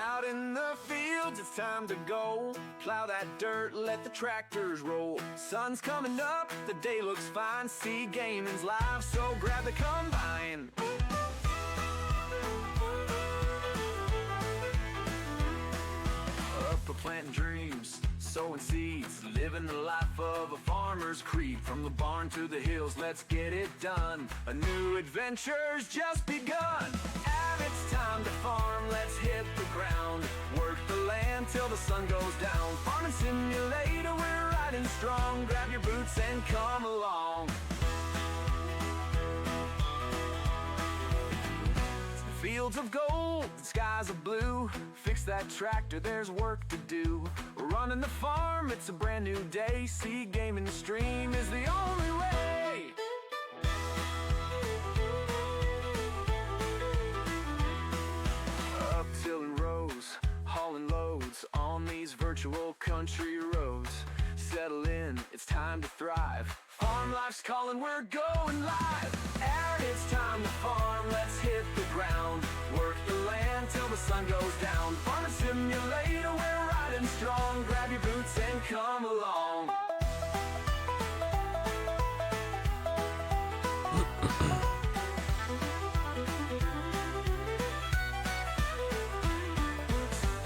Out in the fields, it's time to go. Plow that dirt, let the tractors roll. Sun's coming up, the day looks fine. See gaming's live, so grab the combine. Up for planting dreams, sowing seeds, living the life of a farmer's creed. From the barn to the hills, let's get it done. A new adventure's just begun. And it's time to farm, let's hit the ground. Work the land till the sun goes down. Farming simulator, we're riding strong. Grab your boots and come along. Fields of gold, skies of blue. Fix that tractor, there's work to do. Running the farm, it's a brand new day. See gaming stream is the only way. Up tilling rows, hauling loads on these virtual country roads. Settle in, it's time to thrive. Farm life's calling, we're going live. And it's time to farm, let's hit the ground. Work the land till the sun goes down. Farming simulator, we're riding strong. Grab your boots and come along.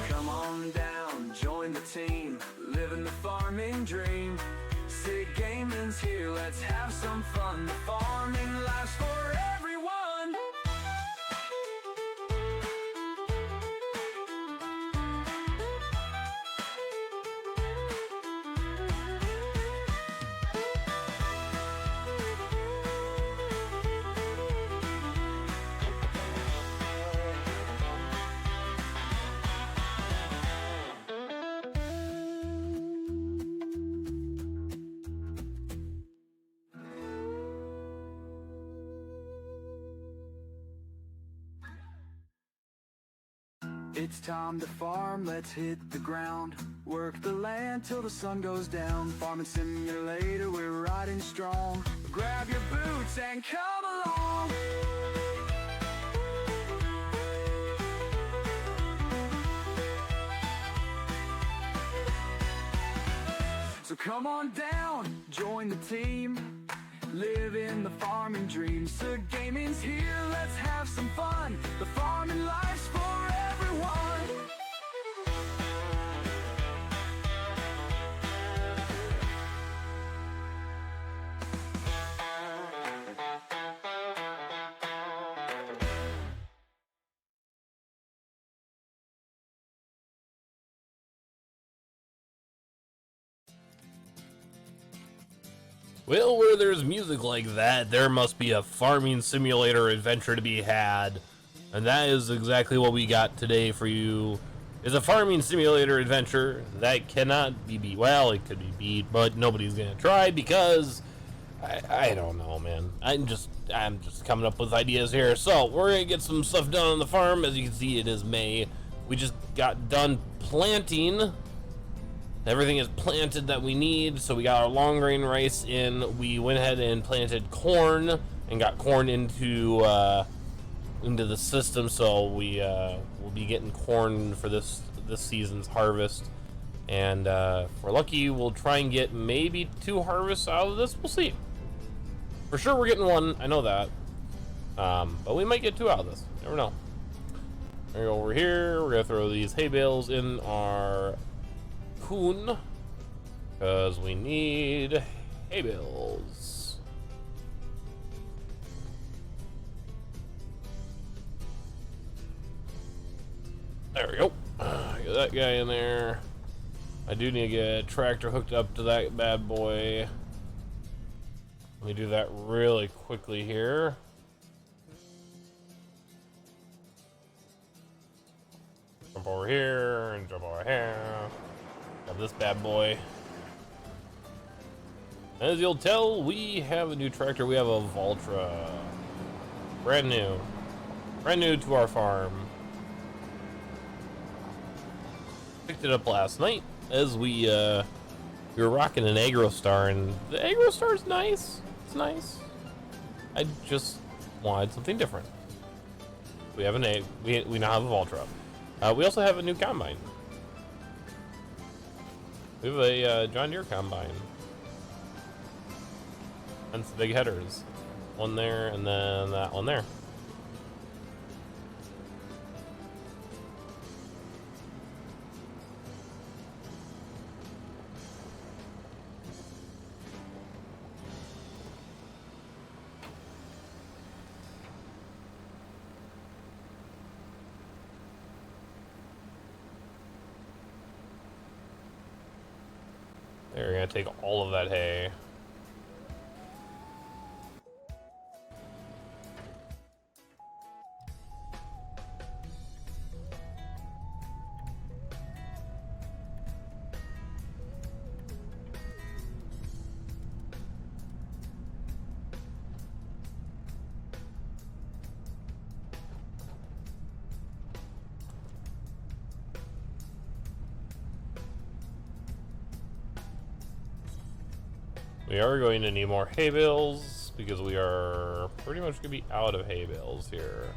Come on down, join the team. Living the farming dream. Sig Gaming's here, let's have some fun. The farming life's for everyone. It's time to farm, let's hit the ground. Work the land till the sun goes down. Farming simulator, we're riding strong. Grab your boots and come along. So come on down, join the team. Live in the farming dream. So gaming's here, let's have some fun. The farming life's for everyone. Well, where there's music like that, there must be a farming simulator adventure to be had. And that is exactly what we got today for you. Is a farming simulator adventure that cannot be beat. Well, it could be beat, but nobody's gonna try because I don't know, man. I'm just coming up with ideas here. So we're gonna get some stuff done on the farm. As you can see, it is May. We just got done planting. Everything is planted that we need, so we got our long grain rice in. We went ahead and planted corn and got corn into the system, so we will be getting corn for this season's harvest. And if we're lucky, we'll try and get maybe 2 harvests out of this. We'll see. For sure, we're getting 1. I know that, but we might get 2 out of this. Never know. We're gonna go over here. We're gonna throw these hay bales in our because we need hay bales. There we go. Get that guy in there. I do need to get a tractor hooked up to that bad boy. Let me do that really quickly here. Jump over here and jump over here. Got this bad boy. As you'll tell, we have a new tractor. We have a Valtra. Brand new. Brand new to our farm. Picked it up last night as we We were rocking an Agrostar, and the Agrostar's nice. It's nice. I just wanted something different. We have we now have a Valtra. We also have a new combine. We have a John Deere combine. Hence the big headers. One there, and then that one there. We're gonna take all of that hay. We are going to need more hay bales because we are pretty much going to be out of hay bales here.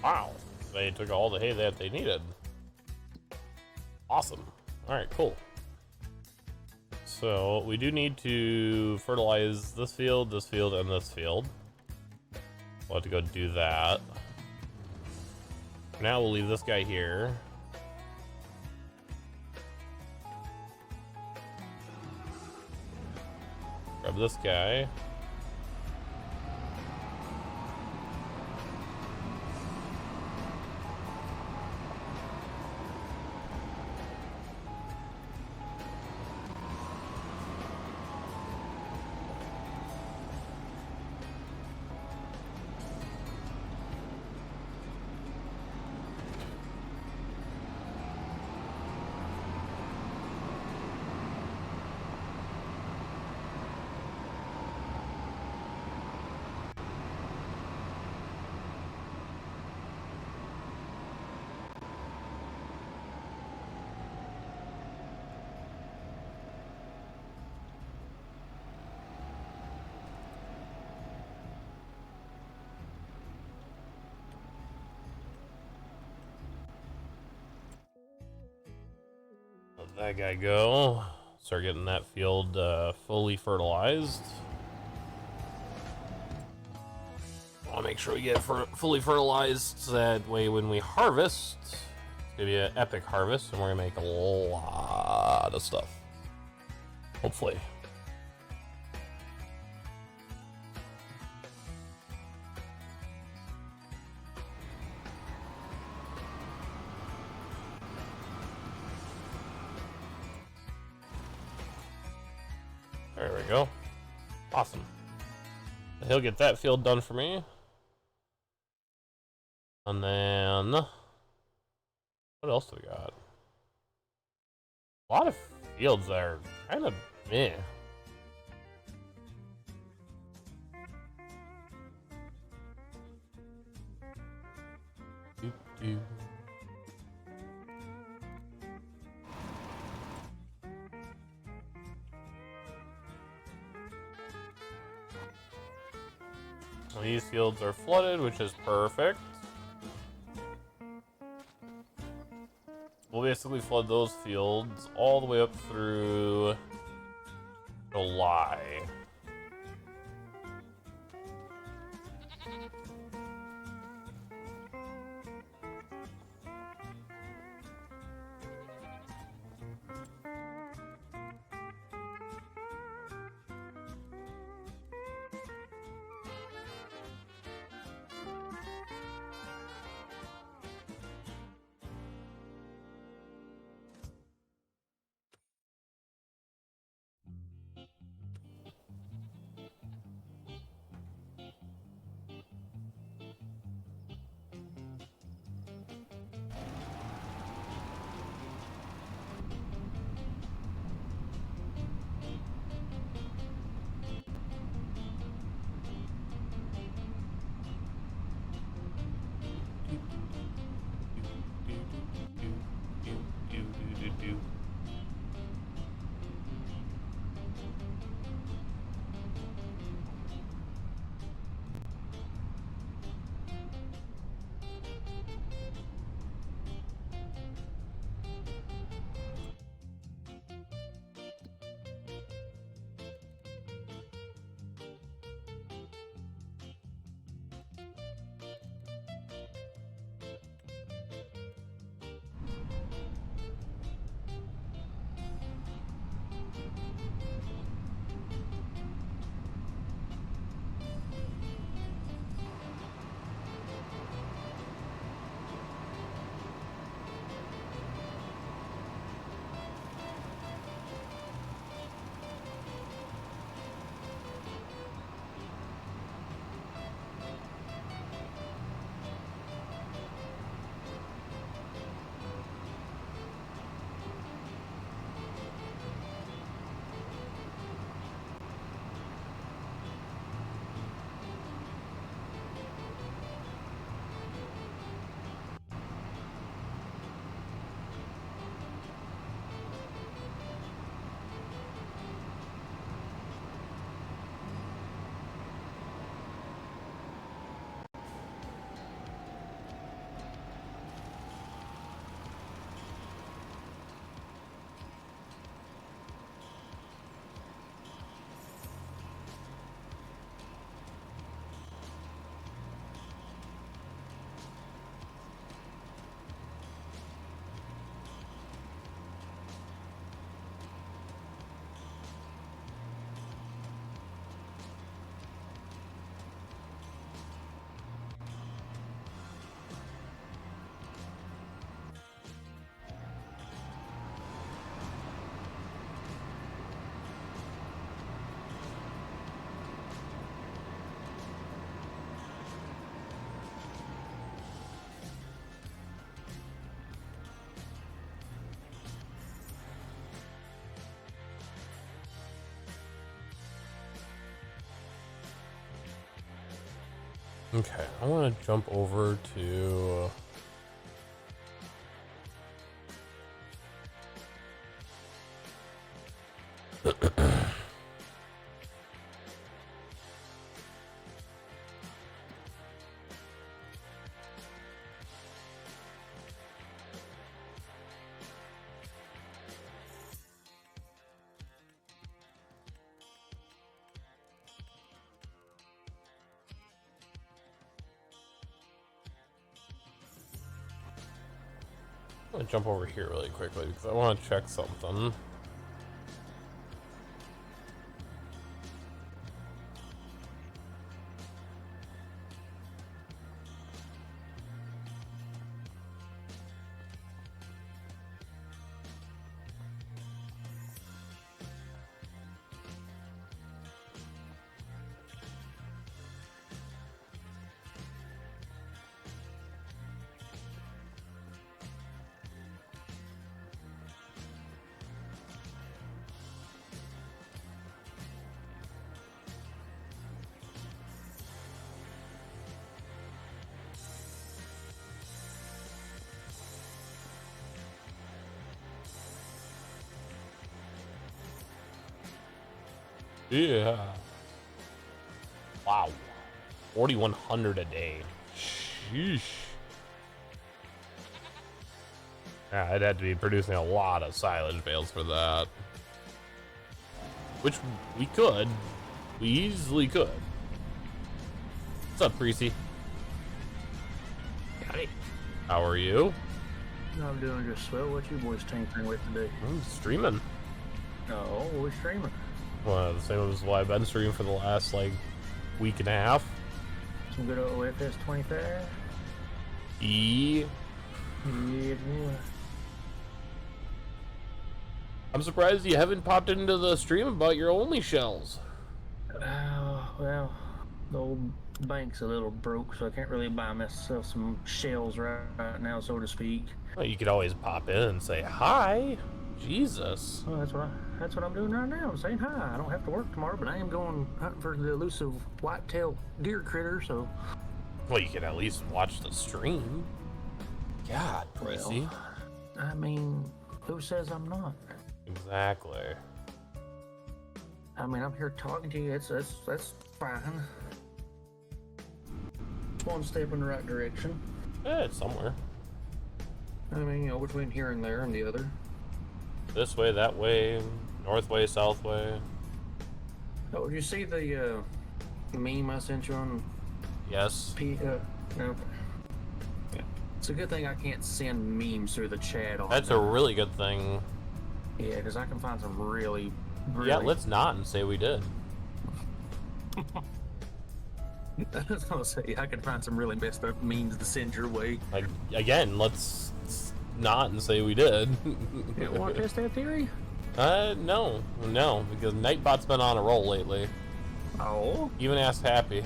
Wow, they took all the hay that they needed. Awesome. Alright, cool. So, we do need to fertilize this field, and this field. We'll have to go do that. Now we'll leave this guy here. Grab this guy. Let that guy go. Start getting that field fully fertilized. I want to make sure we get fully fertilized so that way when we harvest, it's going to be an epic harvest and we're going to make a lot of stuff. Hopefully. There we go. Awesome. he'll get that field done for me. And then what else do we got? A lot of fields there, kind of meh. Doop. These fields are flooded, which is perfect. We'll basically flood those fields all the way up through July. Okay, I want to jump over to I'm gonna jump over here really quickly because I want to check something. Yeah. Wow. 4,100 a day. Sheesh. Yeah, I'd have to be producing a lot of silage bales for that. Which we could. We easily could. What's up, Greasy? Howdy. How are you? I'm doing just swell. What you boys tinkering with today? I'm streaming. Oh, we're streaming. Well, the same as what I've been streaming for the last, like, week and a half. Some good old FS 25. E. Yeah, boy. I'm surprised you haven't popped into the stream about your only shells. Well, the old bank's a little broke, so I can't really buy myself some shells right now, so to speak. Well, you could always pop in and say hi. Jesus. Well, that's what I'm doing right now. I'm saying hi. I don't have to work tomorrow, but I am going hunting for the elusive white-tailed deer critter. So, Well, you can at least watch the stream. God, Gracie. I mean, who says I'm not? Exactly. I mean, I'm here talking to you. That's fine. It's one step in the right direction. It's somewhere. I mean, you know, between here and there and the other. This way, that way, north way, south way. Oh, did you see the meme I sent you on Yes. no. Yeah. It's a good thing I can't send memes through the chat on That's a really good thing. Yeah, because I can find some really Yeah, let's not and say we did. I was gonna say, I can find some really messed up memes to send your way. Like, again, let's not and say we did. You want to test that theory? No, because Nightbot's been on a roll lately. Oh. Even asked Happy.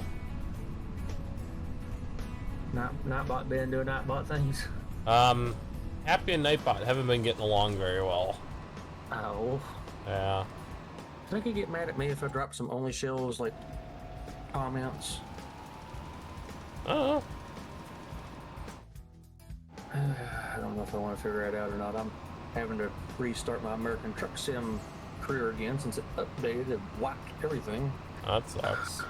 Nightbot been doing Nightbot things. Happy and Nightbot haven't been getting along very well. Oh. Yeah. Think he'd get mad at me if I dropped some only shells, like, comments? Oh. I don't know if I want to figure that out or not. I'm having to restart my American Truck Sim career again since it updated and wiped everything. That sucks.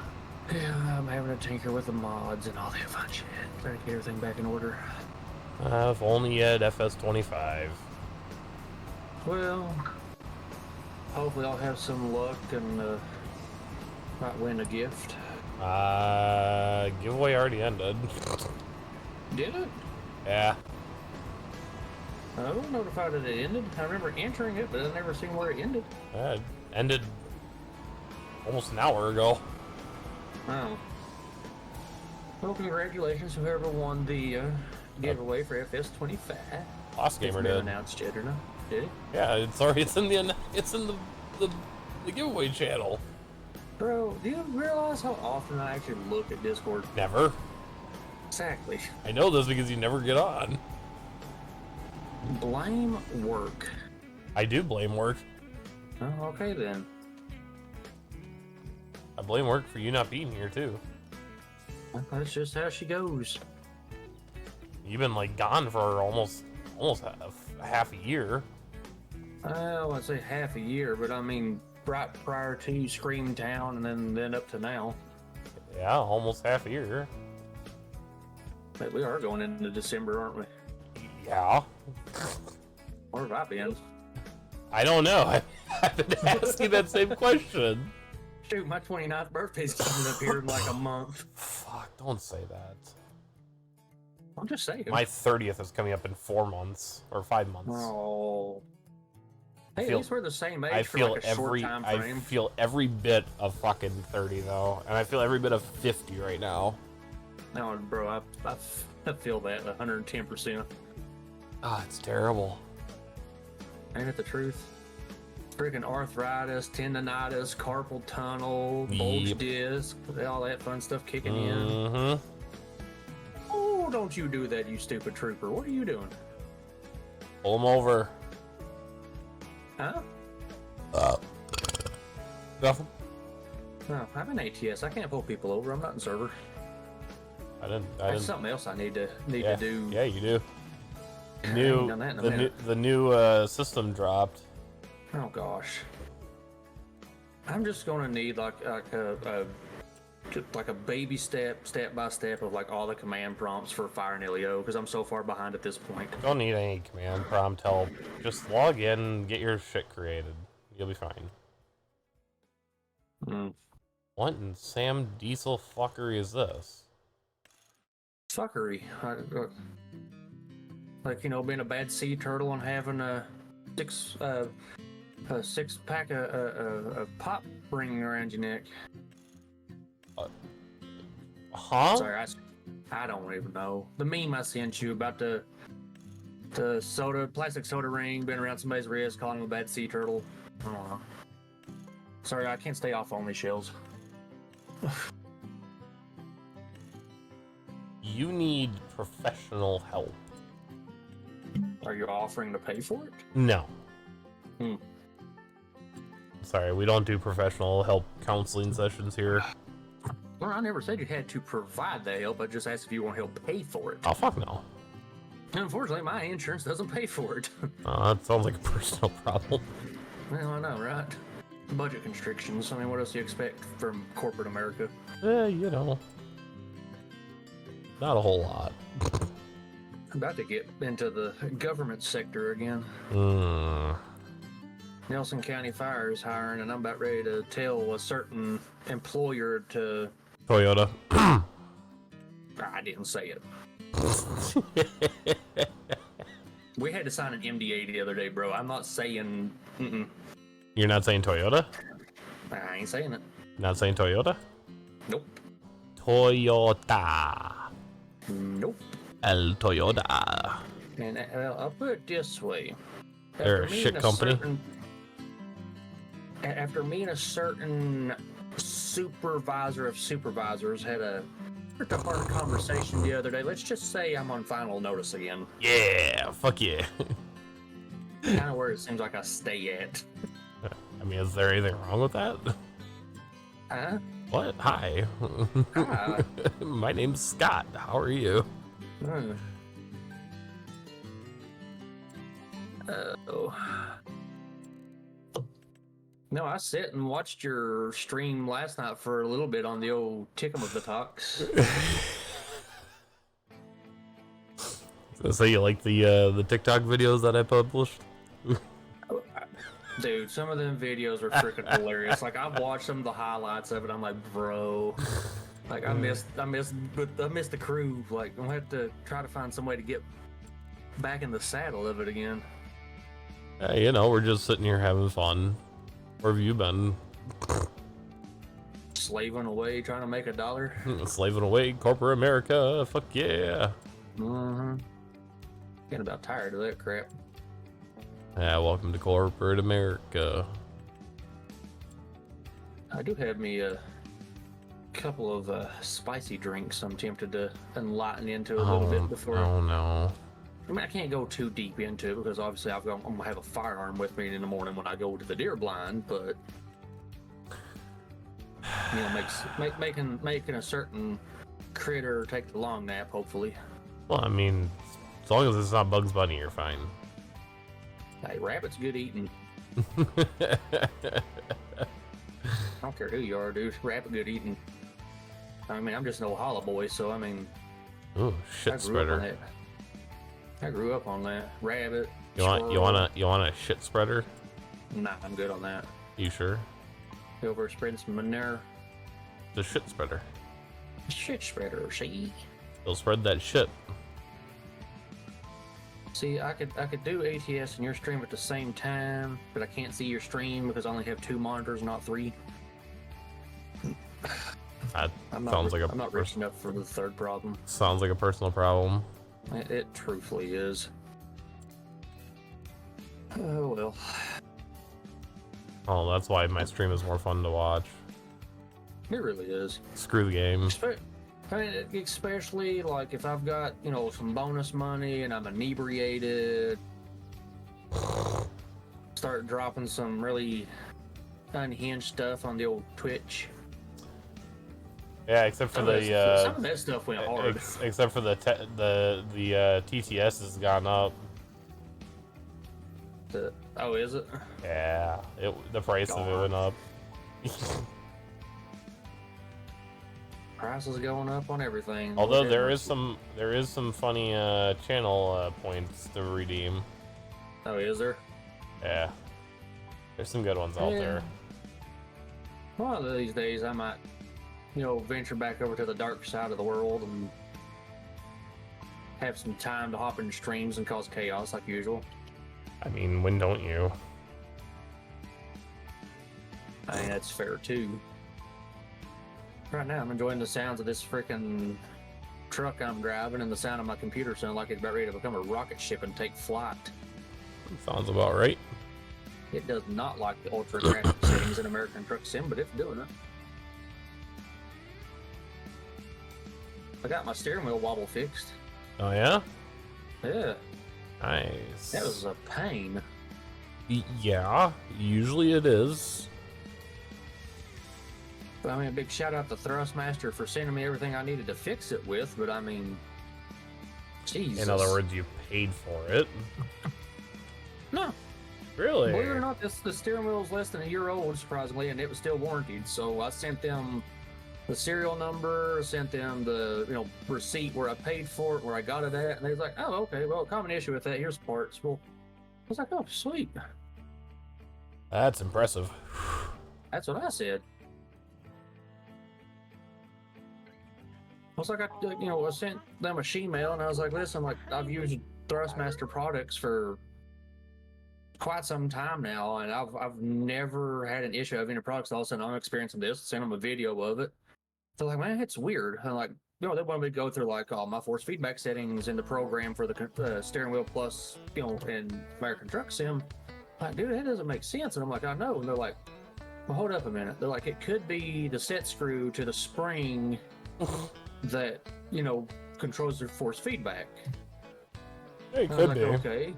Yeah, I'm having to tinker with the mods and all that fun shit. Trying to get everything back in order. If only you had FS25. Well, hopefully I'll have some luck and might win a gift. Giveaway already ended. Did it? Yeah. I was notified that it ended. I remember entering it, but I never seen where it ended. It ended almost an hour ago. Oh. Well, congratulations, whoever won the giveaway for FS25. Lost Gamer It's been did. announced yet or not? Did it? Yeah, it's already it's in the giveaway channel. Bro, do you realize how often I actually look at Discord? Never. Exactly. I know this because you never get on. Blame work. I do blame work. Oh, okay then. I blame work for you not being here too. That's just how she goes. You've been like gone for almost a half a year. I wouldn't say half a year, but I mean right prior to Scream Town and then up to now. Yeah, almost half a year. But we are going into December, aren't we? Yeah. Where have I been? I don't know. I've been asking that same question. Shoot, my 29th birthday's coming up here in like a month. Fuck, don't say that. I'm just saying. My 30th is coming up in 4 months or 5 months. Oh. Hey, feel- at least we're the same age I for feel like a short time I frame. feel every bit of fucking 30 though, and I feel every bit of 50 right now. No, bro, I feel that 110%. Ah, it's terrible. Ain't it the truth? Freaking arthritis, tendonitis, carpal tunnel, bulge Yep. disc, all that fun stuff kicking in. Mm-hmm. Oh, don't you do that, you stupid trooper. What are you doing? Pull them over. Huh? Nothing. No, I'm an ATS. I can't pull people over. I'm not in server. I didn't. That's something else I need to Yeah, do. yeah, you do. ain't New, done that in a the minute. new system dropped. Oh gosh. I'm just gonna need like a baby step by step of like all the command prompts for Fire and Ilio because I'm so far behind at this point. Don't need any command prompt help. Just log in and get your shit created. You'll be fine. What in Sam Diesel fuckery is this? Fuckery. Like, you know, being a bad sea turtle and having a six pack of pop ringing around your neck. Huh? Sorry, I don't even know. The meme I sent you about the plastic soda ring being around somebody's wrist, calling him a bad sea turtle. I don't know. Sorry, I can't stay off only shells. You need professional help. Are you offering to pay for it? No. Hmm. Sorry, we don't do professional help counseling sessions here. Well, I never said you had to provide the help. I just asked if you want help pay for it. Oh, fuck no. Unfortunately, my insurance doesn't pay for it. That sounds like a personal problem. Well, I know, right? Budget constrictions. I mean, what else do you expect from corporate America? You know. Not a whole lot. I'm about to get into the government sector again. Nelson County Fire is hiring, and I'm about ready to tell a certain employer to... Toyota. I didn't say it. We had to sign an MDA the other day, bro. I'm not saying... You're not saying Toyota? I ain't saying it. Not saying Toyota? Nope. Toyota. Nope. El Toyota. And well, I'll put it this way. They're a shit company. After me and a certain supervisor of supervisors had a hard conversation the other day, let's just say I'm on final notice again. Yeah, fuck yeah. Kind of where it seems like I stay at. I mean, is there anything wrong with that? Huh? What? Hi. Hi. My name's Scott. How are you? Oh. No, I sat and watched your stream last night for a little bit on the old Tickum of the Talks. So you like the TikTok videos that I published? Dude, some of them videos are freaking hilarious. Like, I've watched some of the highlights of it. I'm like, bro, like I missed the crew. Like, I'm gonna have to try to find some way to get back in the saddle of it again. You know, we're just sitting here having fun. Where have you been? Slaving away, trying to make a dollar. Slaving away, corporate America. Fuck yeah. Getting about tired of that crap. Yeah, welcome to corporate America. I do have me a couple of spicy drinks I'm tempted to enlighten into a little bit before. Oh no. I mean, I can't go too deep into it because obviously I'm gonna have a firearm with me in the morning when I go to the deer blind, but you know, making a certain critter take the long nap, hopefully. Well, I mean, as long as it's not Bugs Bunny, you're fine. Hey, rabbit's good eating. I don't care who you are, dude. Rabbit good eating. I mean, I'm just an old holla boy, so I mean. Ooh, shit spreader. I grew up on that. Rabbit. You want a shit spreader? Nah, I'm good on that. You sure? Go over spreading some manure. The shit spreader. Shit spreader, see? It'll spread that shit. See, I could do ATS and your stream at the same time, but I can't see your stream because I only have 2 monitors, not 3. That I'm not rich enough for the third problem. Sounds like a personal problem. It truthfully is. Oh well. Oh, that's why my stream is more fun to watch. It really is. Screw the game. I mean, especially like if I've got, you know, some bonus money and I'm inebriated, start dropping some really unhinged stuff on the old Twitch. Yeah, except for some of that stuff went hard. Except for the TTS has gone up. Oh, is it? Yeah, the price of it went up. Prices going up on everything. Although Lord there have is some funny channel points to redeem. mercy. Oh, is there? Yeah, there's some good ones out Yeah. there. One of these days, I might, venture back over to the dark side of the world and have some time to hop in streams and cause chaos like usual. I mean, when don't you? I mean, that's fair too. Right now, I'm enjoying the sounds of this freaking truck I'm driving, and the sound of my computer sound like it's about ready to become a rocket ship and take flight. Sounds about right. It does not like the ultra graphic settings in American Truck Sim, but it's doing it. I got my steering wheel wobble fixed. Oh yeah, Yeah, nice. that was a pain. Yeah, usually it is. But I mean, a big shout out to Thrustmaster for sending me everything I needed to fix it with. But I mean, Jesus. In other words, you paid for it. No. Really? Believe it or not, the steering wheel is less than a year old, surprisingly, and it was still warranted. So I sent them the serial number, sent them the receipt where I paid for it, where I got it at, and they was like, "Oh, okay, well, common issue with that. Here's parts." Well, I was like, "Oh, sweet." That's impressive. That's what I said. I was like, I sent them a she-mail, and I was like, "Listen, like I've used Thrustmaster products for quite some time now, and I've never had an issue having a product. All of a sudden, I'm experiencing this." Send them a video of it. They're like, "Man, it's weird." And like, they want me to go through like all my force feedback settings in the program for the steering wheel plus, in American Truck Sim. I'm like, dude, that doesn't make sense. And I'm like, I know. And they're like, well, hold up a minute. They're like, it could be the set screw to the spring that controls the force feedback. It And I could was be. like, okay.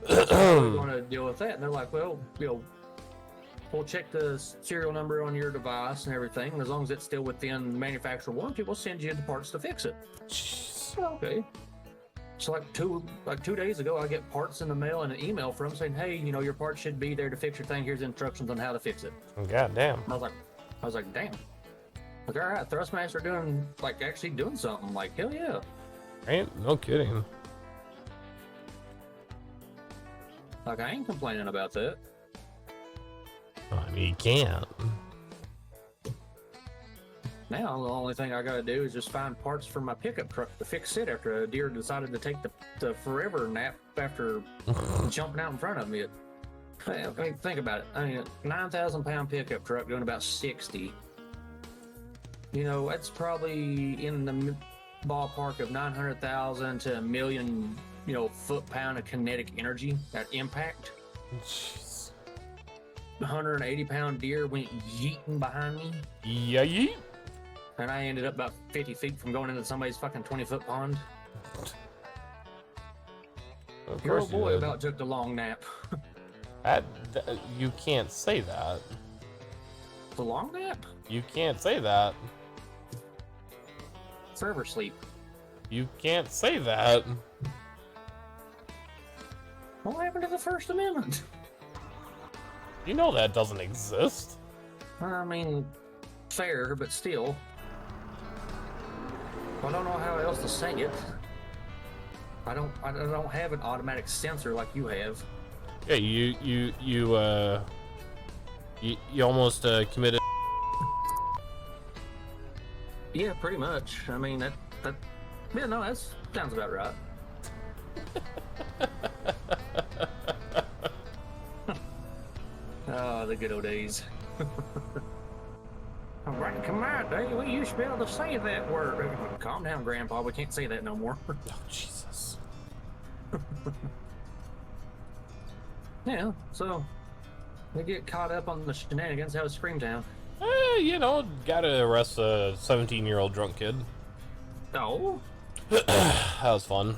We're going to deal with that. And they're like, well, we'll check the serial number on your device and everything. And as long as it's still within manufacturer warranty, we'll send you the parts to fix it. Jeez. Okay. So like 2 days ago, I get parts in the mail and an email from them saying, hey, your part should be there to fix your thing. Here's instructions on how to fix it. God damn. I was like, damn. Like, all right, Thrustmaster actually doing something. Like, hell yeah. Right? No kidding. Like, I ain't complaining about that. I mean, you can't. Now, the only thing I gotta do is just find parts for my pickup truck to fix it after a deer decided to take the forever nap after jumping out in front of me. I mean, think about it. I mean, 9,000 pound pickup truck doing about 60. That's probably in the ballpark of 900,000 to a million, foot pound of kinetic energy at impact. Jeez. 180 pound deer went yeeting behind me, Yeah, yeet. and I ended up about 50 feet from going into somebody's fucking 20-foot pond. Of Your course old you boy did. about took the long nap. You can't say that. The long nap? You can't say that. Forever sleep. You can't say that. What happened to the First Amendment? You know that doesn't exist. I mean, fair, but still. I don't know how else to say it. I don't have an automatic sensor like you have. Yeah, you almost committed. Yeah, pretty much. I mean, that yeah, no, that sounds about right. Oh, the good old days. All right, come on, Dave. Well, you should be able to say that word. Calm down, Grandpa. We can't say that no more. Oh Jesus. Yeah, so we get caught up on the shenanigans out of Screamtown. Gotta arrest a 17-year-old drunk kid. Oh, That was fun.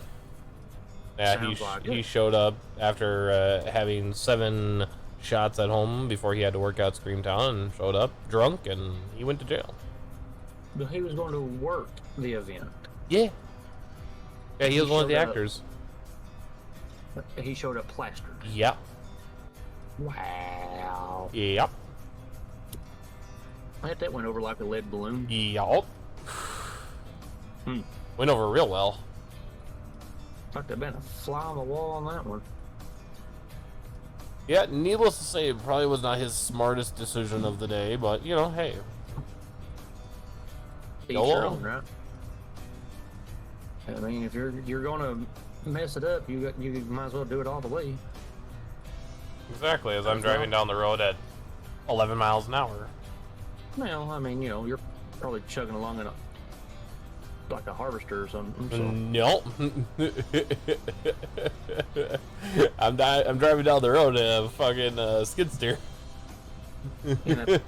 Yeah, Sounds like he it. showed up after having 7 shots at home before he had to work out Screamtown, and showed up drunk, and he went to jail. but he was going to work the event. Yeah. Yeah, he was one of the showed up. actors. He showed up plastered. Yeah. Wow. Yep. That went over like a lead balloon. Yup. Went over real well. Like there'd been a fly on the wall on that one. Yeah, needless to say, it probably was not his smartest decision of the day, but, you know, hey. Each Go your on. own, right? I mean, if you're gonna mess it up, you might as well do it all the way. Exactly, as I'm As driving well. down the road at 11 miles an hour. Well, I mean, you're probably chugging along in like a harvester or something. So. Nope. I'm driving down the road in a fucking skid steer. You know,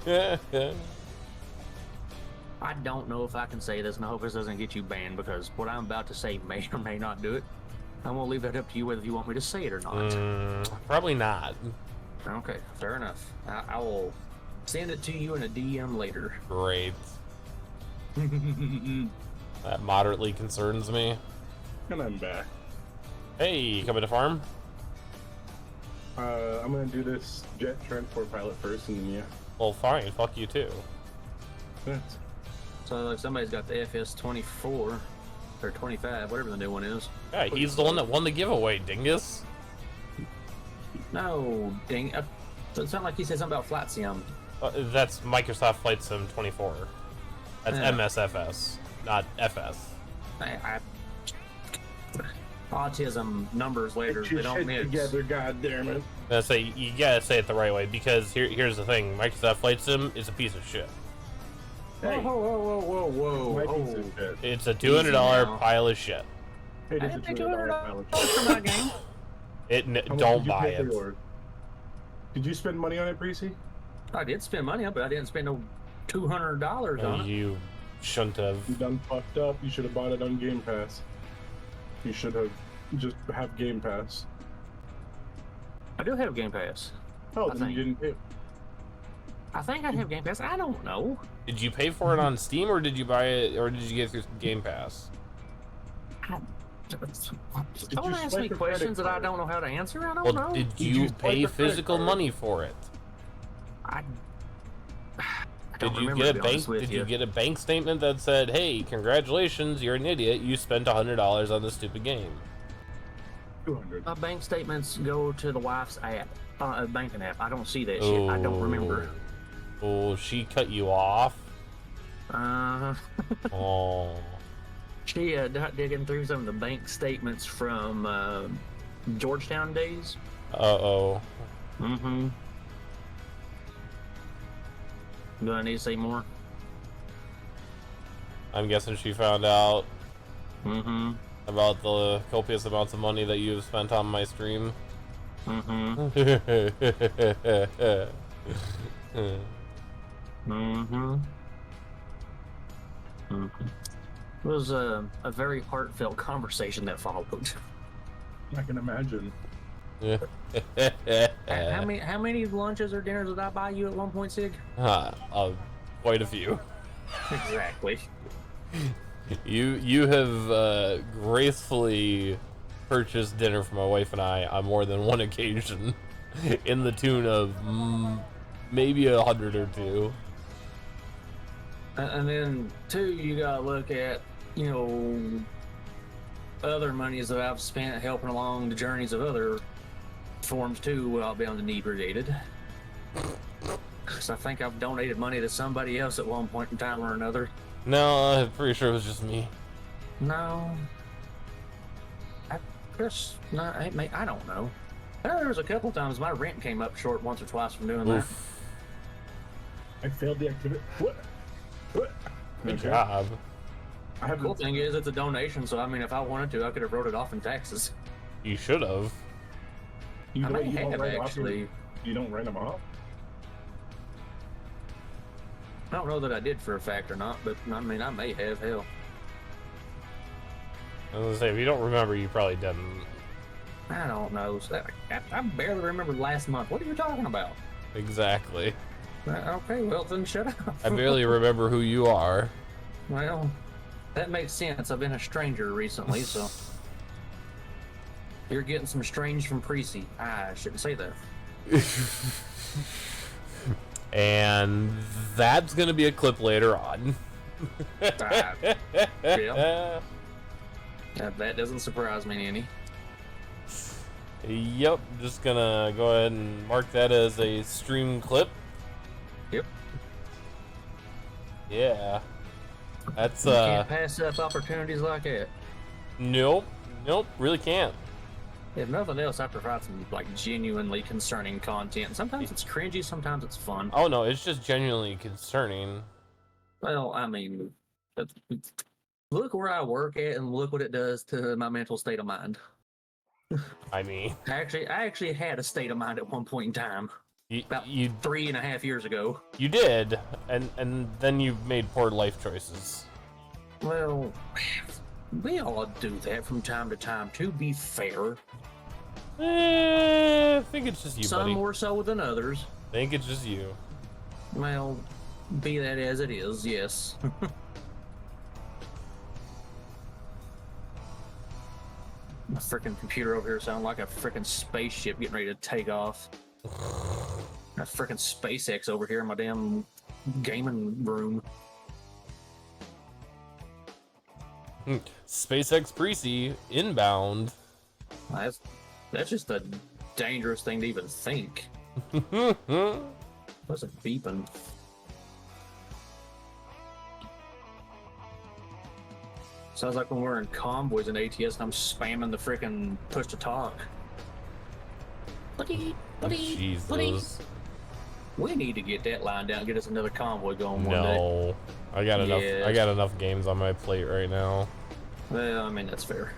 I don't know if I can say this, and I hope this doesn't get you banned, because what I'm about to say may or may not do it. I'm gonna leave that up to you whether you want me to say it or not. Probably not. Okay, fair enough. I will send it to you in a DM later. Great. That moderately concerns me. And I'm back. Hey, coming to farm? I'm gonna do this jet transport pilot first, and then yeah. Well, fine. Fuck you too. That's So like somebody's got the FS24 or 25, whatever the new one is. Yeah, he's the one that won the giveaway, dingus. No, dang. So it sounded like he said something about Flight Sim. That's Microsoft Flight Sim 24. That's Yeah. MSFS, not FS. Autism numbers later, Get they your don't shit mix. together, goddammit. I say you gotta say it the right way, because here's the thing: Microsoft Flight Sim is a piece of shit. Hey, Whoa. my piece of shit. It's a $200 now. pile of shit. It I is a didn't pay $200 $200 pilot. for my game. It How much don't did you buy pay for it. yours? Did you spend money on it, Precy? I did spend money on it, but I didn't spend no $200 on it. You shouldn't have. You done fucked up. You should have bought it on Game Pass. You should have just have Game Pass. I do have Game Pass. Oh, I then you think. didn't. I think I have Game Pass. I don't know. Did you pay for it on Steam, or did you buy it, or did you get it through Game Pass? Don't ask swipe me your questions credit that I card? don't know how to answer. I don't Well, know. did Did you you swipe pay your credit physical card? money for it? I Did don't you remember, get a to be bank? honest with Did you get a bank statement that said, "Hey, congratulations, you're an idiot. You spent $100 on this stupid game"? 200. My bank statements go to the wife's app, banking app. I don't see that shit. I don't remember. Oh, she cut you off. Uh, Oh, she got digging through some of the bank statements from Georgetown days. oh. Mm-hmm. Do I need to say more? I'm guessing she found out Mm-hmm. about the copious amounts of money that you've spent on my stream. Mm-hmm. Mm-hmm. Mm-hmm. It was a very heartfelt conversation that followed. I can imagine. How many lunches or dinners did I buy you at one point, Sig? Quite a few. Exactly. You have gracefully purchased dinner for my wife and I on more than one occasion, in the tune of maybe 100 or two. And then two, you gotta look at, other monies that I've spent helping along the journeys of other forms too, without being inebriated. Because I think I've donated money to somebody else at one point in time or another. No, I'm pretty sure it was just me. No. I don't know. I know there was a couple times my rent came up short once or twice from doing that. Oof. I failed the activity. What? Good Okay. job. I have Cool thing is, it's a donation, so I mean, if I wanted to, I could have wrote it off in taxes. You should have. You I know, may you don't have write off actually. your- You don't write them off. I don't know that I did for a fact or not, but I mean, I may have. Hell, I was gonna say, if you don't remember, you probably didn't. I don't know. I barely remember last month. What are you talking about? Exactly. Okay, well then shut up. I barely remember who you are. Well, that makes sense. I've been a stranger recently, so you're getting some strange from Precy. I shouldn't say that. And that's going to be a clip later on. Yeah. That doesn't surprise me any. Yep, just gonna go ahead and mark that as a stream clip. Yep. Yeah. That's You can't pass up opportunities like that. nope, really can't. If nothing else, I provide some like genuinely concerning content. Sometimes it's cringy, sometimes it's fun. Oh no, it's just genuinely concerning. Well, I mean, look where I work at, and look what it does to my mental state of mind. I mean, I actually had a state of mind at one point in time, about you 3.5 years ago. you did, and then you made poor life choices. Well, we all do that from time to time. To be fair, I think it's just you, some buddy. more so than others. I think it's just you. Well, be that as it is, yes. My freaking computer over here sounds like a freaking spaceship getting ready to take off. A freaking SpaceX over here in my damn gaming room. SpaceX Precy inbound. That's just a dangerous thing to even think. What's it beeping? Sounds like when we're in convoys in ATS and I'm spamming the freaking push to talk. Buddy, Jesus. We need to get that line down, get us another convoy going one day. No, I got enough. Yes. I got enough games on my plate right now. Well, I mean that's fair.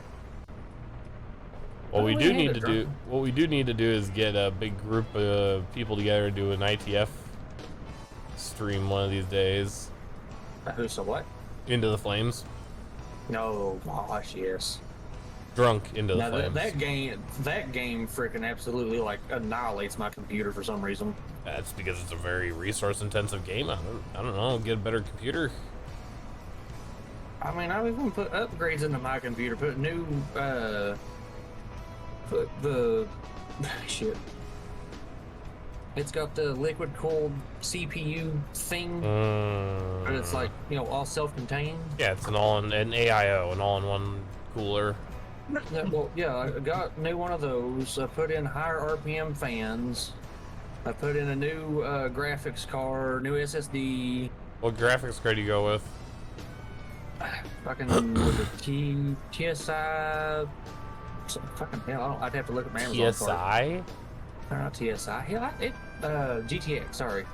What we we do had need a to drum. do, what we do need to do, is get a big group of people together and do an ITF stream one of these days. Who's so what? Into the Flames, No, gosh, yes. drunk into the Now Flames. that game freaking absolutely like annihilates my computer for some reason. That's because it's a very resource-intensive game. I don't know. Get a better computer. I mean, I've even put upgrades into my computer, put new, put the, shit. It's got the liquid cooled CPU thing, but it's like, you know, all self-contained. Yeah, it's an AIO, an all-in-one cooler. Yeah, well, yeah, I got a new one of those. I put in higher RPM fans. I put in a new graphics card, new SSD. What graphics card do you go with? Fucking with the TSI. Fucking hell, I'd have to look at my Amazon card. TSI? Not TSI. Hell, GTX. Sorry.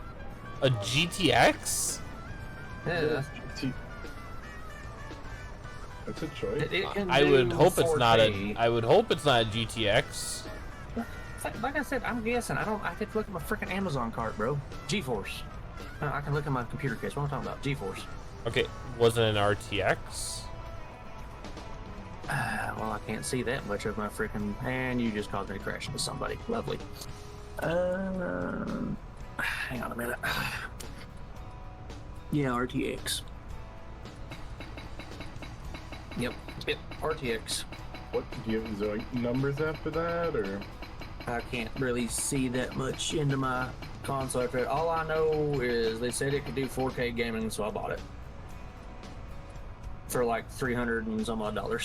A GTX? Yeah, That's a choice. it can I would do hope it's not a. 4K. I would hope it's not a GTX. Like I said, I'm guessing. I have to look at my freaking Amazon cart, bro. GeForce. I can look at my computer case. What am I talking about? GeForce. Okay, was it an RTX? Well, I can't see that much of my freaking. And you just caused me to crash into somebody. Lovely. Hang on a minute. Yeah, RTX. Yep, RTX. What do you have? Is there like numbers after that, or? I can't really see that much into my console. All I know is they said it could do 4K gaming, so I bought it for like $300 and some odd. What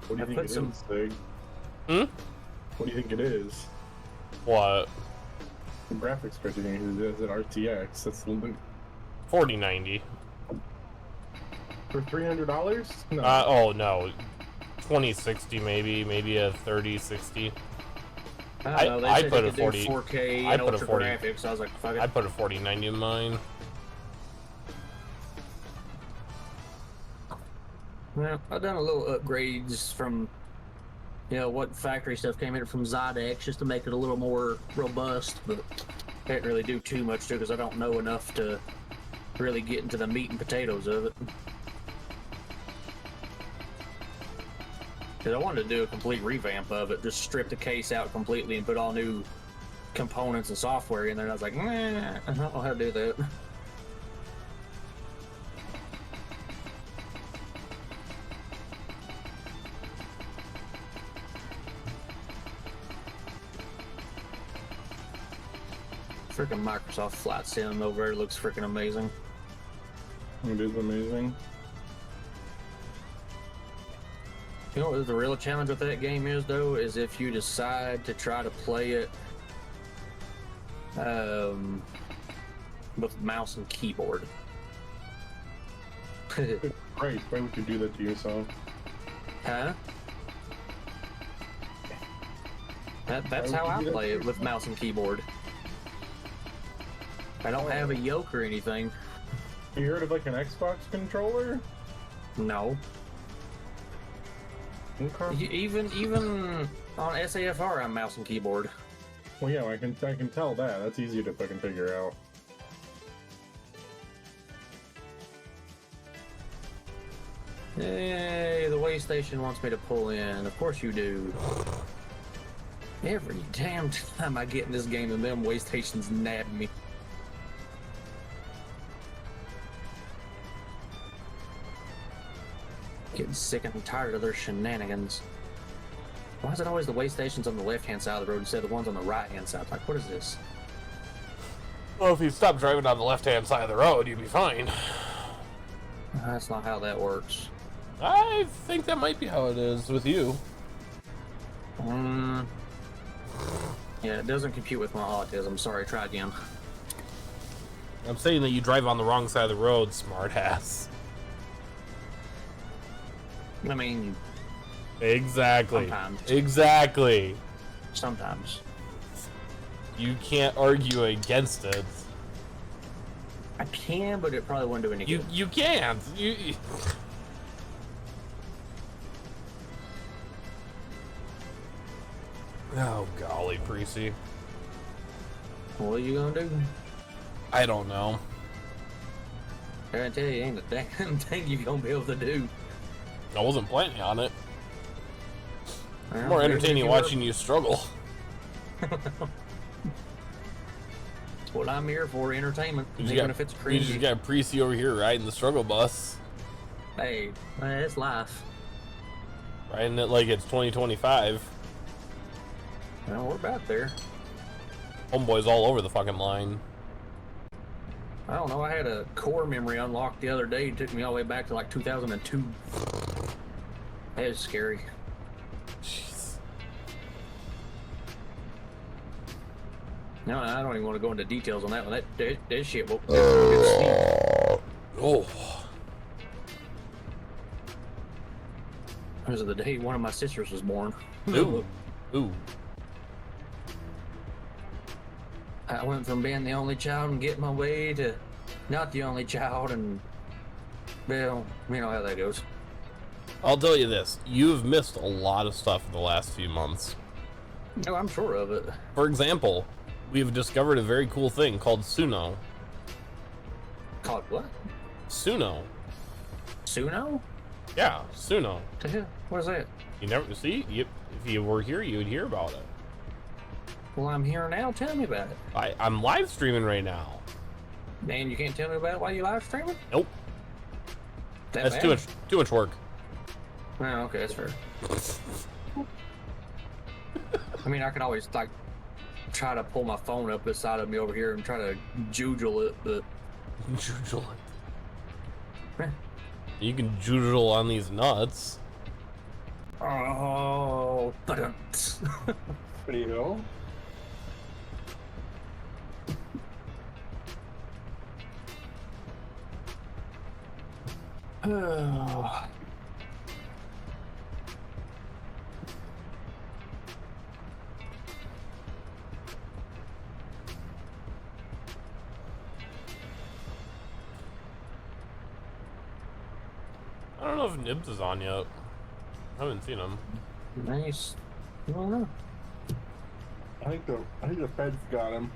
do you I think put it some- is, Sig? Hmm? What do you think it is? What? The graphics card you think it is an RTX? That's a little bit 4090. for $300? No. Oh no, 2060 maybe a 3060. I don't know. They I said put it a could 40 do 4K I and put a ultra 40 graphics. So I was like, fuck it. I put a 4090 in mine. Yeah, I've done a little upgrades from, you know, what factory stuff came in from Zydex just to make it a little more robust, but I didn't really do too much to it because I don't know enough to really get into the meat and potatoes of it. Because I wanted to do a complete revamp of it, just strip the case out completely and put all new components and software in there. And I was like, nah, I don't know how to do that. Freaking Microsoft Flight Sim over there looks freaking amazing. It is amazing. You know what the real challenge with that game is, though, is if you decide to try to play it with mouse and keyboard. Right, why would you do that to yourself? Huh? That's how I play it, with mouse and keyboard. I don't have a yoke or anything. You heard of like an Xbox controller? No. Okay. Even on SAFR, I'm mouse and keyboard. Well, yeah, I can tell that. That's easy to fucking figure out. Hey, the way station wants me to pull in. Of course you do. Every damn time I get in this game, and them way stations nab me. Getting sick and tired of their shenanigans. Why is it always the way stations on the left-hand side of the road instead of the ones on the right-hand side? Like, what is this? Well, if you stop driving on the left-hand side of the road, you'd be fine. That's not how that works. I think that might be how it is with you. Yeah, it doesn't compute with my autism. Sorry, try again. I'm saying that you drive on the wrong side of the road, smartass. I mean, Exactly. Sometimes. Exactly. sometimes. You can't argue against it. I can, but it probably wouldn't do any good. You can't. Oh golly, Precy. What are you gonna do? I don't know. I tell you, ain't a damn thing you gonna be able to do. I wasn't planning on it. Well, More maybe entertaining if you watching you struggle. That's what I'm here for, entertainment. You Even if it's You just cringy. got Precy over here riding the struggle bus. Hey, it's life. Riding it like it's 2025. Well, we're about there. Homeboy's all over the fucking line. I don't know, I had a core memory unlocked the other day. It took me all the way back to like 2002. That is scary. Jeez. No, I don't even want to go into details on that one. That shit woke me up from a good sleep. Oh. It was the day one of my sisters was born. Ooh. Ooh. I went from being the only child and getting my way to not the only child, and well, you know how that goes. I'll tell you this. You've missed a lot of stuff in the last few months. No, I'm sure of it. For example, we've discovered a very cool thing called Suno. Called what? Suno. Suno? Yeah, Suno. The hell? What is that? You never see? If you were here, you would hear about it. Well, I'm here now. Tell me about it. I'm live streaming right now. And you can't tell me about it while you live streaming? Nope. That That's bad? too much work. Oh, okay, that's fair. I mean, I could always like try to pull my phone up beside of me over here and try to juggle it, but Jujule eh. it. You can jujule on these nuts. Oh, There you go. oh. I don't know if Nibs is on yet. I haven't seen him. Nice. I don't know. I think the feds got him.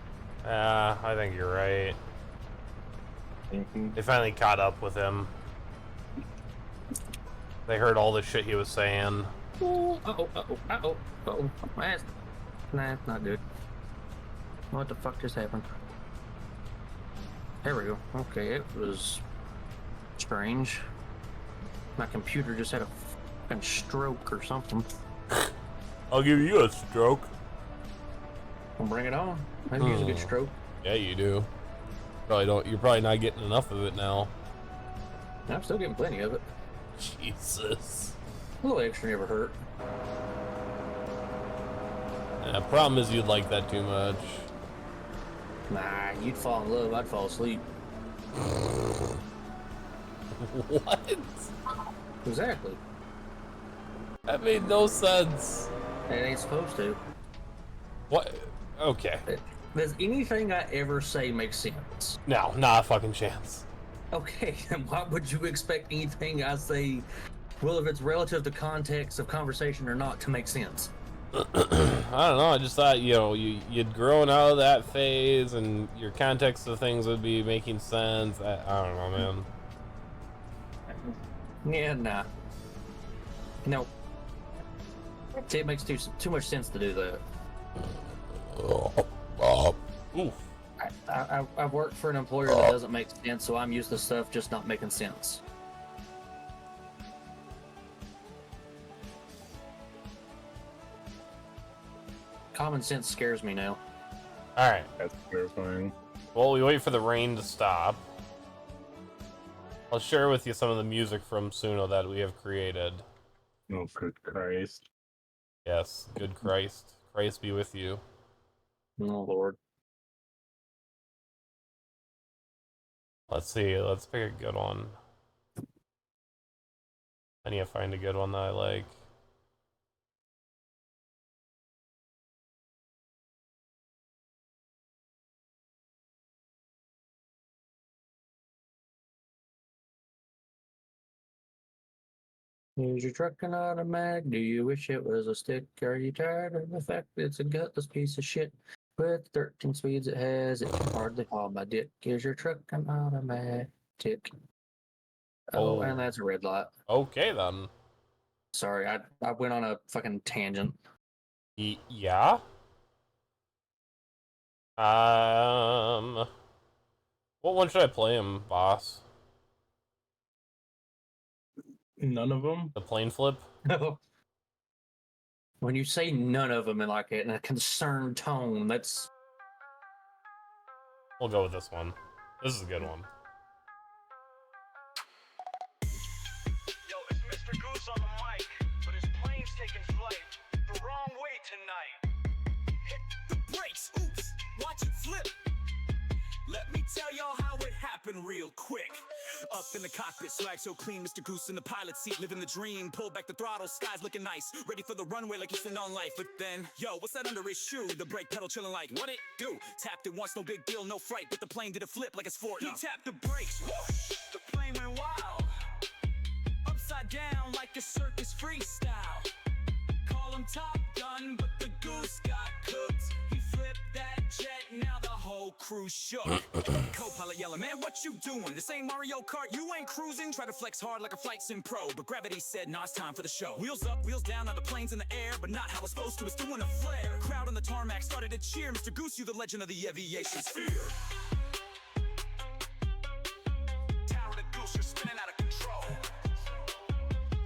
I think you're right. They finally caught up with him. They heard all the shit he was saying. Uh-oh. That's not good. What the fuck just happened? There we go. Okay, it was strange. My computer just had a fucking stroke or something. I'll give you a stroke. Well, bring it on. I can use a good stroke. Yeah, you do. Probably don't. You're probably not getting enough of it now. I'm still getting plenty of it. Jesus. A little extra never hurt. Yeah, problem is you'd like that too much. Nah, you'd fall in love, I'd fall asleep. What? Exactly. That made no sense. It ain't supposed to. What? Okay. Does anything I ever say make sense? No, not a fucking chance. Okay, then why would you expect anything I say, well, if it's relative to context of conversation or not, to make sense? I don't know. I just thought, you'd grown out of that phase, and your context of things would be making sense. I don't know, man. Yeah, nah. No. See, it makes too much sense to do that. Oof. I've worked for an employer that doesn't make sense, so I'm used to stuff just not making sense. Common sense scares me now. All right. That's terrifying. Well, we wait for the rain to stop. I'll share with you some of the music from Suno that we have created. Oh, good Christ. Yes, good Christ. Christ be with you. Oh, Lord. Let's see. Let's pick a good one. I need to find a good one that I like. Is your truck an automatic? Do you wish it was a stick? Are you tired of the fact that it's a gutless piece of shit? With 13 speeds it has, it can hardly haul my dick. Is your truck an automatic? Oh, Oh. and that's a red light. Okay, then. Sorry, I went on a fucking tangent. Yeah? What one should I play him, boss? None of them? The plane flip? When you say none of them in like in a concerned tone, that's We'll go with this one. This is a good one. Yo, it's Mr. Goose on the mic, but his plane's taking flight the wrong way tonight. Hit the brakes, oops, watch it flip. Let me tell y'all how it happened real quick. Up in the cockpit, swag so clean, Mr. Goose in the pilot seat, living the dream. Pull back the throttle, skies looking nice, ready for the runway like he's on life. But then, yo, what's that under his shoe? The brake pedal chilling like, what it do? Tapped it once, no big deal, no fright, but the plane did a flip like it's Fort. He tapped the brakes, whoosh, the plane went wild. Upside down like a circus freestyle. Call him Top Gun, but the goose got cooked. He flipped that jet, now the whole crew shook. Co-pilot yelling, man, what you doing? This ain't Mario Kart, you ain't cruising. Try to flex hard like a flight sim pro, but gravity said, nah, it's time for the show. Wheels up, wheels down, now the plane's in the air, but not how it's supposed to, it's doing a flare. Crowd on the tarmac started to cheer. Mr. Goose, you the legend of the aviation sphere. Tower the Goose, you're spinning out of control.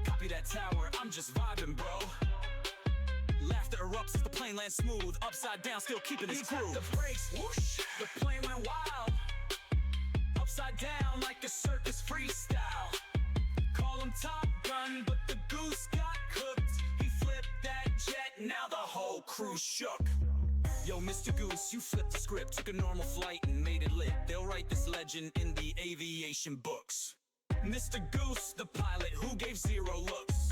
Copy that tower, I'm just vibing, bro. Laughter erupts as the plane lands smooth, upside down, still keeping its groove. The brakes, whoosh, the plane went wild. Upside down like a circus freestyle. Call him Top Gun, but the goose got cooked. He flipped that jet, now the whole crew shook. Yo, Mr. Goose, you flipped the script, took a normal flight and made it lit. They'll write this legend in the aviation books. Mr. Goose, the pilot who gave 0 looks.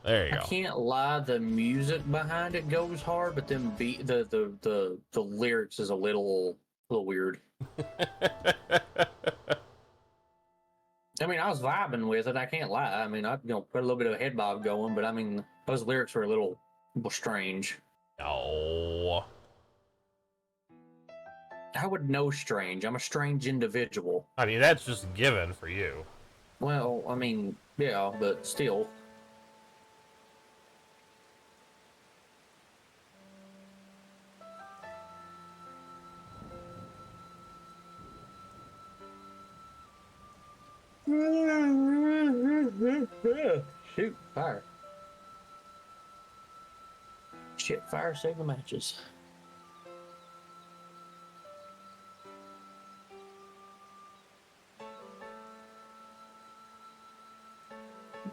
There you I go. can't lie, the music behind it goes hard, but then the lyrics is a little weird. I mean, I was vibing with it. I can't lie. I mean, I put a little bit of a head bob going, but I mean, those lyrics were a little strange. No. I would know strange. I'm a strange individual. I mean, that's just a given for you. Well, I mean, yeah, but still. Yeah. Shoot, fire. Shit, fire, save the matches.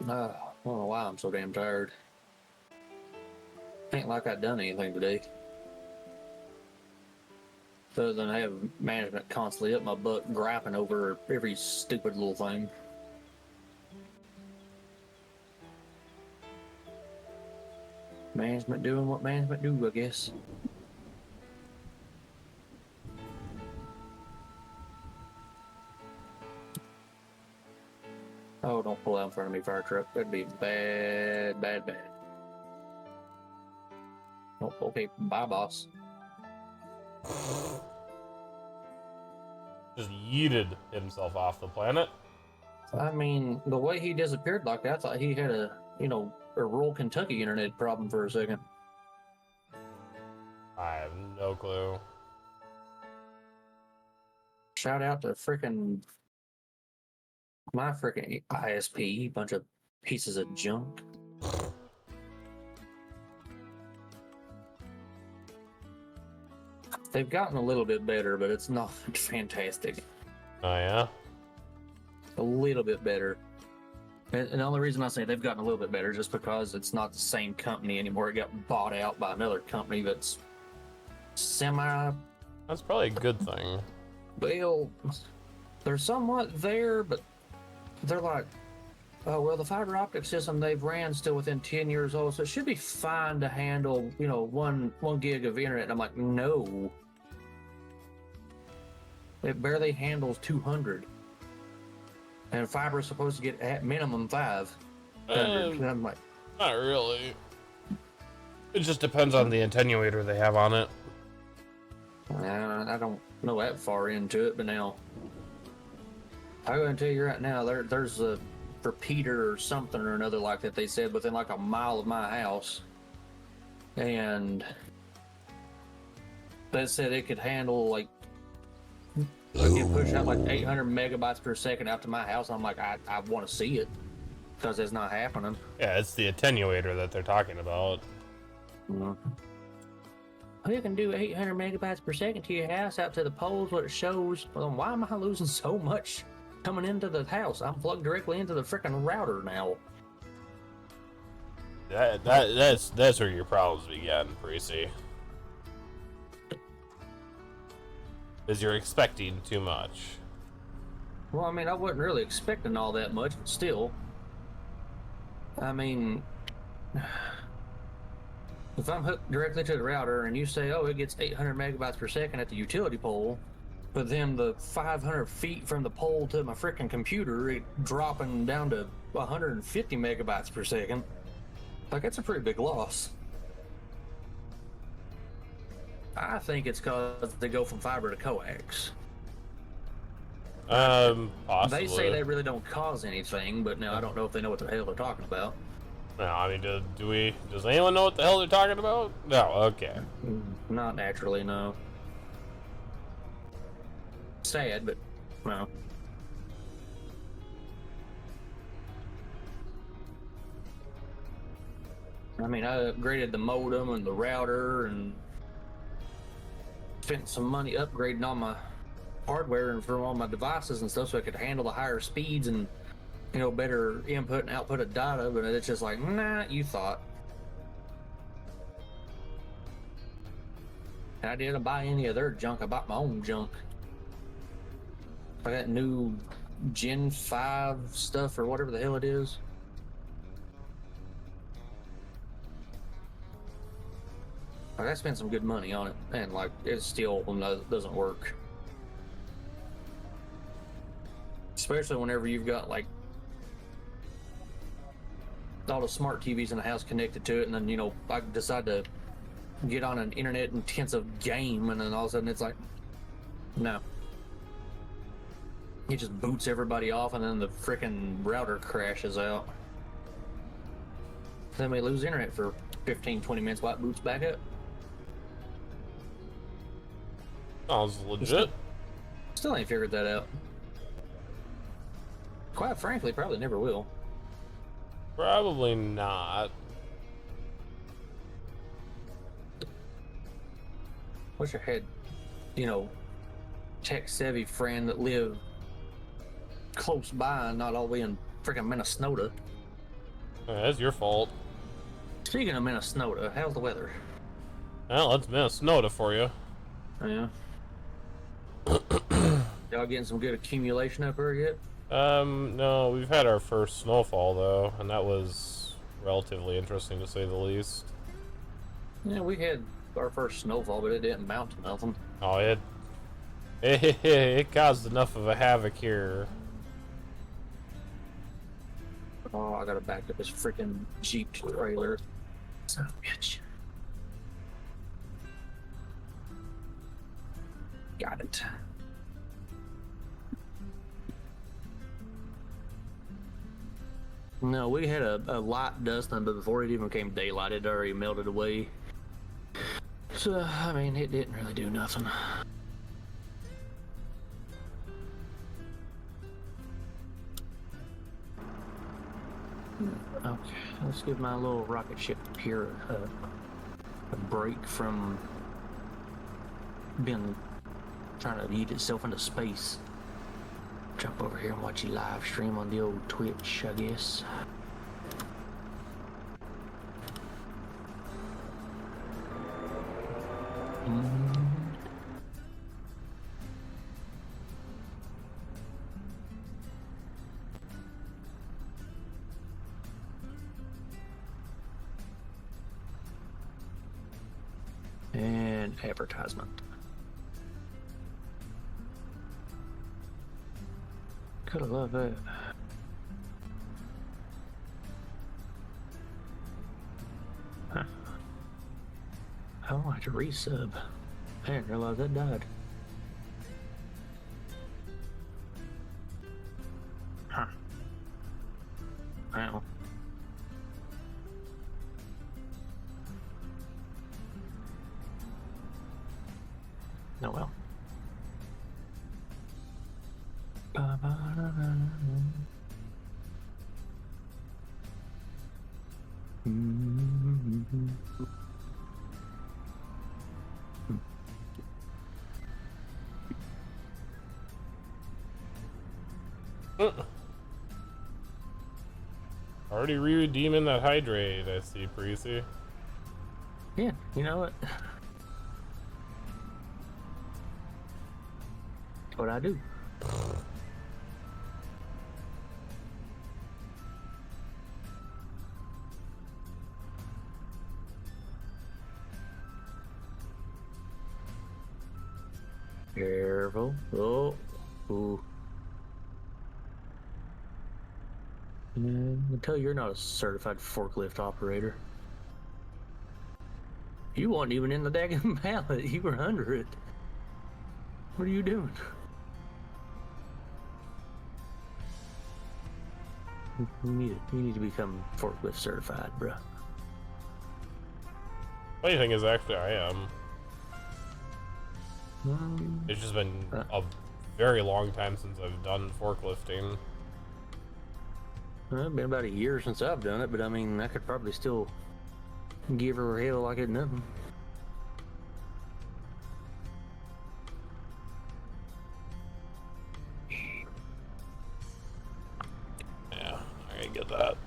I don't know why I'm so damn tired. Ain't like I've done anything today. Other than I have management constantly up my butt griping over every stupid little thing. Management doing what management do, I guess. Oh, don't pull out in front of me, fire truck. That'd be bad, bad, bad. Oh, okay, bye, boss. Just yeeted himself off the planet. I mean, the way he disappeared like that, I thought he had a rural Kentucky internet problem for a second. I have no clue. Shout out to my frickin' ISP, bunch of pieces of junk. They've gotten a little bit better, but it's not fantastic. Oh yeah? A little bit better. And the only reason I say they've gotten a little bit better is just because it's not the same company anymore. It got bought out by another company that's semi. That's probably a good thing. Well, they're somewhat there, but they're like, oh, well, the fiber optic system they've ran still within 10 years old, so it should be fine to handle, one gig of internet. And I'm like, no. It barely handles 200. And fiber is supposed to get at minimum 500. And I'm like, Not really. It just depends on the attenuator they have on it. I don't know that far into it, but now I'm going to tell you right now, there's a repeater or something or another like that they said within like a mile of my house, and they said it could handle like it push out like 800 megabytes per second out to my house. I'm like, I want to see it because it's not happening. Yeah, it's the attenuator that they're talking about. Mm-hmm. Oh, you can do 800 megabytes per second to your house out to the poles, what it shows. Well, then why am I losing so much coming into the house? I'm plugged directly into the freaking router now. That's where your problems begin, Precy. Because you're expecting too much. Well, I mean, I wasn't really expecting all that much, but still. I mean, if I'm hooked directly to the router and you say, oh, it gets 800 megabytes per second at the utility pole, but then the 500 feet from the pole to my freaking computer, it dropping down to 150 megabytes per second, like, that's a pretty big loss. I think it's because they go from fiber to coax. Possibly. They say they really don't cause anything, but now I don't know if they know what the hell they're talking about. No, I mean, does anyone know what the hell they're talking about? No, okay. Not naturally, no. Sad, but no. I mean, I upgraded the modem and the router and spent some money upgrading all my hardware and for all my devices and stuff so I could handle the higher speeds and, better input and output of data, but it's just like, nah, you thought. And I didn't buy any of their junk, I bought my own junk. I got new Gen 5 stuff or whatever the hell it is. Like, I spent some good money on it, and like it still doesn't work. Especially whenever you've got like all the smart TVs in the house connected to it, and then I decide to get on an internet intensive game, and then all of a sudden it's like, no. It just boots everybody off, and then the frickin' router crashes out. Then we lose internet for 15-20 minutes while it boots back up. Sounds legit. Still ain't figured that out. Quite frankly, probably never will. Probably not. Wish I had, tech savvy friend that lived close by and not all the way in freaking Minnesota. That's your fault. Speaking of Minnesota, how's the weather? Well, it's Minnesota for you. Yeah. Y'all getting some good accumulation up here yet? No, we've had our first snowfall though, and that was relatively interesting to say the least. Yeah, we had our first snowfall, but it didn't amount to nothing. Oh, it caused enough of a havoc here. Oh, I gotta back up this freaking Jeep trailer. Son of a bitch. Got it. No, we had a light dusting, but before it even became daylight, it already melted away. So, I mean, it didn't really do nothing. Okay, let's give my little rocket ship here a break from being trying to eat itself into space. Jump over here and watch you live stream on the old Twitch, I guess. And advertisement. Could have loved that. Huh. I don't like to resub. I didn't realize that died. Huh. Well. Oh well. Already redeeming that hydrate, I see, Parisi. Yeah, you know what? What I do. Careful. Oh. Ooh. Until you're not a certified forklift operator. You weren't even in the daggone pallet. You were under it. What are you doing? You need to become forklift certified, bruh. Funny thing is, actually, I am. It's just been a very long time since I've done forklifting. Well, it's been about a year since I've done it, but I mean, I could probably still give her hell like it's nothing. Yeah, I get that.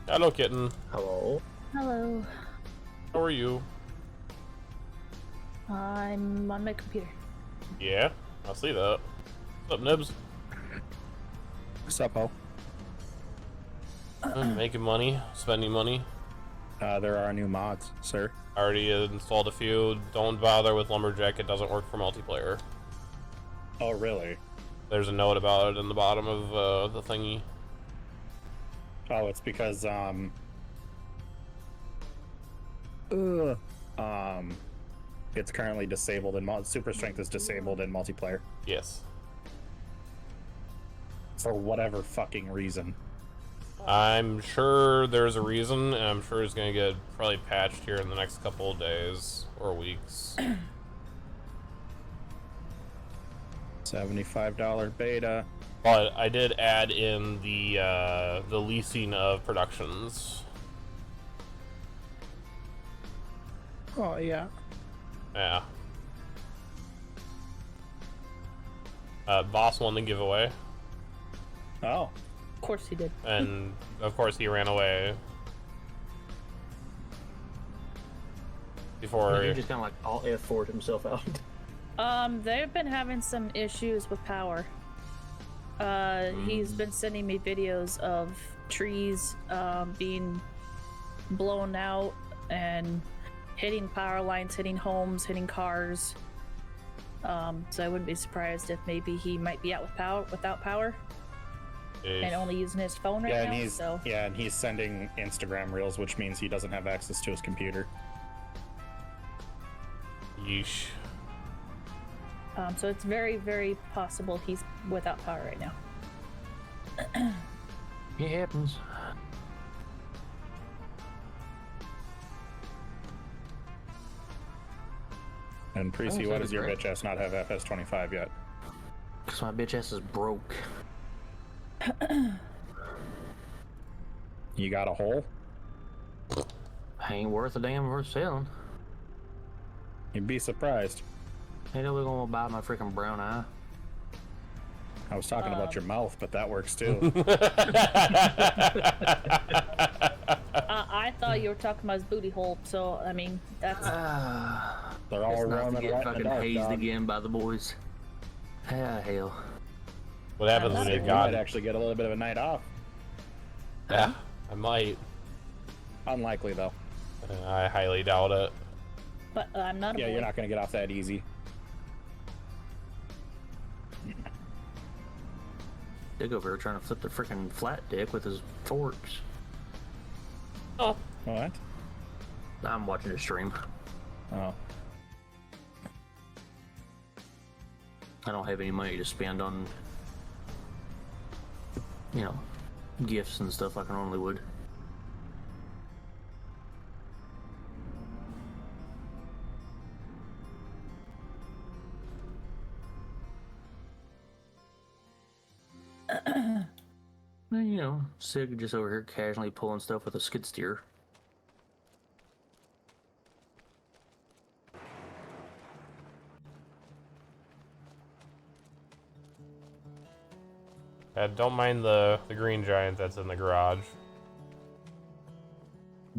Hello, kitten. Hello? Hello. How are you? I'm on my computer. Yeah, I see that. What's up, Nibs? What's up, Ho? Making money, spending money. There are new mods, sir. Already installed a few. Don't bother with Lumberjack, it doesn't work for multiplayer. Oh, really? There's a note about it in the bottom of the thingy. Oh, it's because, it's currently disabled in Super Strength is disabled in multiplayer. Yes. for whatever fucking reason. I'm sure there's a reason, and I'm sure it's gonna get probably patched here in the next couple of days or weeks. $75 beta. But I did add in the leasing of productions. Oh yeah. Yeah. Boss won the giveaway, Oh. Of course he did. and of course he ran away before. He just kind of like all F4'd himself out. They've been having some issues with power. He's been sending me videos of trees being blown out and hitting power lines, hitting homes, hitting cars. So I wouldn't be surprised if maybe he might be out without power and only using his phone right Yeah, now. and he's So and he's sending Instagram reels, which means he doesn't have access to his computer. Yeesh. so it's very, very possible he's without power right now. It happens. And Precy, Oh, why so does your great. bitch ass not have FS25 yet? Because my bitch ass is broke. You got a hole? Ain't worth a damn worth selling. You'd be surprised. Ain't nobody gonna buy my freaking brown eye. I was talking about your mouth, but that works too. I thought you were talking about his booty hole. So I mean, that's They're all It's not warm to and get wet in the fucking dark, hazed dog. again by the boys. Ah, hell. What happens when not- you You got? might actually get a little bit of a night off. Yeah, I might. Unlikely though. I highly doubt it. but I'm not a Yeah, boy. you're not gonna get off that easy. Dick over here trying to flip the freaking flat dick with his forks. Oh, What? I'm watching the stream. Oh. I don't have any money to spend on, you know, gifts and stuff like I normally would. Well, you know, Sig just over here casually pulling stuff with a skid steer. don't mind the green giant that's in the garage.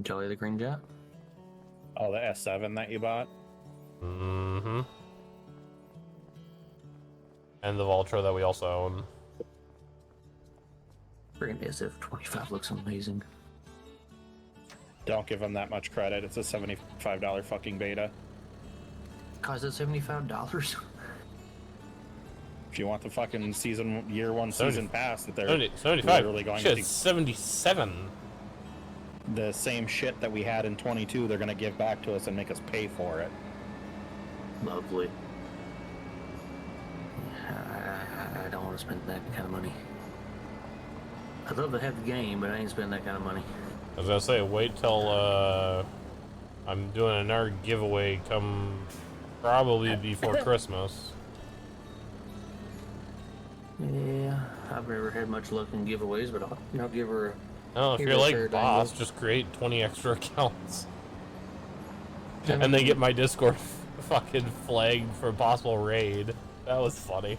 Jolly the Green Jet. Oh, the S7 that you bought? Mm-hmm. And the Vultra that we also own. Freaking SF-25 looks amazing. Don't give him that much credit. It's a $75 fucking beta. Cost it $75? If you want the fucking year one 70 season pass that they're 75. literally going Shit, to 77. the same shit that we had in 22, they're gonna give back to us and make us pay for it. Lovely. I don't want to spend that kind of money. I'd love to have the game, but I ain't spending that kind of money. I was gonna say, wait till I'm doing another giveaway come probably before Christmas. Yeah, I've never had much luck in giveaways, but I'll give her. No, if Here you're goes like her boss, diamond. just create 20 extra accounts. And they get my Discord fucking flagged for a possible raid. That was funny.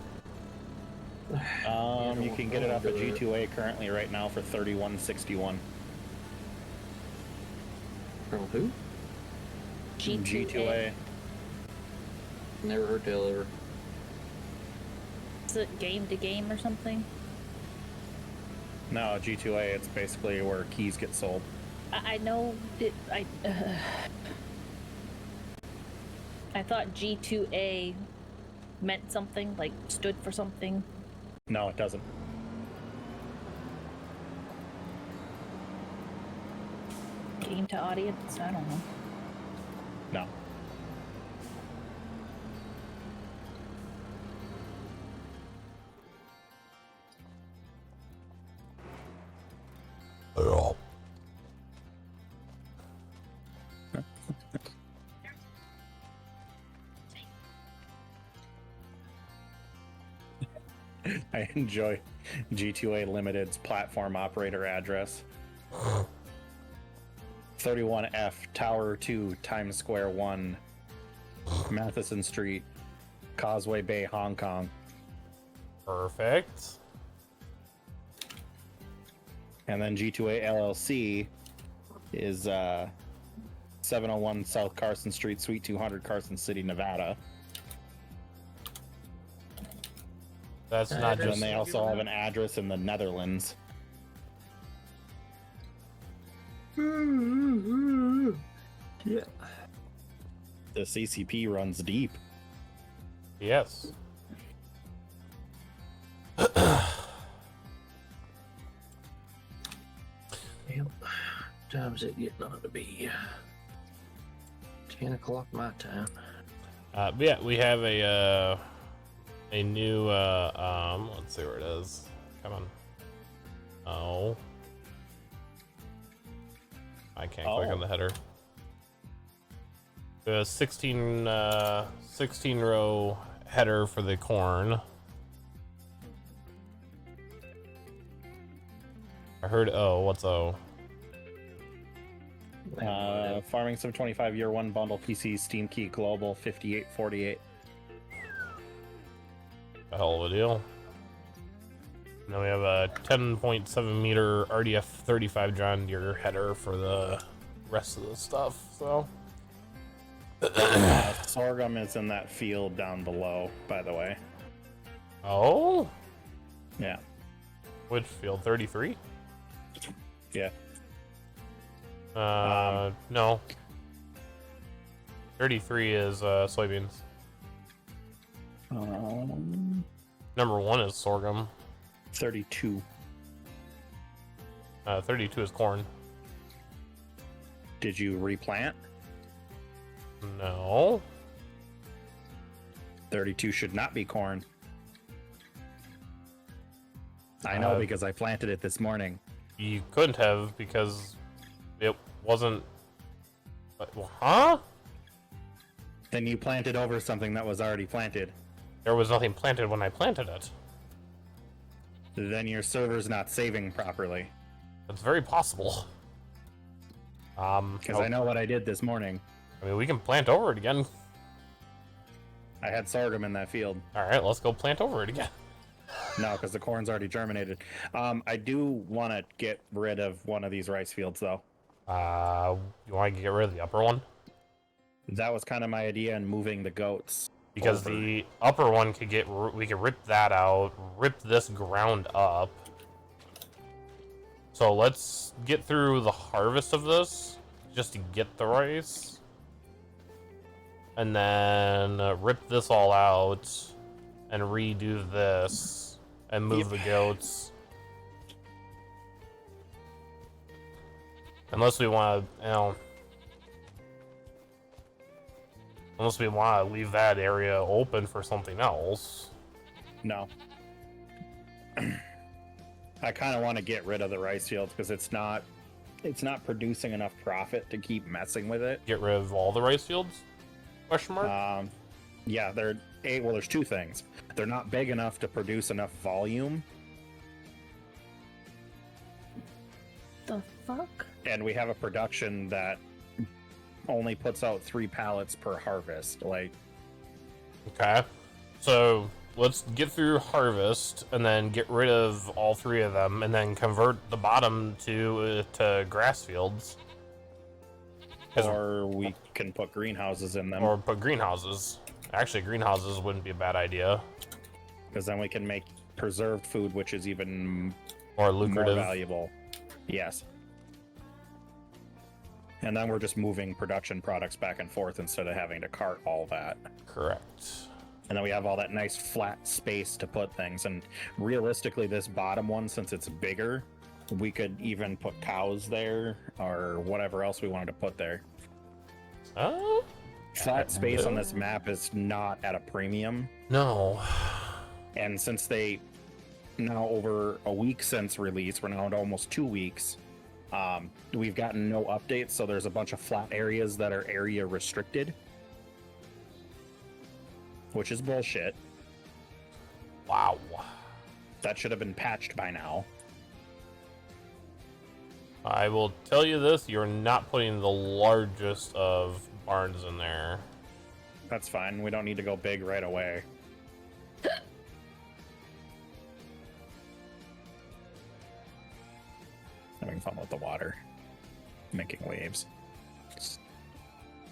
You can get it off of G2A currently right now for $31.61. From who? G2A. Never heard tell ever. Is it game to game or something? No, G2A, it's basically where keys get sold. I know it. I thought G2A meant something, like stood for something. No, it doesn't. Game to audience? I don't know. No. I enjoy G2A Limited's platform operator address. 31F, Tower 2, Times Square 1, Matheson Street, Causeway Bay, Hong Kong. Perfect. And then G2A LLC is 701 South Carson Street, Suite 200, Carson City, Nevada. That's not And just. they also have an address in the Netherlands. Yeah. The CCP runs deep. Yes. Yep. Time's it getting on to be 10 o'clock my time. But yeah, we have a new let's see where it is. Come on. Oh. I can't click on the header. The 16 row header for the corn. I heard O. What's O? Farming Sim 25 Year 1 Bundle PC Steam Key Global 5848. A hell of a deal. And then we have a 10.7 meter RDF 35 John Deere header for the rest of the stuff. So Sorghum is in that field down below, by the way. oh, Yeah. which field? 33? Yeah. No. 33 is soybeans. Number 1 is sorghum. 32. 32 is corn. Did you replant? No. 32 should not be corn. I know because I planted it this morning. You couldn't have because it wasn't. Huh? Then you planted over something that was already planted. There was nothing planted when I planted it. Then your server's not saving properly. It's very possible. Because I know what I did this morning. I mean, we can plant over it again. I had sorghum in that field. All right, let's go plant over it again. No, because the corn's already germinated. I do want to get rid of one of these rice fields, though. You want to get rid of the upper one? That was kind of my idea in moving the goats. Because over. the upper one could get, we could rip that out, rip this ground up. So let's get through the harvest of this, just to get the rice. And then rip this all out, and redo this, and move the goats. Unless we want to, unless we want to leave that area open for something else. No. I kind of want to get rid of the rice fields because it's not producing enough profit to keep messing with it. Get rid of all the rice fields? Question mark? Yeah, there's two things. They're not big enough to produce enough volume, The fuck? and we have a production that only puts out 3 pallets per harvest. Like, Okay. So let's get through harvest and then get rid of all 3 of them and then convert the bottom to grass fields. 'Cause- or we can put greenhouses in them, or put greenhouses. Actually, greenhouses wouldn't be a bad idea. because then we can make preserved food, which is even Or more lucrative. valuable. Yes. And then we're just moving production products back and forth instead of having to cart all that. Correct. And then we have all that nice flat space to put things. And realistically, this bottom one, since it's bigger, we could even put cows there or whatever else we wanted to put there. Oh? Flat space on this map is not at a premium. No. And since they now over a week since release, we're now at almost 2 weeks, we've gotten no updates. So there's a bunch of flat areas that are area restricted, which is bullshit. Wow. That should have been patched by now. I will tell you this, you're not putting the largest of barns in there. That's fine. We don't need to go big right away. Having fun with the water. Making waves.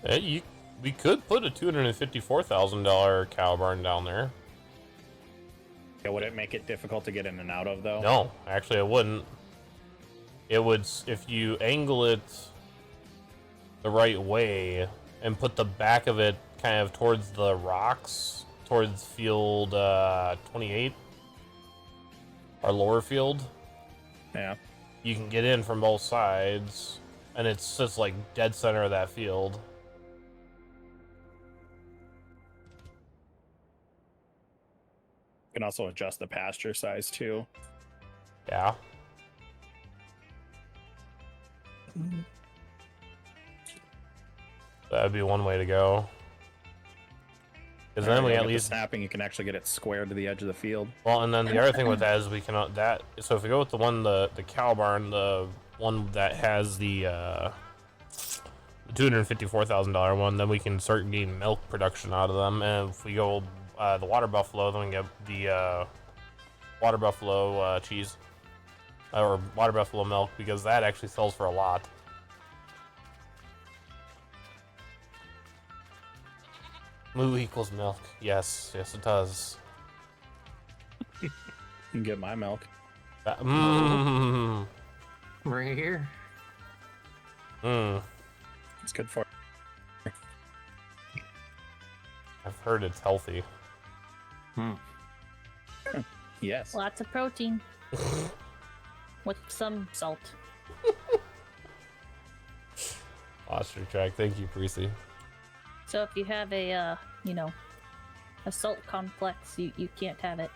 We could put a $254,000 cow barn down there. Yeah, would it make it difficult to get in and out of, though? No, actually it wouldn't. It would, if you angle it the right way and put the back of it kind of towards the rocks, towards field 28, our lower field. Yeah. You can get in from both sides, and it's just like dead center of that field. You can also adjust the pasture size, too. Yeah. That'd be one way to go. Because then we at least snapping, you can actually get it square to the edge of the field. well, and then the other thing with that is we can that. So if we go with the one the cow barn, the one that has the $254,000 one, then we can start getting milk production out of them. And if we go the water buffalo, then we get the water buffalo cheese or water buffalo milk, because that actually sells for a lot. Moo equals milk. Yes, yes it does. You can get my milk. Mmm. Right here. Mmm. It's good for I've heard it's healthy. Yes. Lots of protein. With some salt. Ostrich track. Thank you, Precy. So if you have a, a salt complex, you can't have it.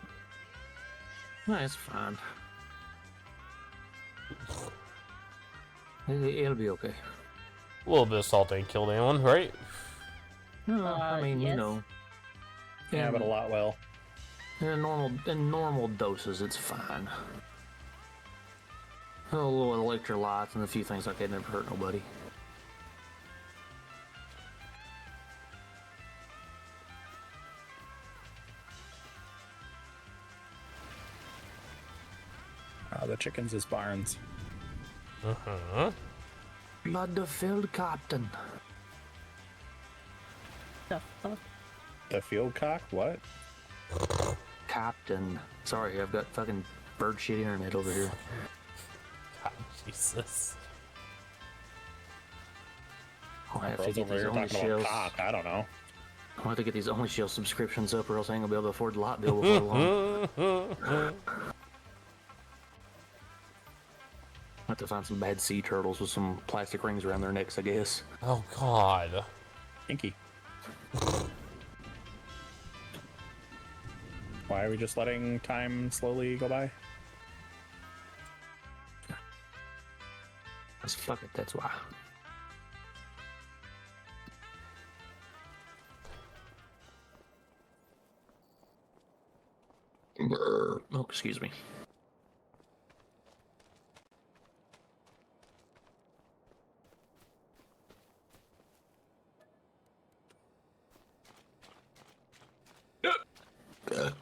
That's fine. It'll be okay. A little bit of salt ain't killed anyone, right? No, I mean, yes. you know. Yeah, but a lot will. In normal doses, it's fine. A little electrolytes and a few things like that never hurt nobody. The chickens is barns. Blood-filled captain. The fuck? The field cock? What? Captain. Sorry, I've got fucking bird shit internet over here. God, Jesus. I'll have to Bro's get over these here only talking shells. about cock. I don't know. I'll have to get these only shell subscriptions up, or else I ain't gonna be able to afford the light bill before long. I'll have to find some bad sea turtles with some plastic rings around their necks, I guess. Oh God. Pinky. Why are we just letting time slowly go by? Let's fuck it, that's why. Oh, excuse me.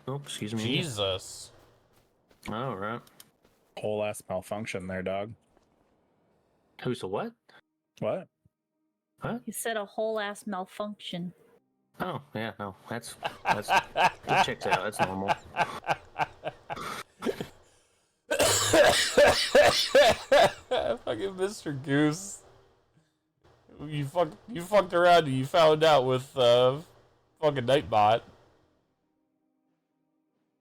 Oh, excuse me. Jesus. All right. Whole ass malfunction there, dog. Who's a what? What? You said a whole ass malfunction. Oh, yeah, no, that's that checks out. That's normal. Fucking Mr. Goose. You fucked around and you found out with fucking Nightbot.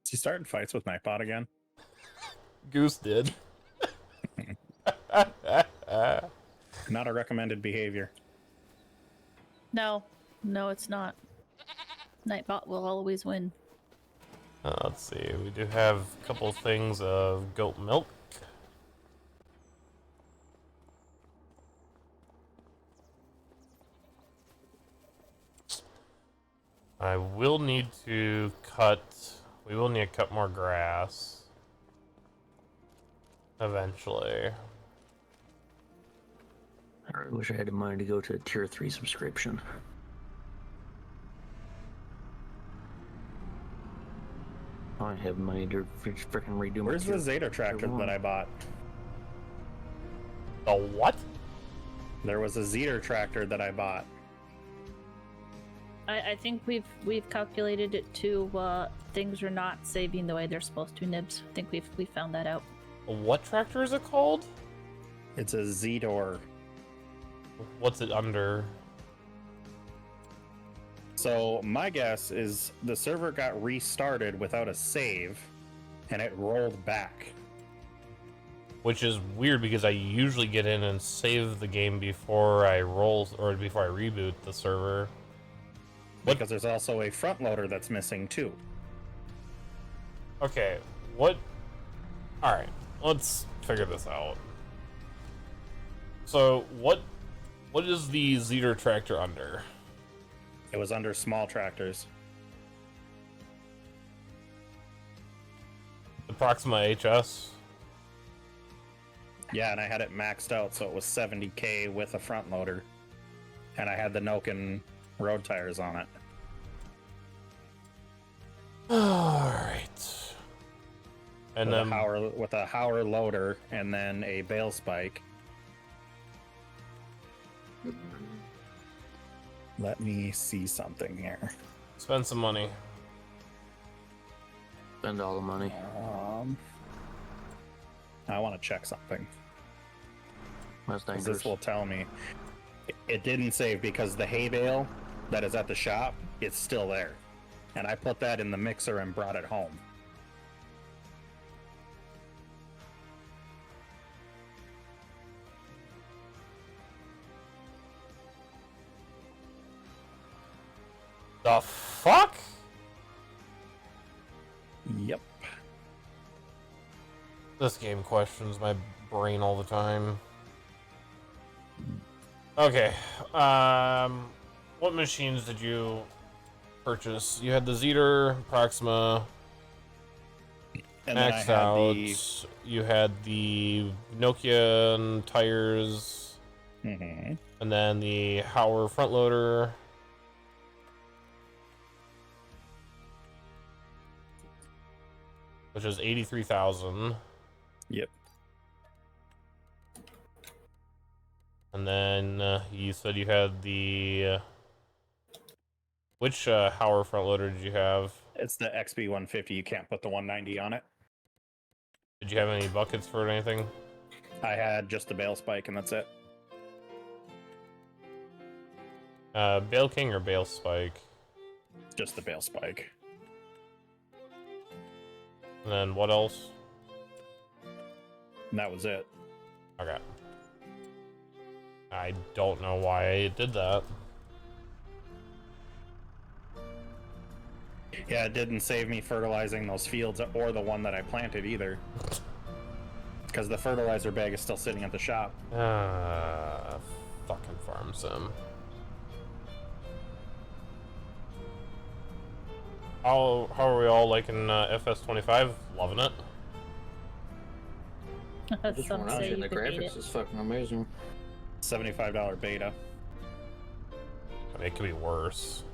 Is he starting fights with Nightbot again? Goose did. Not a recommended behavior. No, it's not. Nightbot will always win. Let's see. We do have a couple of things of goat milk. I will need to cut. We will need to cut more grass. Eventually. I really wish I had the money to go to a tier 3 subscription. I don't have money to freaking redo my Where's the tier- Zeta tractor tier that I 1. bought? The what? There was a Zeta tractor that I bought. I think we've calculated it to things are not saving the way they're supposed to, Nibs. I think we found that out. What tractor is it called? It's a Zetor. What's it under? So my guess is the server got restarted without a save, and it rolled back. Which is weird because I usually get in and save the game before I roll or before I reboot the server. What? Because there's also a front loader that's missing too. Okay, what? Alright, let's figure this out. So, what is the Zeter tractor under? It was under small tractors. The Proxima HS? Yeah, and I had it maxed out, so it was 70k with a front loader, and I had the Noken road tires on it. Alright. And with then a Hauer loader and then a bale spike. Let me see something here. spend some money. Spend all the money. I want to check something. That's 'Cause dangerous. this will tell me it didn't save because the hay bale that is at the shop, it's still there. And I put that in the mixer and brought it home. The fuck? Yep. This game questions my brain all the time. Okay, what machines did you purchase? You had the Zeter, Proxima, And then I maxed had out. the You had the Nokia and tires, Mhm. and then the Hauer front loader. Which is 83,000. Yep. And then you said you had the which Hauer front loader did you have? It's the XB 150. You can't put the 190 on it. Did you have any buckets for it or anything? I had just the bale spike, and that's it. Bale King or Bale Spike? Just the bale spike. And then what else? And that was it. Okay. I don't know why it did that. Yeah, it didn't save me fertilizing those fields or the one that I planted either. Because the fertilizer bag is still sitting at the shop. Fucking farm sim. How are we all liking FS25? Loving it. Just Some one out say here, you the could beat graphics it. is fucking amazing. $75 beta. I mean, it could be worse.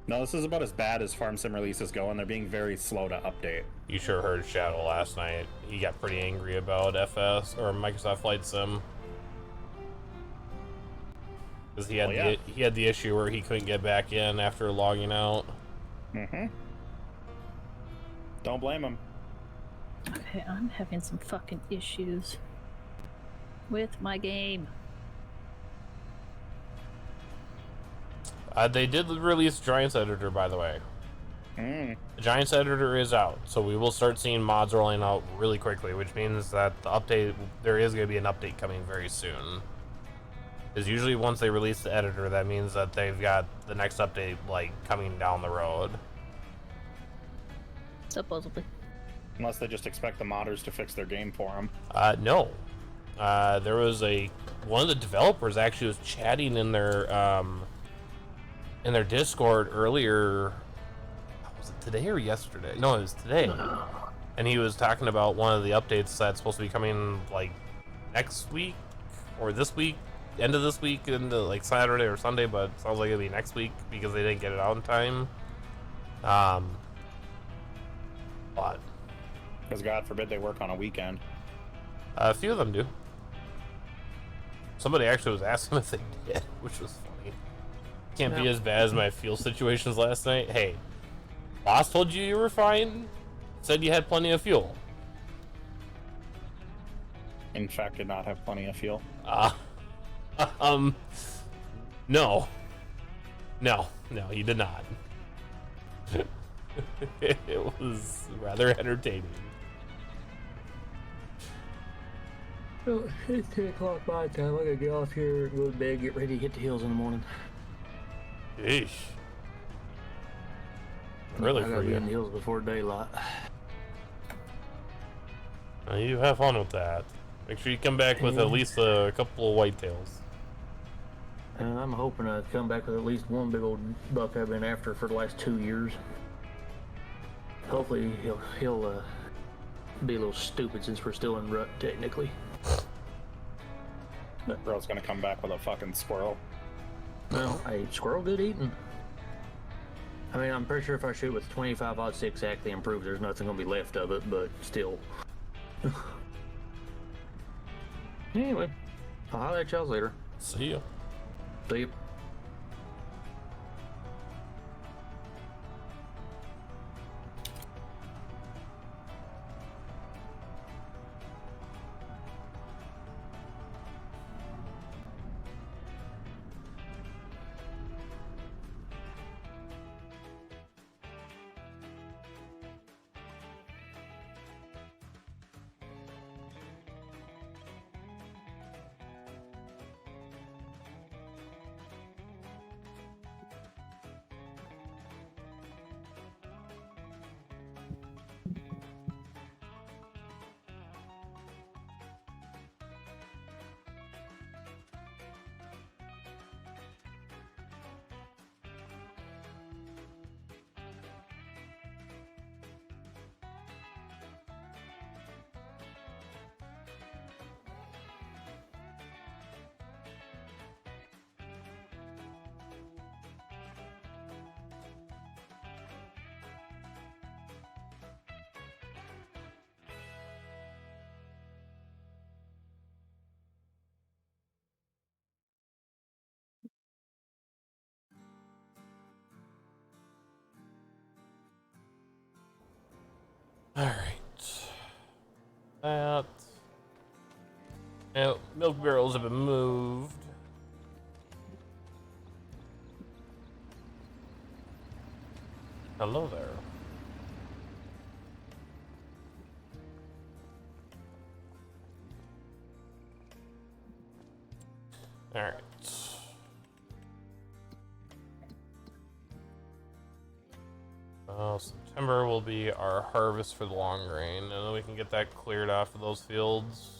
No, this is about as bad as Farm Sim releases go, and they're being very slow to update. You sure heard Shadow last night. He got pretty angry about FS or Microsoft Flight Sim. Because he had Oh, yeah. he had the issue where he couldn't get back in after logging out. Mm-hmm. Don't blame them. Okay, I'm having some fucking issues with my game. They did release Giants Editor, by the way. Mm. The Giants Editor is out, so we will start seeing mods rolling out really quickly, which means that there is going to be an update coming very soon. Because usually once they release the editor, that means that they've got the next update, like, coming down the road. Supposedly. Unless they just expect the modders to fix their game for them. No. There was one of the developers actually was chatting in their Discord earlier. Was it today or yesterday? No, it was today. and he was talking about one of the updates that's supposed to be coming like next week or this week, end of this week, into like Saturday or Sunday, but it sounds like it'll be next week because they didn't get it out in time. But Because God forbid they work on a weekend. a few of them do. Somebody actually was asking if they did, which was funny. Can't be as bad as my fuel situations last night. Hey, boss told you were fine. Said you had plenty of fuel. In fact, did not have plenty of fuel. No, you did not. It was rather entertaining. Well, it's 10 o'clock my time. I gotta get off here, go to bed, get ready to hit the hills in the morning. Yeesh. Really I for gotta be you. in the hills before daylight. You have fun with that. Make sure you come back with at least a couple of whitetails. And I'm hoping to come back with at least one big old buck I've been after for the last 2 years. Hopefully he'll be a little stupid since we're still in rut technically. Bro's gonna come back with a fucking squirrel. Well, hey, squirrel good eating. I mean, I'm pretty sure if I shoot with 25-06 actively improved, there's nothing gonna be left of it, but still. Anyway, I'll holler at y'all later. See ya. See you. Alright. That. Now, milk barrels have been moved. Hello there. Alright. September will be our harvest for the long grain, and then we can get that cleared off of those fields.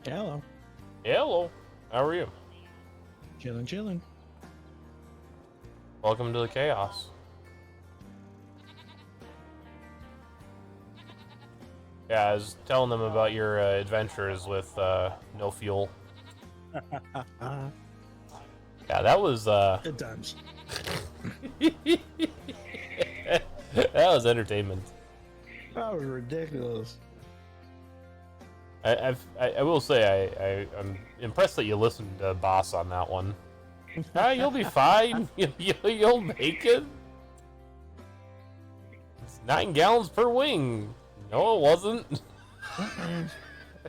Hello. Hello. How are you? Chillin'. Welcome to the chaos. Yeah, I was telling them about your adventures with no fuel. Yeah, that was Good times. that was entertainment. That was ridiculous. I will say I'm impressed that you listened to Boss on that one. You'll be fine. You'll make it. It's 9 gallons per wing. No, it wasn't.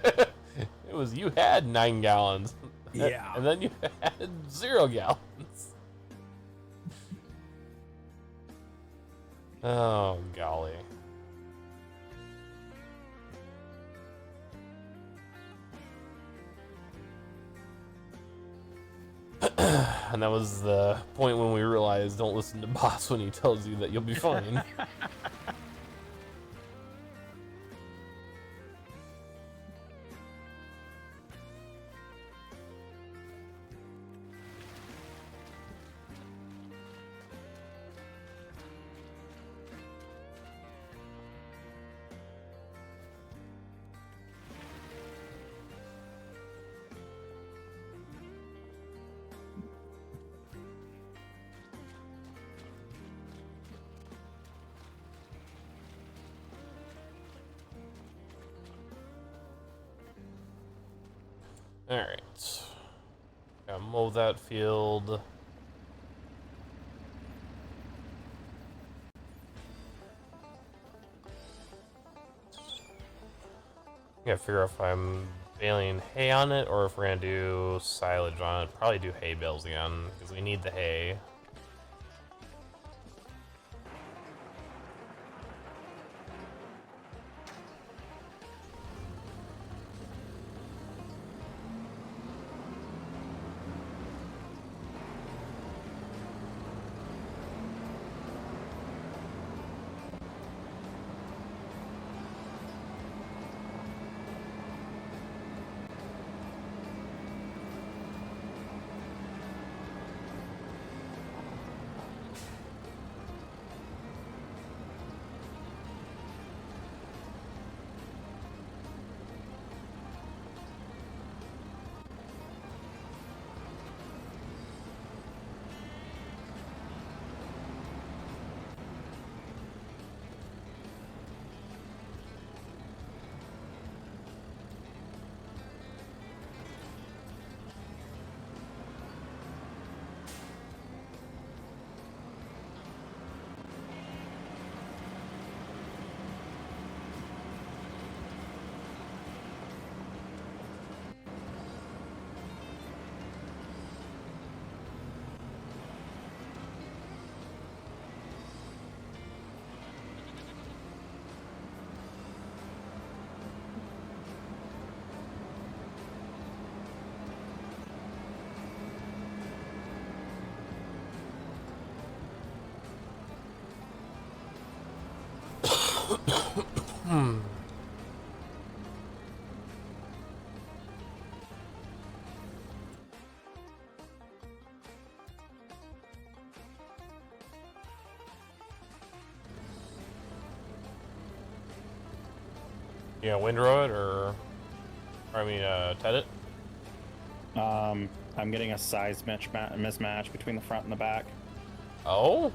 It was you had 9 gallons. Yeah. And then you had 0 gallons. Oh, golly. And that was the point when we realized don't listen to Boss when he tells you that you'll be fine. Alright. Gotta mow that field. Gotta figure out if I'm baling hay on it or if we're gonna do silage on it. Probably do hay bales again, because we need the hay. You gonna windrow it or ted it? I'm getting a size mismatch between the front and the back. Oh?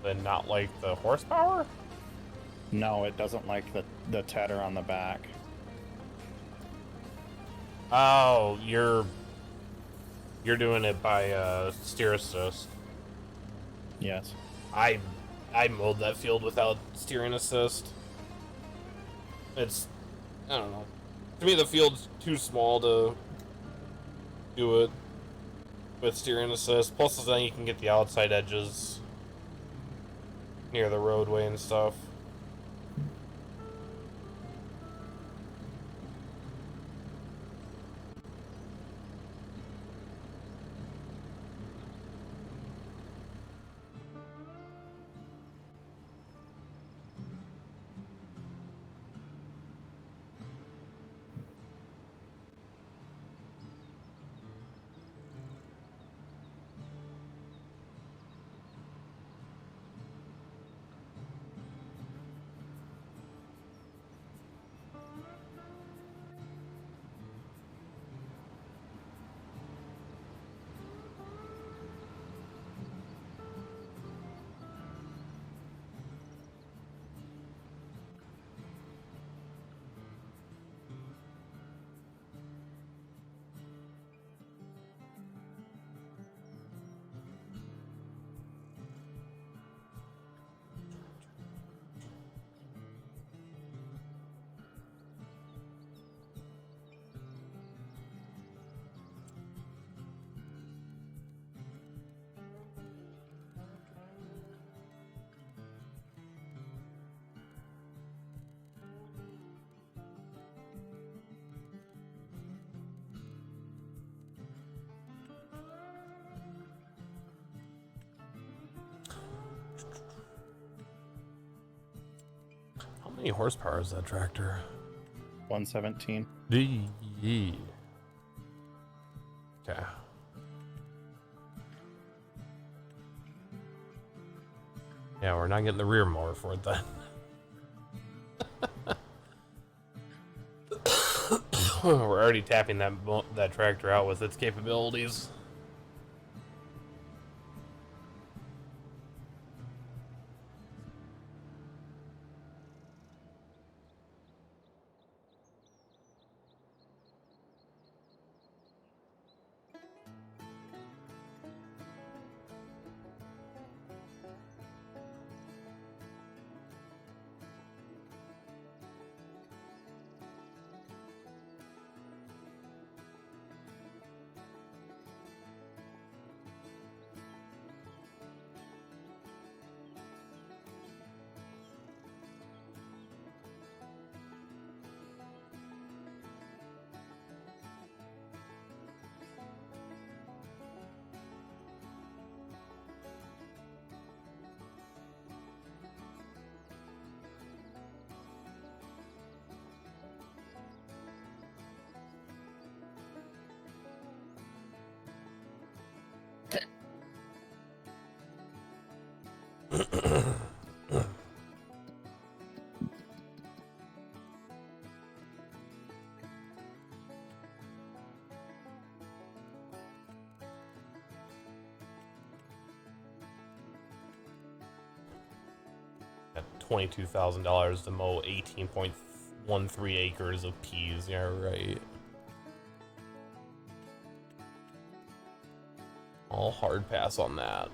Then not like the horsepower? No, it doesn't like the tedder on the back. Oh, you're doing it by steer assist. Yes. I mowed that field without steering assist. I don't know. To me, the field's too small to do it with steering assist. Plus, then you can get the outside edges near the roadway and stuff. many horsepower is that tractor? 117. Okay. Yeah, we're not getting the rear mower for it then. We're already tapping that tractor out with its capabilities. At $22,000 to mow 18.13 acres of peas. Yeah, right. I'll hard pass on that.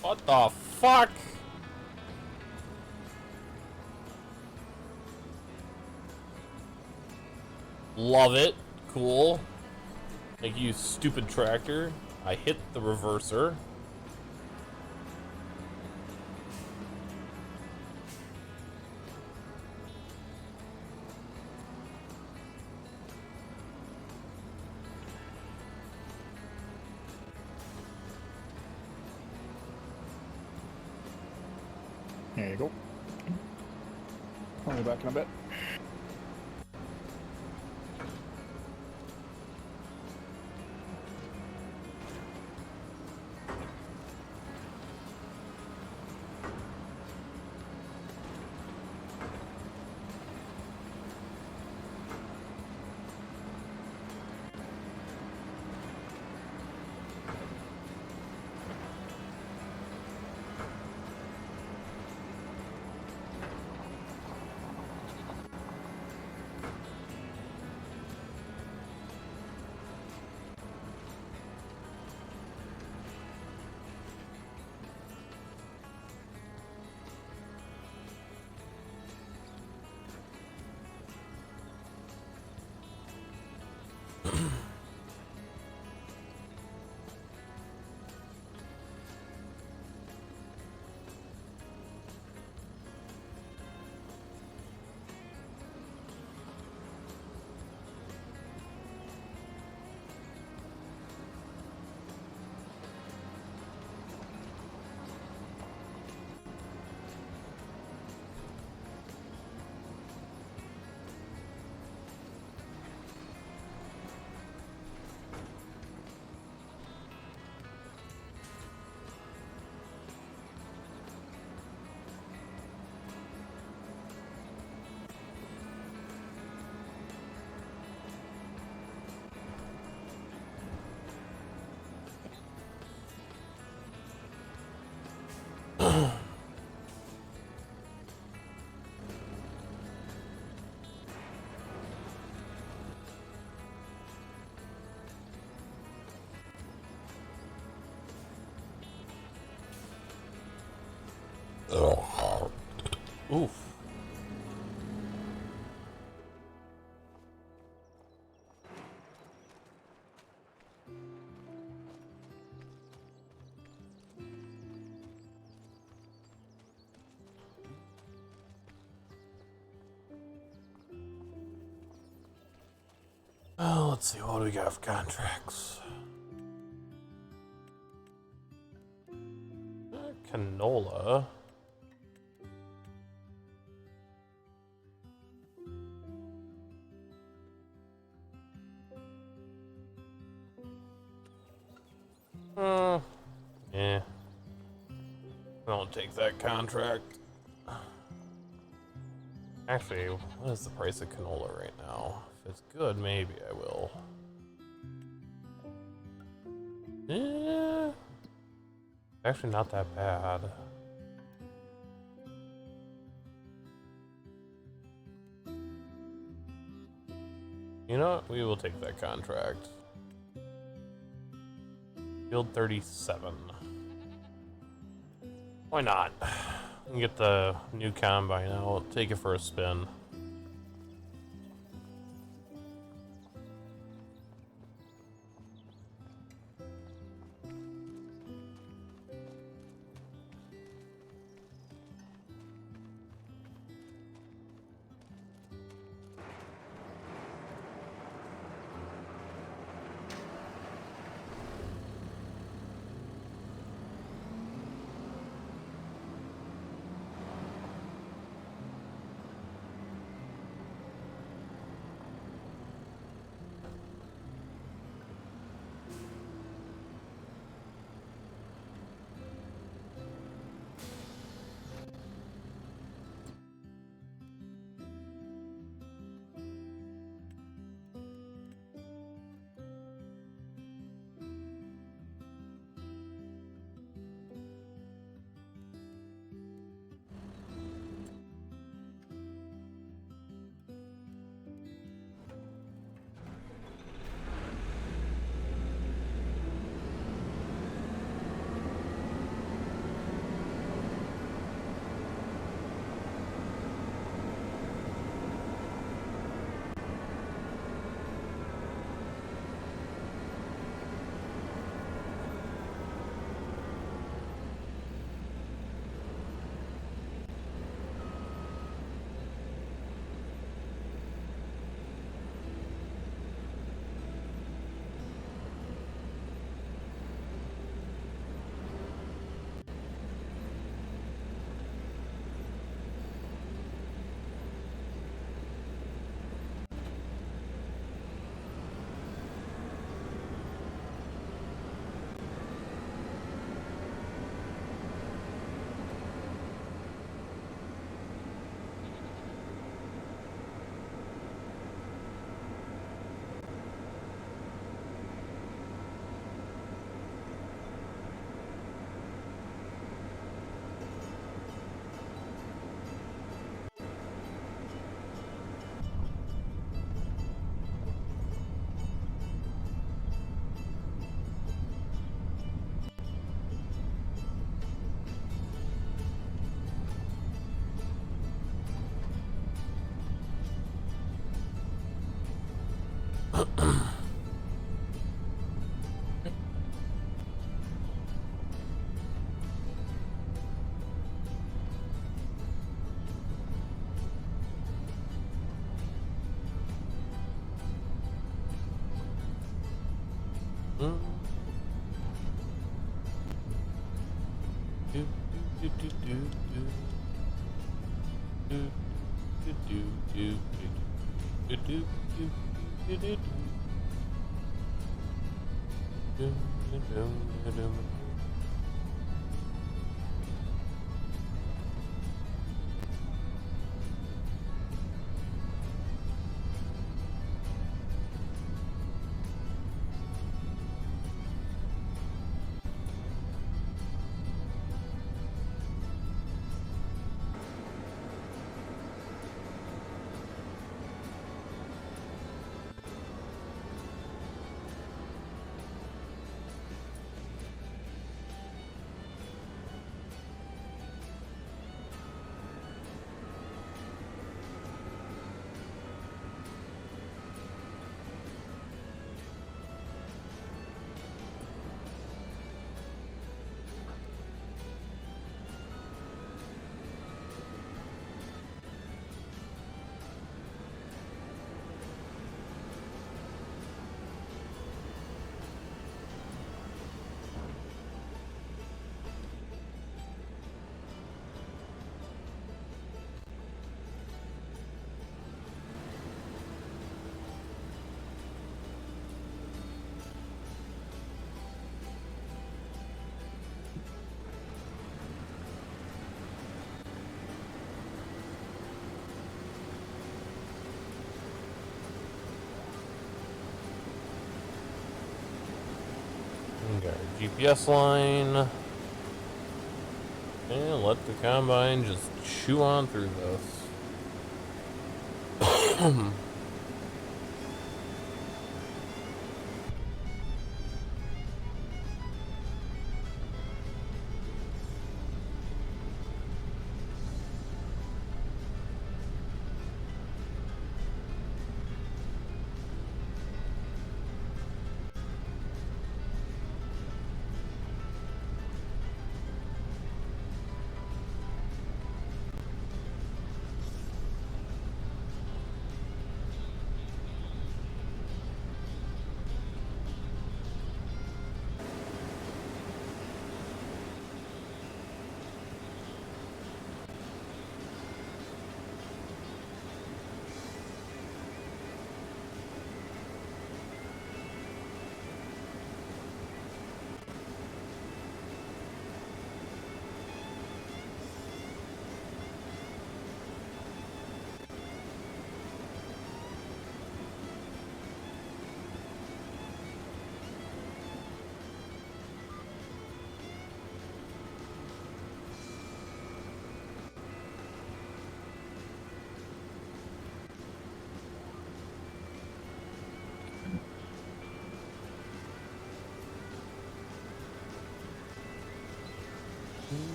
What the fuck? Love it. Cool. Thank you, stupid tractor. I hit the reverser. There you go. I'll be back in a bit. Oof. Let's see, what do we got for contracts? Canola. Yeah. I don't take that contract. Actually, what is the price of canola right now? If it's good, maybe I will. Yeah. Actually, not that bad. You know what? We will take that contract. Field 37. Why not? We can get the new combine out, take it for a spin. Got our GPS line. And let the combine just chew on through this.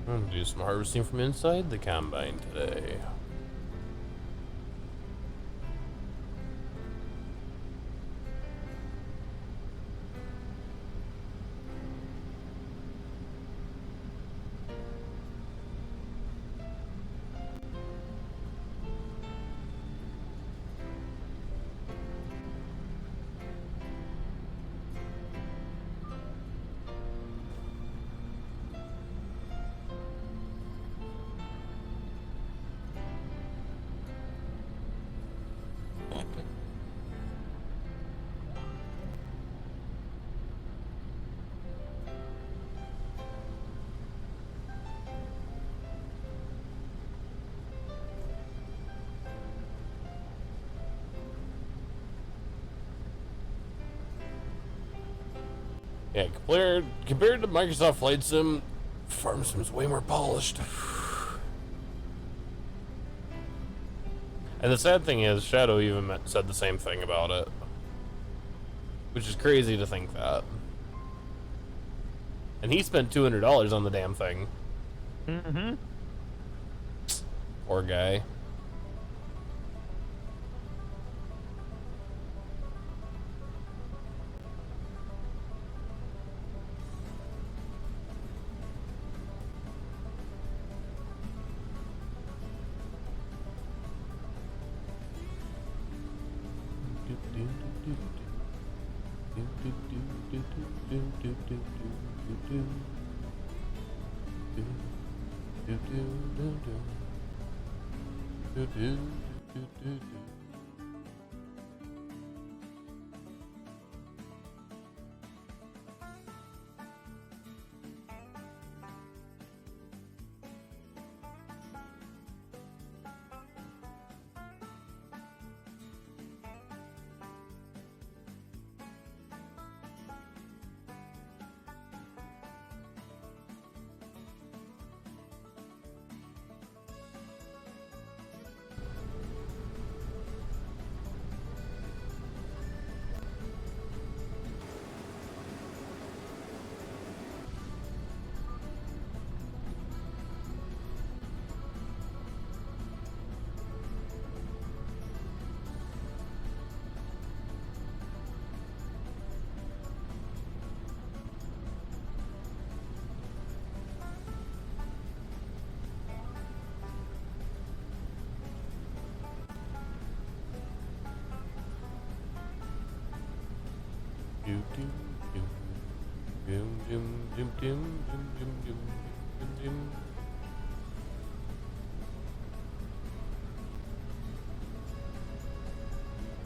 I'm gonna do some harvesting from inside the combine today. Yeah, compared to Microsoft Flight Sim, Farm Sim's way more polished. And the sad thing is, Shadow even said the same thing about it. Which is crazy to think that. And he spent $200 on the damn thing. Mm-hmm. Poor guy.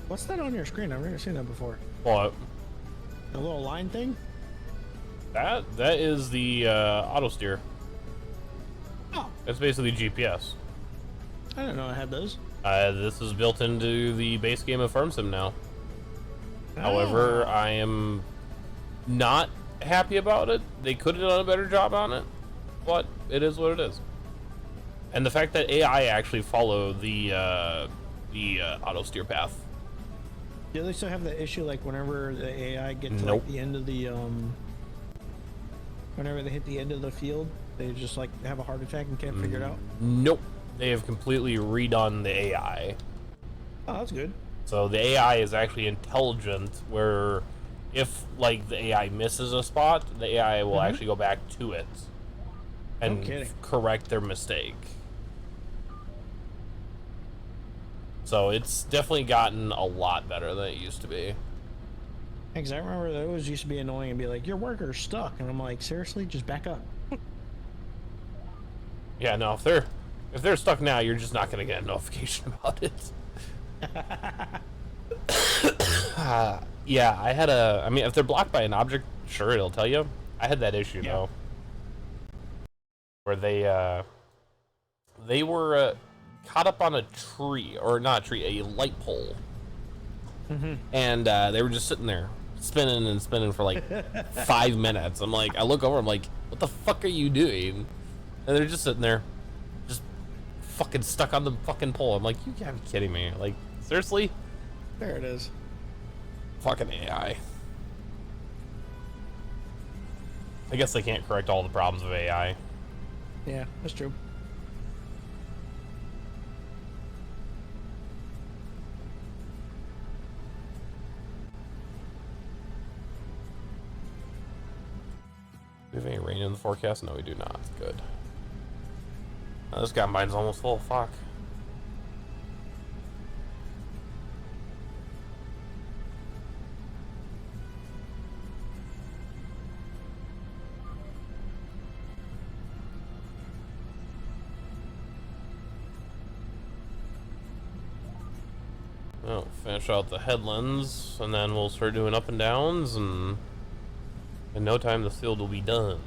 What's that on your screen? I've never seen that before. What? A little line thing? That is the auto steer. Oh, It's basically GPS. I didn't know I had those. This is built into the base game of Farm Sim now. However, I am not happy about it. They could have done a better job on it, but it is what it is. And the fact that AI actually follow the auto steer path. Do they still have the issue like whenever the AI gets to Nope. like the end of the whenever they hit the end of the field, they just like have a heart attack and can't figure it out? Nope. They have completely redone the AI. Oh, that's good. So the AI is actually intelligent, where if like the AI misses a spot, the AI will actually go back to it and kidding. correct their mistake. So it's definitely gotten a lot better than it used to be. Because I remember those used to be annoying and be like, your worker's stuck. And I'm like, seriously? Just back up. Yeah, no, if they're stuck now, you're just not gonna get a notification about it. Yeah, I mean, if they're blocked by an object, sure, it'll tell you. I had that issue though, where they were caught up on a tree, or not a tree, a light pole, and they were just sitting there spinning and spinning for like 5 minutes. I'm like, I look over, I'm like, what the fuck are you doing? And they're just sitting there, just fucking stuck on the fucking pole. I'm like, you gotta be kidding me. Like, seriously? There it is. Fucking AI. I guess they can't correct all the problems of AI. Yeah, that's true. Do we have any rain in the forecast? No, we do not. Good. This combine's almost full. Fuck. Oh, finish out the headlands, and then we'll start doing up and downs, and in no time the field will be done.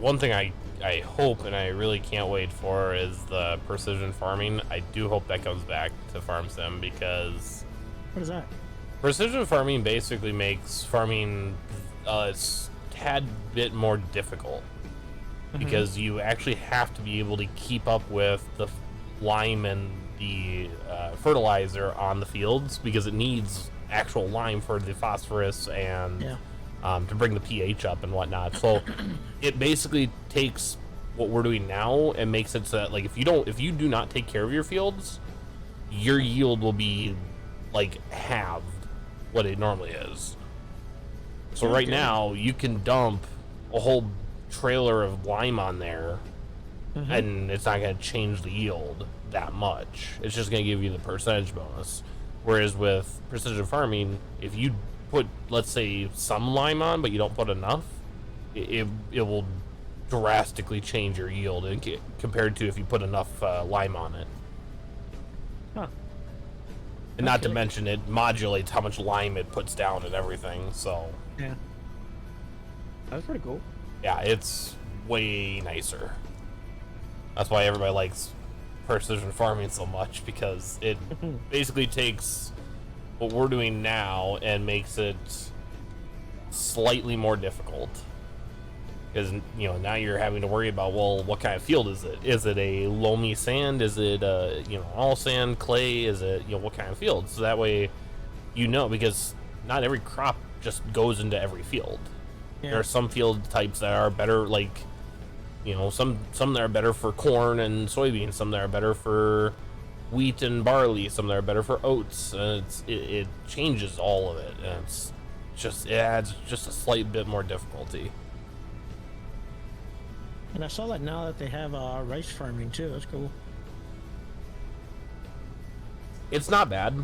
One thing I hope and I really can't wait for is the precision farming. I do hope that comes back to Farm Sim, because What is that? precision farming basically makes farming a tad bit more difficult, because you actually have to be able to keep up with the lime and the fertilizer on the fields, because it needs actual lime for the phosphorus and Yeah. to bring the pH up and whatnot. So it basically takes what we're doing now and makes it so that, like, if you do not take care of your fields, your yield will be like halved what it normally is. So right now you can dump a whole trailer of lime on there, and it's not going to change the yield that much. It's just going to give you the percentage bonus. Whereas with precision farming, if you put, let's say, some lime on, but you don't put enough, it will drastically change your yield compared to if you put enough lime on it. Huh. And not to mention, it modulates how much lime it puts down and everything. So Yeah. That's pretty cool. yeah, it's way nicer. That's why everybody likes precision farming so much, because it basically takes what we're doing now and makes it slightly more difficult. Because, you know, now you're having to worry about, well, what kind of field is it? Is it a loamy sand? Is it all sand, clay? Is it, what kind of field? So that way, because not every crop just goes into every field. Yeah. There are some field types that are better, like, some that are better for corn and soybeans, some that are better for wheat and barley, some that are better for oats. And it changes all of it, and it adds just a slight bit more difficulty. And I saw that now that they have rice farming too. That's cool. It's not bad.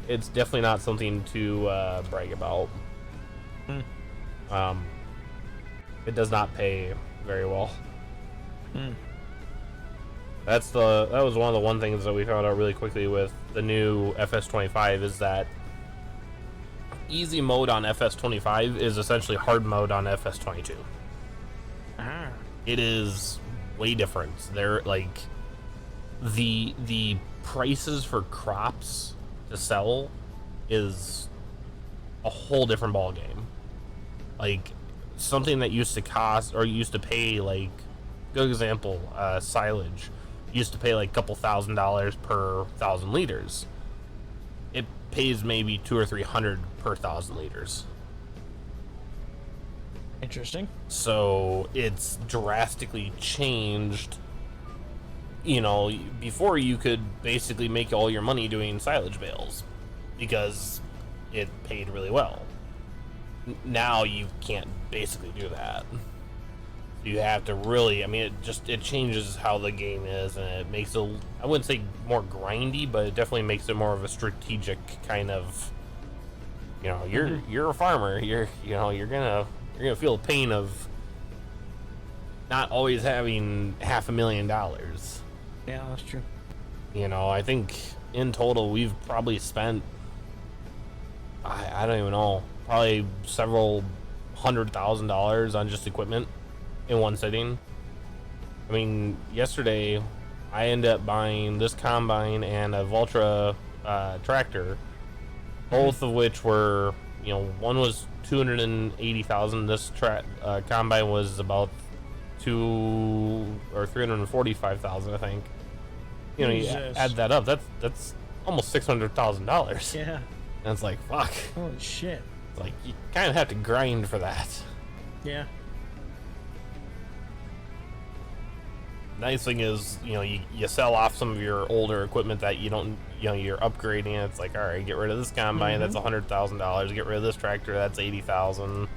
It's definitely not something to brag about. It does not pay very well. that was one of the things that we found out really quickly with the new FS25 is that easy mode on FS25 is essentially hard mode on FS22. Ah. It is way different. They're like the prices for crops to sell is a whole different ball game. Like something that used to cost or used to pay, like, good example, silage used to pay like a couple $1,000s per 1,000 liters. It pays maybe 200 or 300 per 1,000 liters. Interesting. So it's drastically changed. You know, before you could basically make all your money doing silage bales because it paid really well. Now you can't basically do that. You have to really, I mean, it changes how the game is, and it makes it, I wouldn't say more grindy, but it definitely makes it more of a strategic kind of, you know, you're a farmer, you're gonna feel the pain of not always having $500,000. Yeah, that's true. You know, I think in total we've probably spent, I don't even know, probably several $100,000 on just equipment in one sitting. I mean, yesterday I ended up buying this combine and a Valtra tractor, both of which were, you know, one was $280,000. This combine was about $345,000, I think. You know, you Jesus. add that up, that's almost $600,000. Yeah. And it's like, fuck. Holy shit. It's like you kind of have to grind for that. Yeah. Nice thing is, you know, you sell off some of your older equipment that you don't, you know, you're upgrading. It's like, all right, get rid of this combine, that's $100,000. Get rid of this tractor, that's $80,000.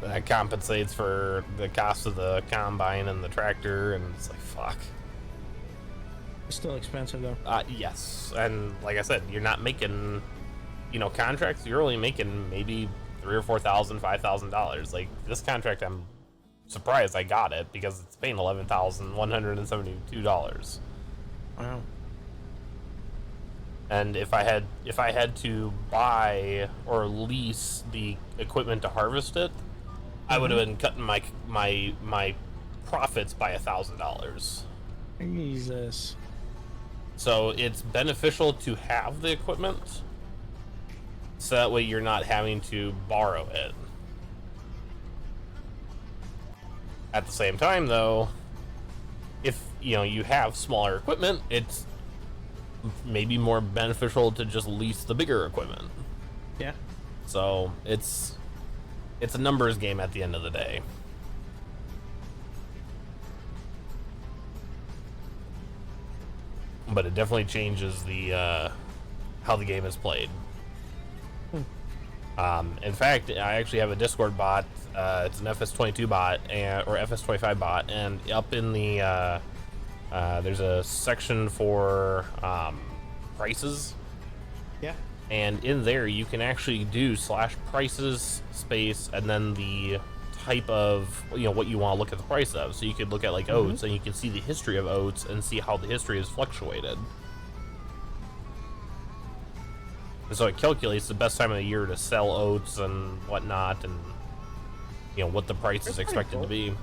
That compensates for the cost of the combine and the tractor, and it's like, fuck. It's still expensive though. Yes, and like I said, you're not making, you know, contracts. You're only making maybe $3,000 or $4,000, $5,000. Like this contract, I'm surprised I got it because it's paying $11,172. Wow. And if I had to buy or lease the equipment to harvest it, I would have been cutting my profits by $1,000. Jesus. So it's beneficial to have the equipment, so that way you're not having to borrow it. At the same time, though, if you know you have smaller equipment, it's maybe more beneficial to just lease the bigger equipment. Yeah. So it's a numbers game at the end of the day. But it definitely changes the how the game is played. In fact, I actually have a Discord bot. It's an FS22 bot or FS25 bot, and up in the there's a section for prices. Yeah. And in there, you can actually do /prices space and then the type of, you know, what you want to look at the price of. So you could look at like oats, and you can see the history of oats and see how the history has fluctuated. And so it calculates the best time of the year to sell oats and whatnot, and you know what the price is expected to be.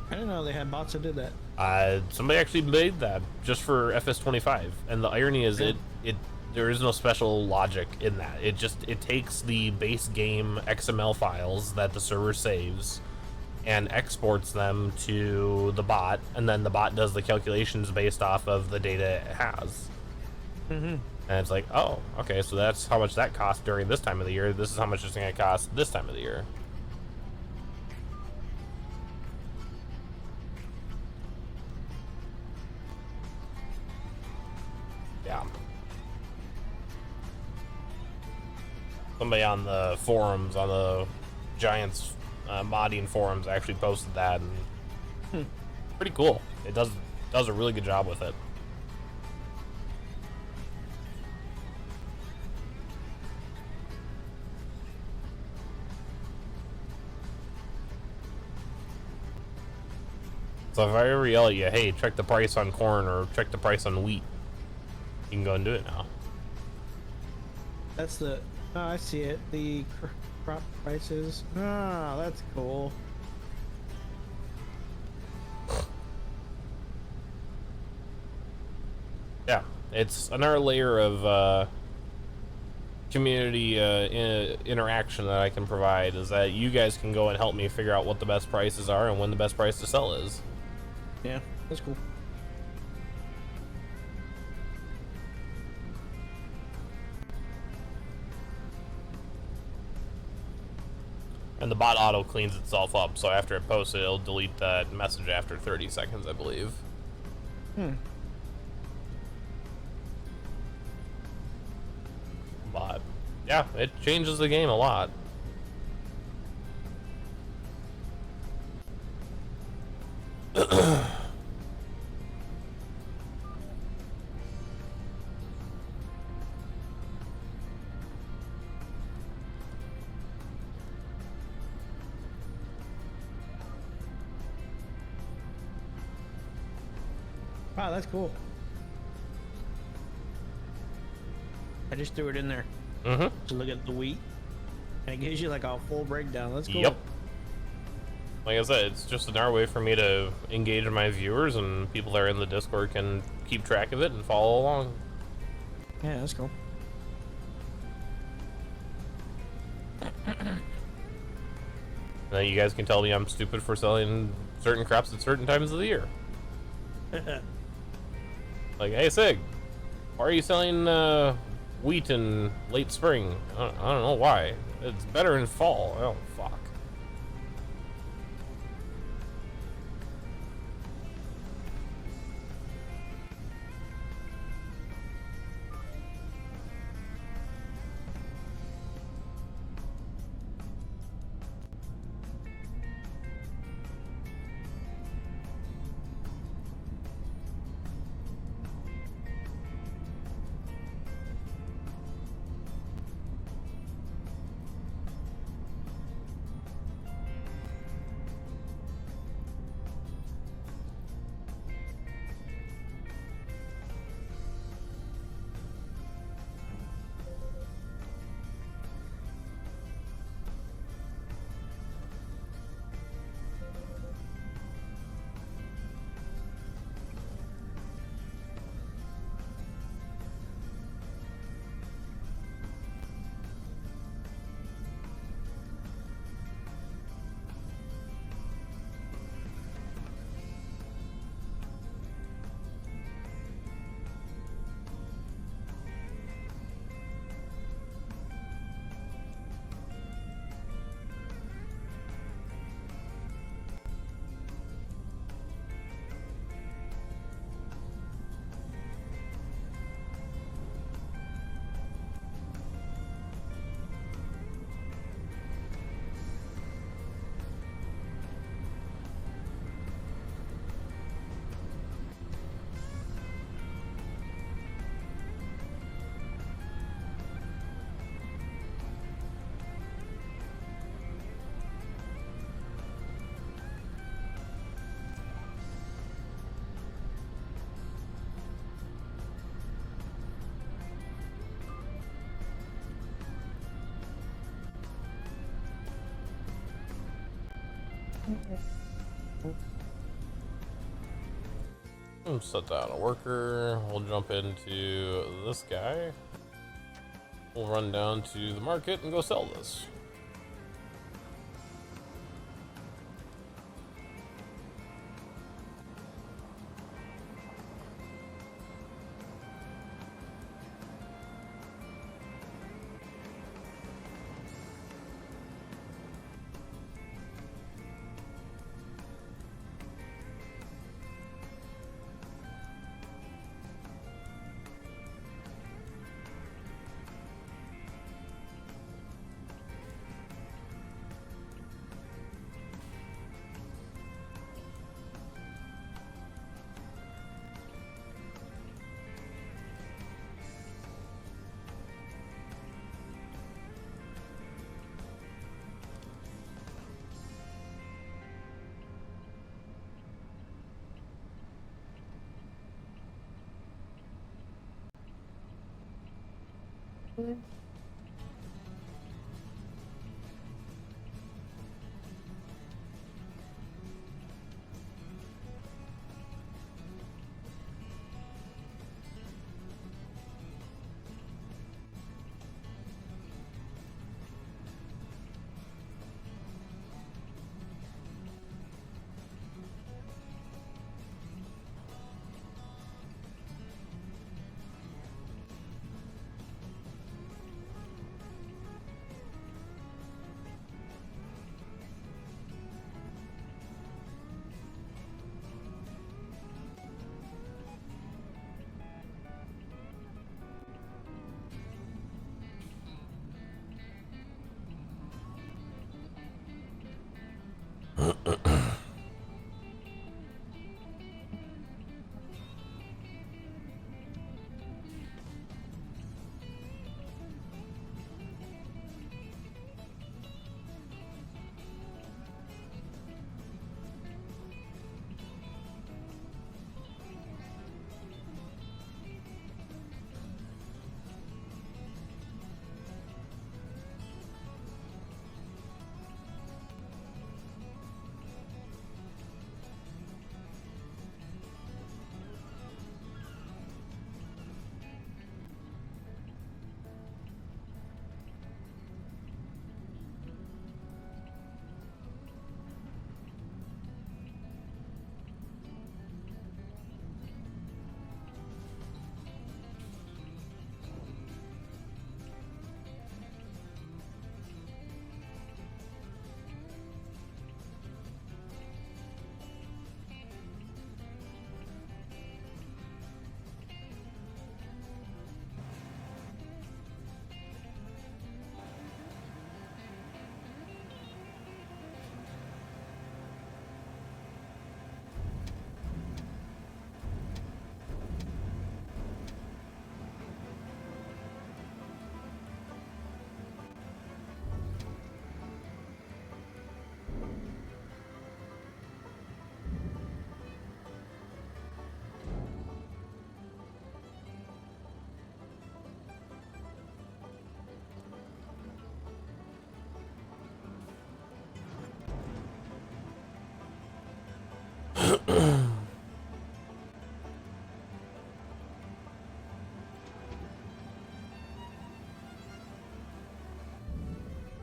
I didn't know they had bots that did that. Somebody actually made that just for FS25, and the irony is there is no special logic in that. It takes the base game XML files that the server saves and exports them to the bot, and then the bot does the calculations based off of the data it has. And it's like, oh, okay, so that's how much that costs during this time of the year. This is how much it's going to cost this time of the year. Yeah. Somebody on the forums, on the Giants modding forums, actually posted that, and pretty cool. It does a really good job with it. So if I ever yell at you, hey, check the price on corn or check the price on wheat, you can go and do it now. That's the. Oh, I see it. The crop prices. Ah, that's cool. Yeah, it's another layer of community interaction that I can provide, is that you guys can go and help me figure out what the best prices are and when the best price to sell is. Yeah, that's cool. And the bot auto cleans itself up, so after it posts it, it'll delete that message after 30 seconds, I believe. But yeah, it changes the game a lot. Wow, that's cool. I just threw it in there to look at the wheat, and it gives you like a full breakdown. That's cool. Yep. Like I said, it's just another way for me to engage my viewers, and people that are in the Discord can keep track of it and follow along. Yeah, that's cool. And then you guys can tell me I'm stupid for selling certain crops at certain times of the year. Like, hey Sig, why are you selling wheat in late spring? I don't know why. It's better in fall. Oh, fuck. Set down a worker. We'll jump into this guy. We'll run down to the market and go sell this.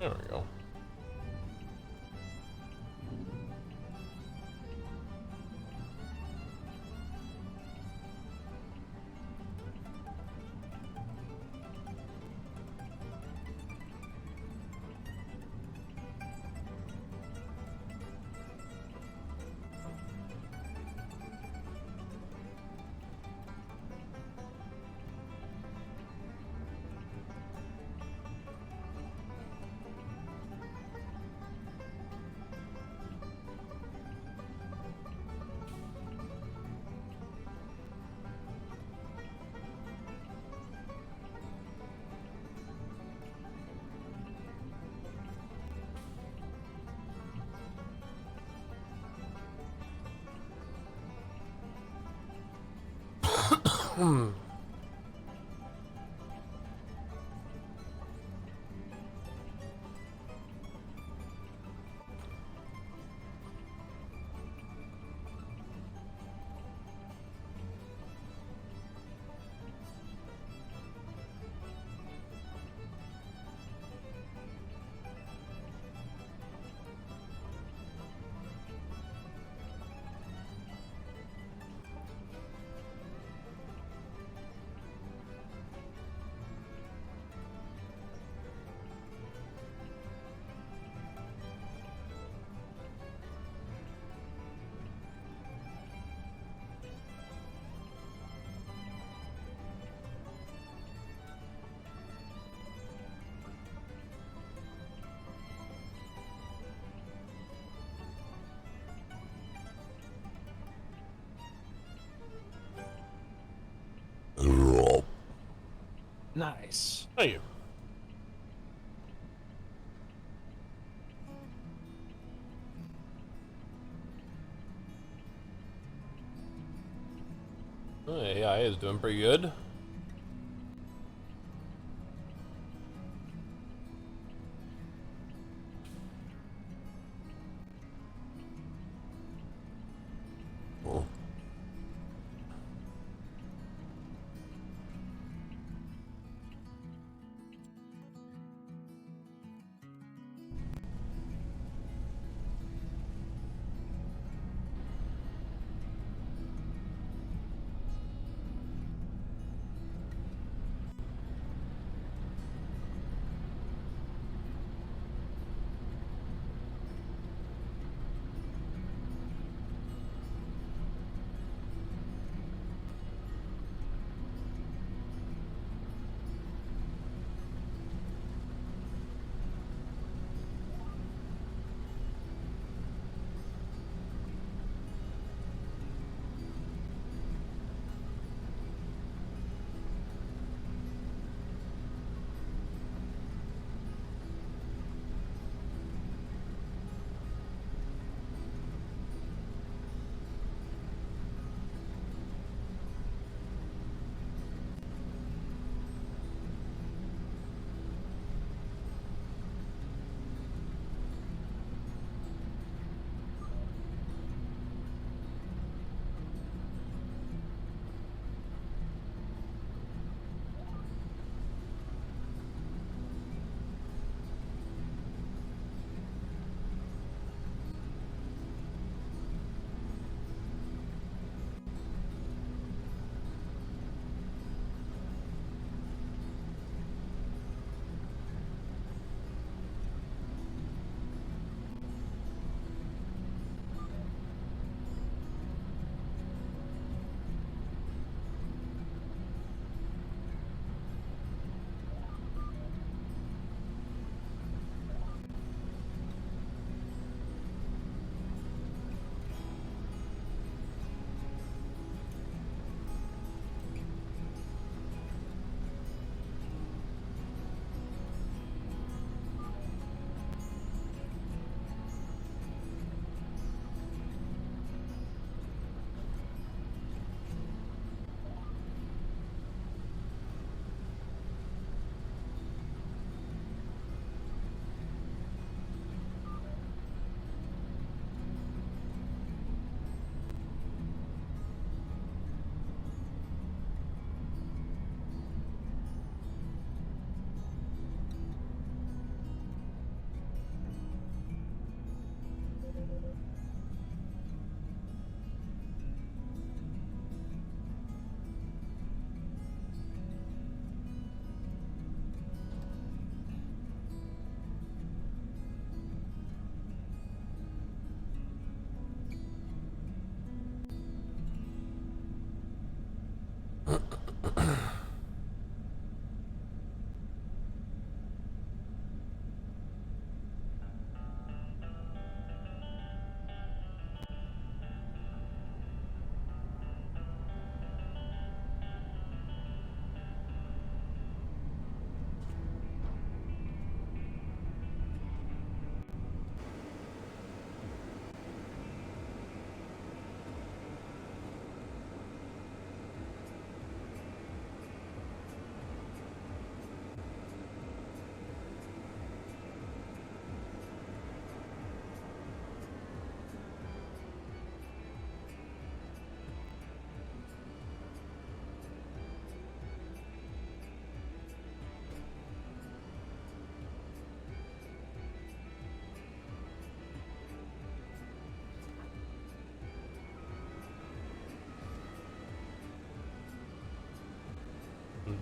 There we go. Nice. Thank you. AI is doing pretty good.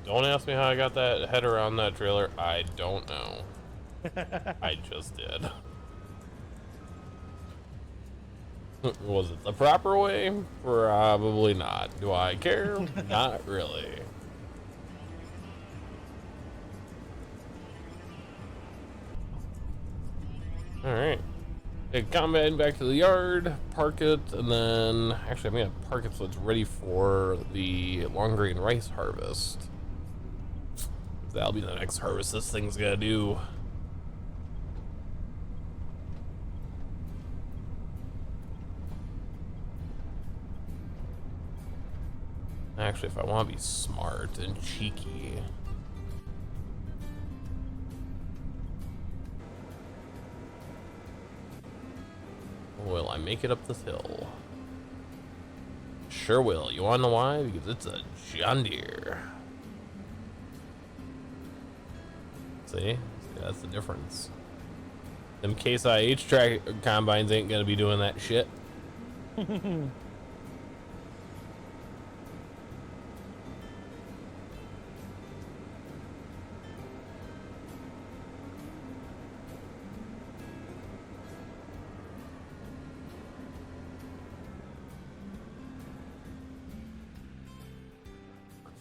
Don't ask me how I got that header on that trailer. I don't know. I just did. Was it the proper way? Probably not. Do I care? Not really. Alright. Take Combat back to the yard, park it, and then... Actually, I'm gonna park it so it's ready for the long grain rice harvest. That'll be the next harvest this thing's gonna do. Actually, if I want to be smart and cheeky... Will I make it up this hill? Sure will. You wanna know why? Because it's a John Deere. See, that's the difference. Them Case IH track combines ain't gonna be doing that shit.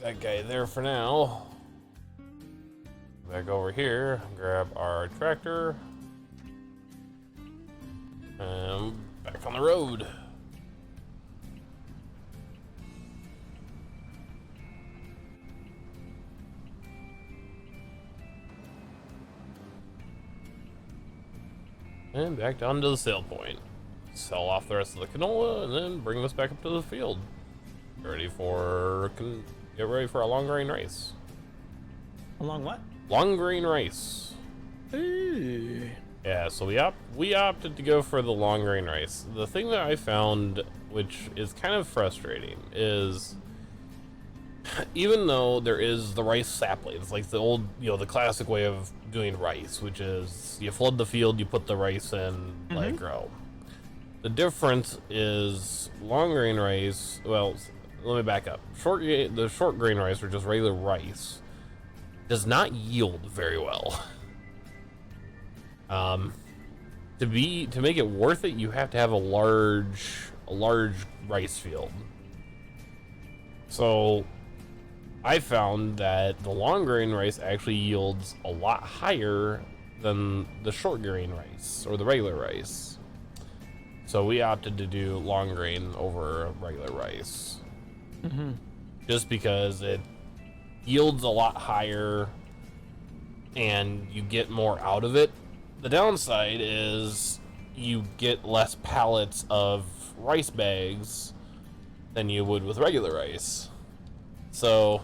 That guy there for now. Back over here, grab our tractor, and back on the road. And back down to the sale point. Sell off the rest of the canola, and then bring this back up to the field. Get ready for a long grain rice. Along what? Long grain rice. Ooh. Yeah, so we opted to go for the long grain rice. The thing that I found, which is kind of frustrating, is even though there is the rice saplings, like the old, the classic way of doing rice, which is you flood the field, you put the rice in, let it grow. The difference is long grain rice, well, let me back up. The short grain rice, or just regular rice, does not yield very well. To make it worth it, you have to have a large rice field. So I found that the long grain rice actually yields a lot higher than the short grain rice or the regular rice. So we opted to do long grain over regular rice. Just because it yields a lot higher and you get more out of it. The downside is you get less pallets of rice bags than you would with regular rice. So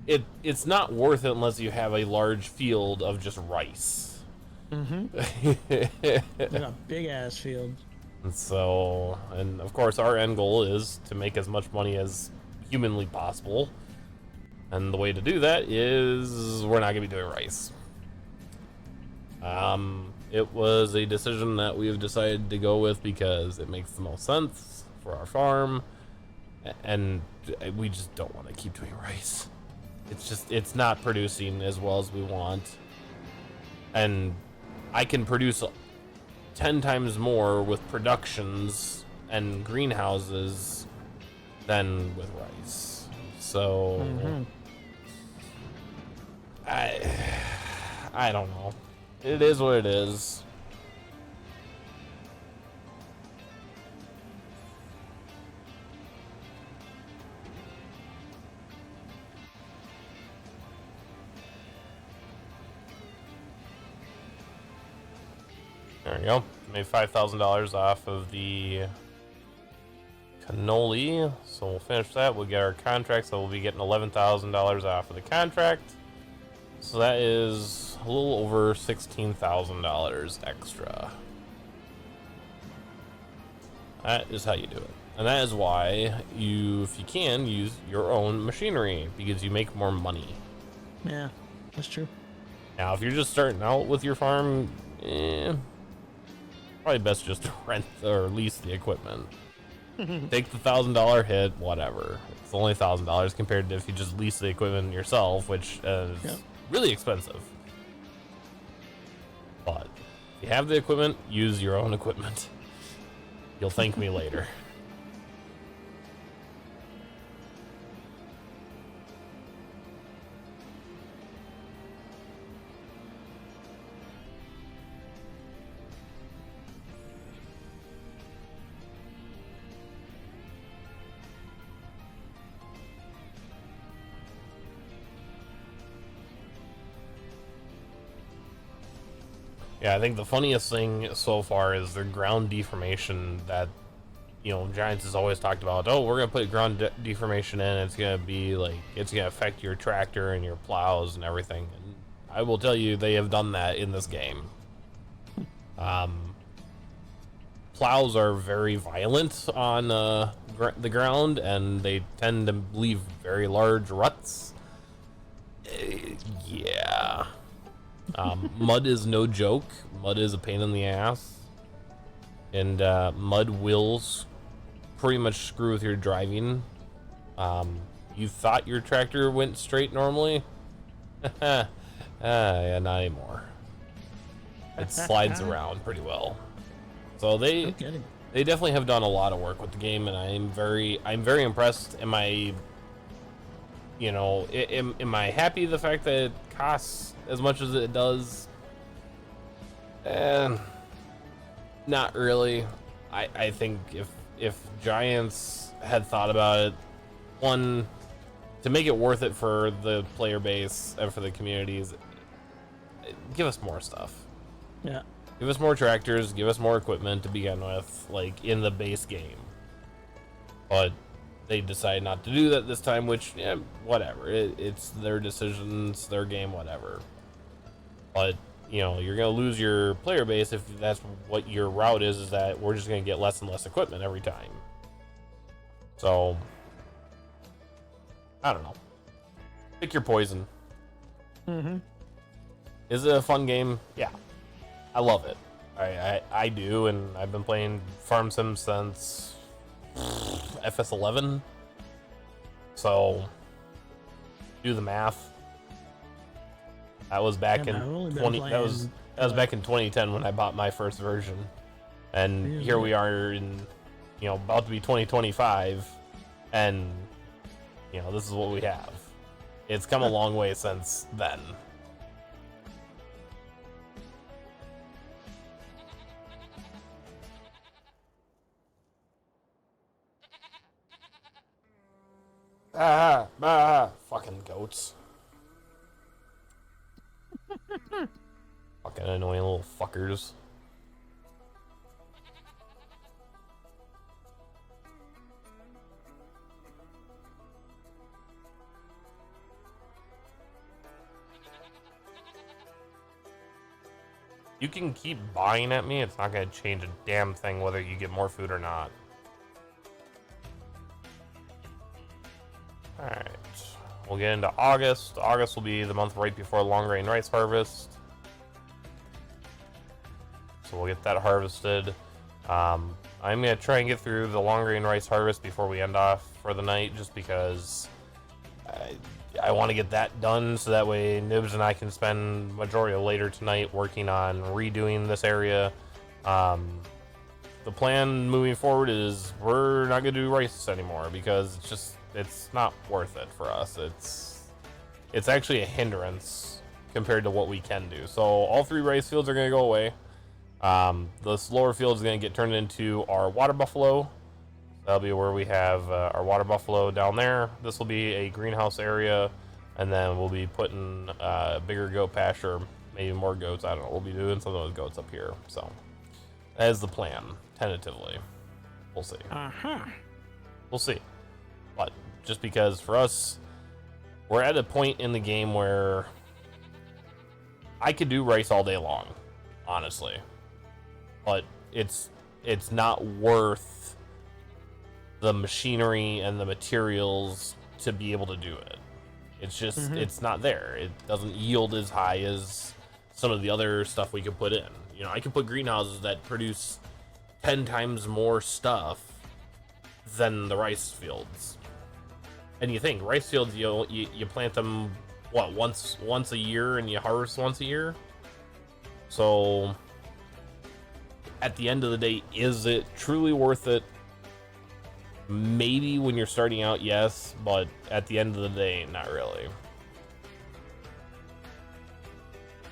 it's not worth it unless you have a large field of just rice. Like a big ass field. And so, and of course our end goal is to make as much money as humanly possible. And the way to do that is we're not gonna be doing rice. It was a decision that we've decided to go with because it makes the most sense for our farm, and we just don't want to keep doing rice. It's not producing as well as we want, and I can produce 10 times more with productions and greenhouses than with rice. So I don't know. It is what it is. There we go. Made $5,000 off of the cannoli. So we'll finish that. We'll get our contract. So we'll be getting $11,000 off of the contract. So that is a little over $16,000 extra. That is how you do it. And that is why you, if you can, use your own machinery, because you make more money. Yeah, that's true. Now, if you're just starting out with your farm, probably best just to rent or lease the equipment. Take the $1,000 hit, whatever. It's only $1,000 compared to if you just lease the equipment yourself, which is really expensive. But if you have the equipment, use your own equipment. You'll thank me later. Yeah, I think the funniest thing so far is the ground deformation that, you know, Giants has always talked about. Oh, we're going to put ground deformation in. It's going to be like, it's going to affect your tractor and your plows and everything. And I will tell you, they have done that in this game. Plows are very violent on the ground, and they tend to leave very large ruts. Yeah. Mud is no joke. Mud is a pain in the ass. And mud will pretty much screw with your driving. You thought your tractor went straight normally? Yeah, not anymore. It slides around pretty well. So they definitely have done a lot of work with the game, and I'm very impressed. Am I happy the fact that it costs as much as it does? Not really. I think if Giants had thought about it, one, to make it worth it for the player base and for the communities, give us more stuff. Yeah. Give us more tractors, give us more equipment to begin with, like in the base game. But they decided not to do that this time, which, yeah, whatever. It's their decisions, their game, whatever. But, you know, you're going to lose your player base if that's what your route is that we're just going to get less and less equipment every time. So, I don't know. Pick your poison. Mm-hmm. Is it a fun game? Yeah. I love it. I do, and I've been playing Farm Sim since FS11. So, do the math. That was back in 20. That was back in 2010 when I bought my first version, and here we are in, about to be 2025, and this is what we have. It's come a long way since then. Fucking goats. Fucking annoying little fuckers. You can keep buying at me, it's not gonna change a damn thing whether you get more food or not. Alright, we'll get into August. August will be the month right before long grain rice harvest. So we'll get that harvested. I'm going to try and get through the long grain rice harvest before we end off for the night, just because I want to get that done so that way Nibs and I can spend majority of later tonight working on redoing this area. The plan moving forward is we're not going to do rice anymore because it's not worth it for us. It's actually a hindrance compared to what we can do. So all 3 rice fields are going to go away. This lower field is going to get turned into our water buffalo. That'll be where we have our water buffalo down there. This will be a greenhouse area, and then we'll be putting a bigger goat pasture, maybe more goats. I don't know. We'll be doing some of those goats up here. So that is the plan, tentatively. We'll see. We'll see. But just because for us, we're at a point in the game where I could do rice all day long, honestly. But it's not worth the machinery and the materials to be able to do it. It's just, it's not there. It doesn't yield as high as some of the other stuff we could put in. I could put greenhouses that produce 10 times more stuff than the rice fields. And you think rice fields, you plant them what, once a year, and you harvest once a year. So at the end of the day, is it truly worth it? Maybe when you're starting out, yes, but at the end of the day, not really.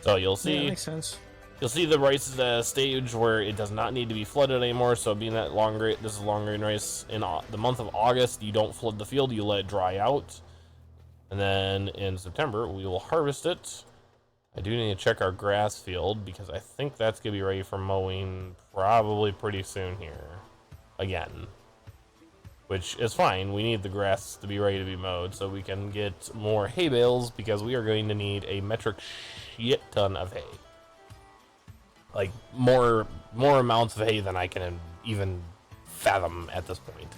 So you'll see. Yeah, that makes sense. You'll see the rice is at a stage where it does not need to be flooded anymore. So being that this is long grain rice, in the month of August, you don't flood the field, you let it dry out. And then in September, we will harvest it. I do need to check our grass field because I think that's going to be ready for mowing probably pretty soon here. Again. Which is fine. We need the grass to be ready to be mowed so we can get more hay bales because we are going to need a metric shit ton of hay. Like more amounts of hay than I can even fathom at this point.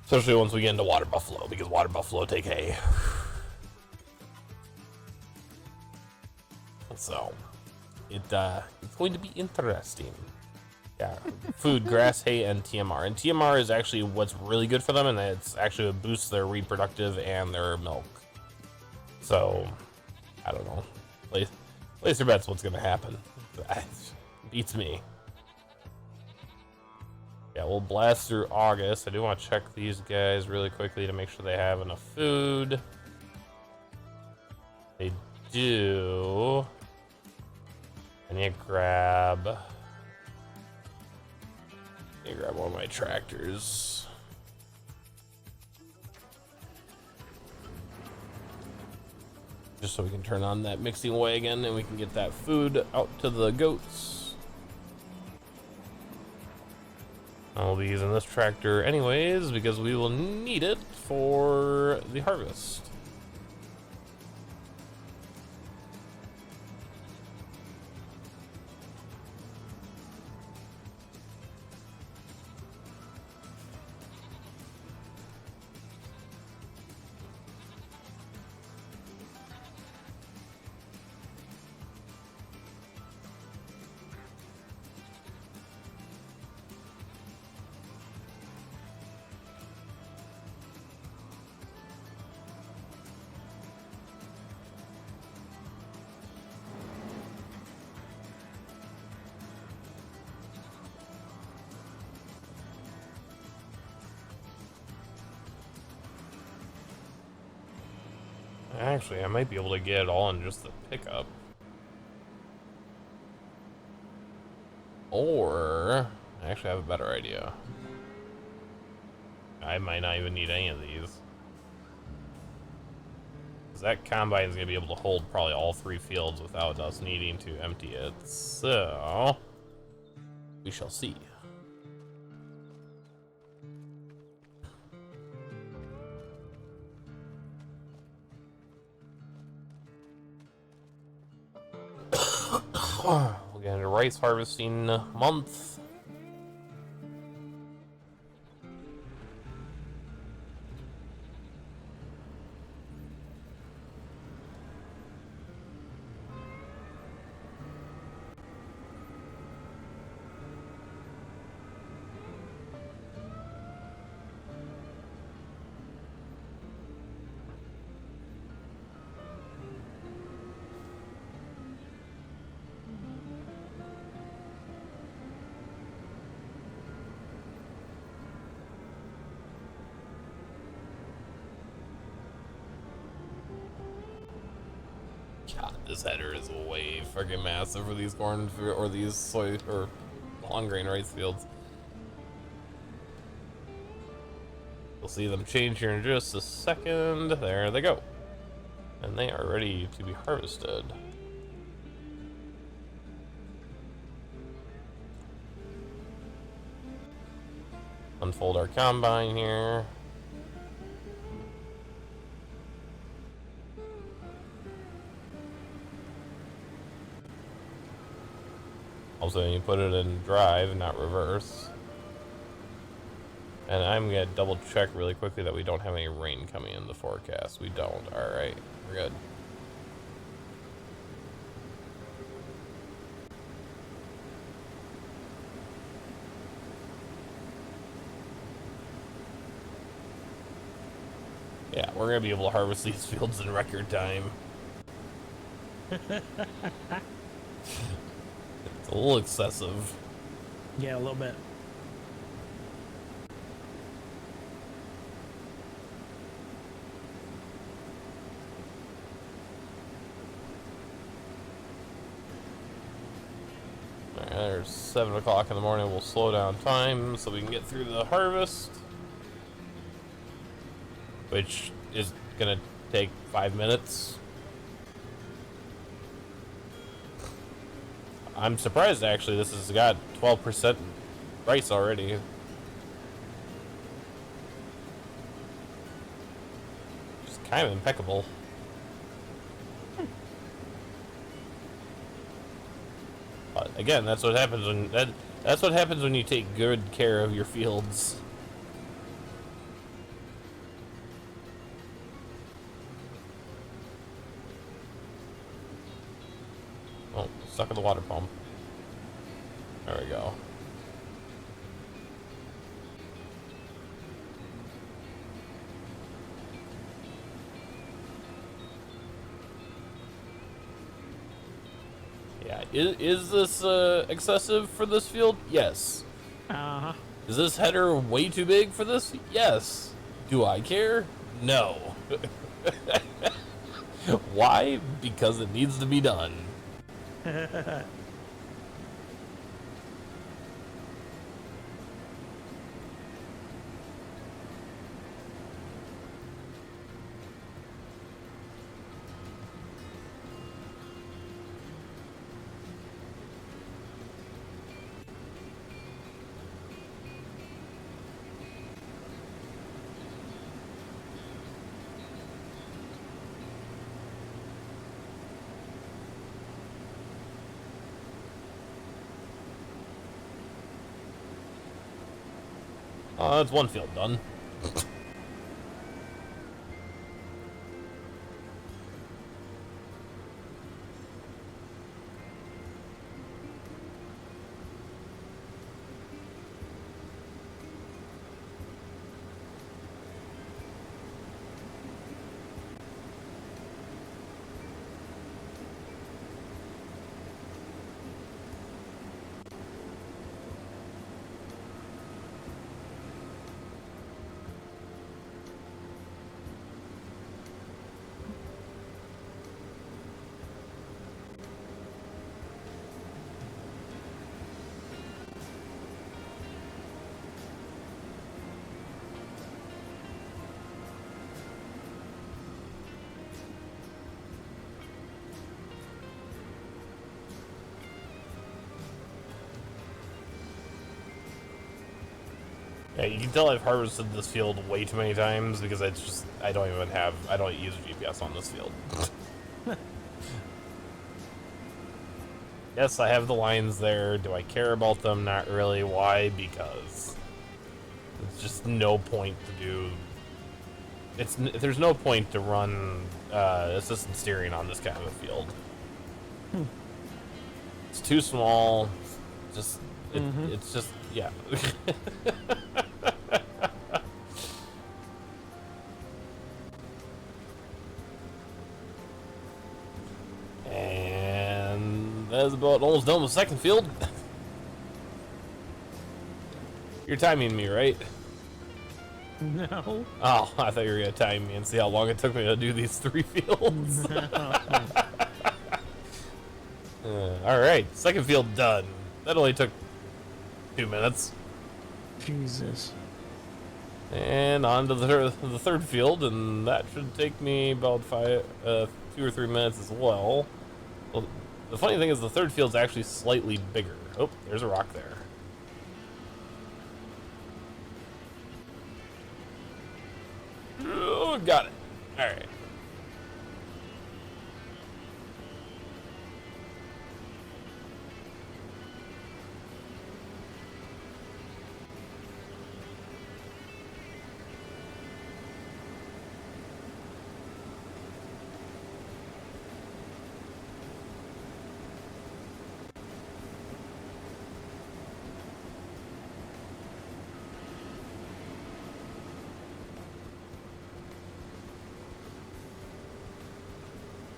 Especially once we get into water buffalo, because water buffalo take hay. So it's going to be interesting. Yeah, food, grass, hay, and TMR. And TMR is actually what's really good for them, and it's actually what boosts their reproductive and their milk. So I don't know. Place your bets what's gonna happen. Beats me. Yeah, we'll blast through August. I do want to check these guys really quickly to make sure they have enough food. They do. I need to grab one of my tractors. Just so we can turn on that mixing wagon and we can get that food out to the goats. I'll be using this tractor anyways because we will need it for the harvest. Actually, I might be able to get it all in just the pickup. Or, I actually have a better idea. I might not even need any of these. Because that combine is going to be able to hold probably all 3 fields without us needing to empty it. So, we shall see. We'll get into rice harvesting month. God, this header is way friggin' massive for these corn or these soy or long grain rice fields. We'll see them change here in just a second. There they go. And they are ready to be harvested. Unfold our combine here. Also, you put it in drive, not reverse. And I'm gonna double check really quickly that we don't have any rain coming in the forecast. We don't. Alright, we're good. Yeah, we're gonna be able to harvest these fields in record time. It's a little excessive. Yeah, a little bit. Alright, there's 7 o'clock in the morning. We'll slow down time so we can get through the harvest, which is gonna take 5 minutes. I'm surprised actually this has got 12% rice already. Just kind of impeccable. But again, that's what happens when that's what happens when you take good care of your fields. Oh, stuck in the water pump. There we go. Yeah, is this excessive for this field? Yes. Uh-huh. Is this header way too big for this? Yes. Do I care? No. Why? Because it needs to be done. That's one field done. Yeah, you can tell I've harvested this field way too many times because it's just I don't use GPS on this field. Yes, I have the lines there. Do I care about them? Not really. Why? Because it's just no point to do. There's no point to run assisted steering on this kind of a field. It's too small. Just it's just yeah. And that's about almost done with the second field. You're timing me, right? No. Oh, I thought you were gonna time me and see how long it took me to do these 3 fields. All right, second field done. That only took 2 minutes. Jesus. And on to the third field, and that should take me about 2 or 3 minutes as well. Well, the funny thing is the third field's actually slightly bigger. Oh, there's a rock there. Oh, got it. All right.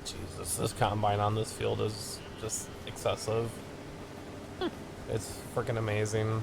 Jesus, this combine on this field is just excessive. It's freaking amazing.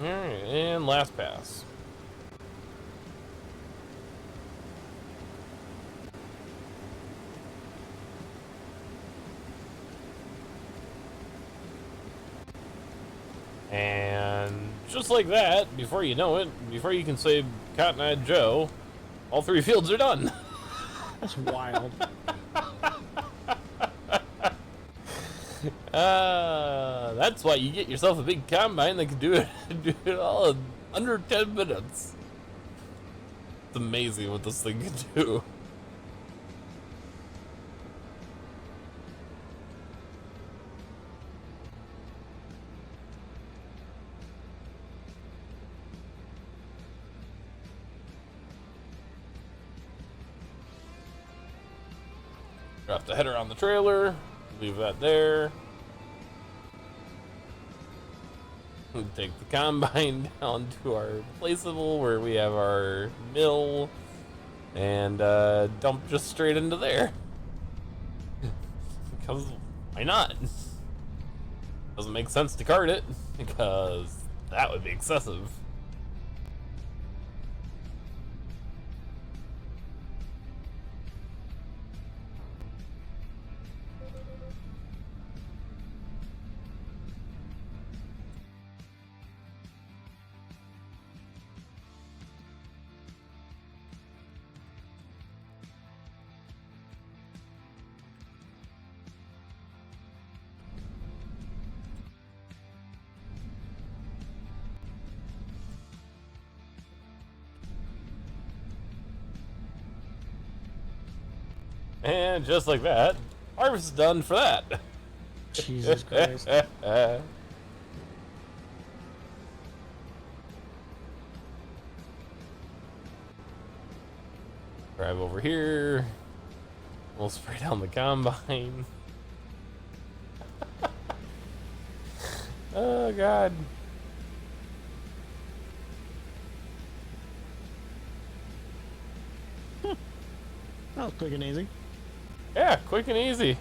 Alright, and last pass. And just like that, before you know it, before you can say Cotton Eye Joe, all 3 fields are done. That's wild. That's why you get yourself a big combine that can do it all in under 10 minutes. It's amazing what this thing can do. Drop the header on the trailer, leave that there. We take the combine down to our placeable where we have our mill and dump just straight into there. Because why not? Doesn't make sense to cart it because that would be excessive. And just like that, harvest is done for that. Jesus Christ. Drive over here. We'll spray down the combine. Oh, God. That was quick and easy. Yeah, quick and easy.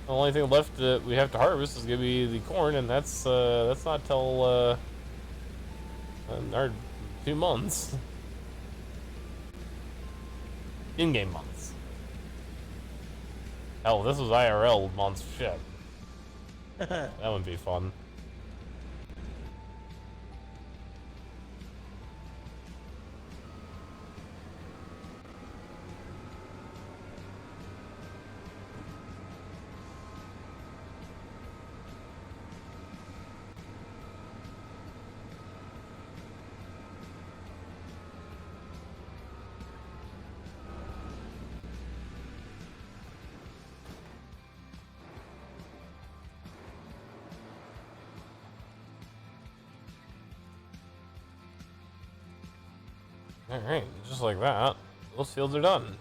The only thing left that we have to harvest is gonna be the corn, and that's not till our 2 months. In-game months. Hell, this was IRL months. Shit. That would be fun. All right, just like that, those fields are done.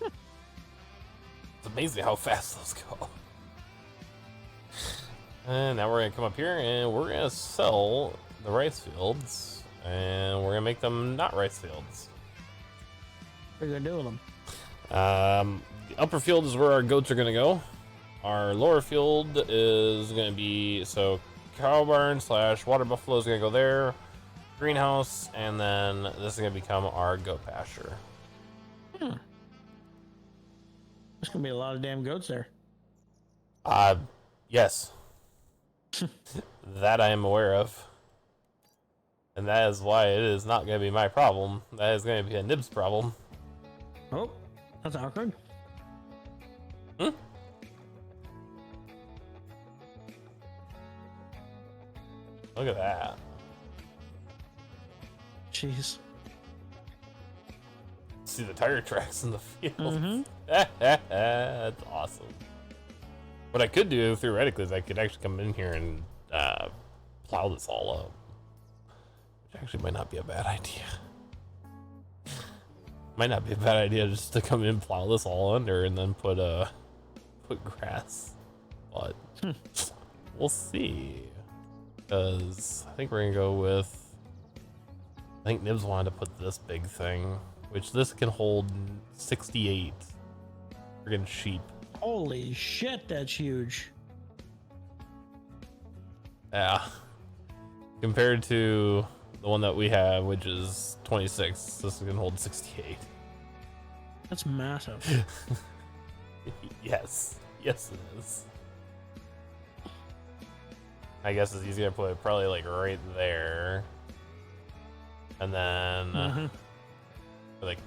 It's amazing how fast those go. And now we're gonna come up here and we're gonna sell the rice fields, and we're gonna make them not rice fields. What are you gonna do with them? The upper field is where our goats are gonna go. Our lower field is gonna be cow barn / water buffalo is gonna go there, greenhouse, and then this is gonna become our goat pasture. There's gonna be a lot of damn goats there. Yes. That I am aware of. And that is why it is not gonna be my problem. That is gonna be a Nibs problem. Oh, that's awkward. Hmm? Look at that. Jeez. See the tire tracks in the field. Mm-hmm. That's awesome. What I could do theoretically is I could actually come in here and plow this all up, which actually might not be a bad idea. Might not be a bad idea just to come in, plow this all under, and then put grass. But we'll see. Because I think we're gonna go with. I think Nibs wanted to put this big thing, which this can hold 68 friggin' sheep. Holy shit, that's huge. Yeah. Compared to the one that we have, which is 26, this is gonna hold 68. That's massive. Yes. Yes, it is. I guess he's gonna put it probably like right there. And then like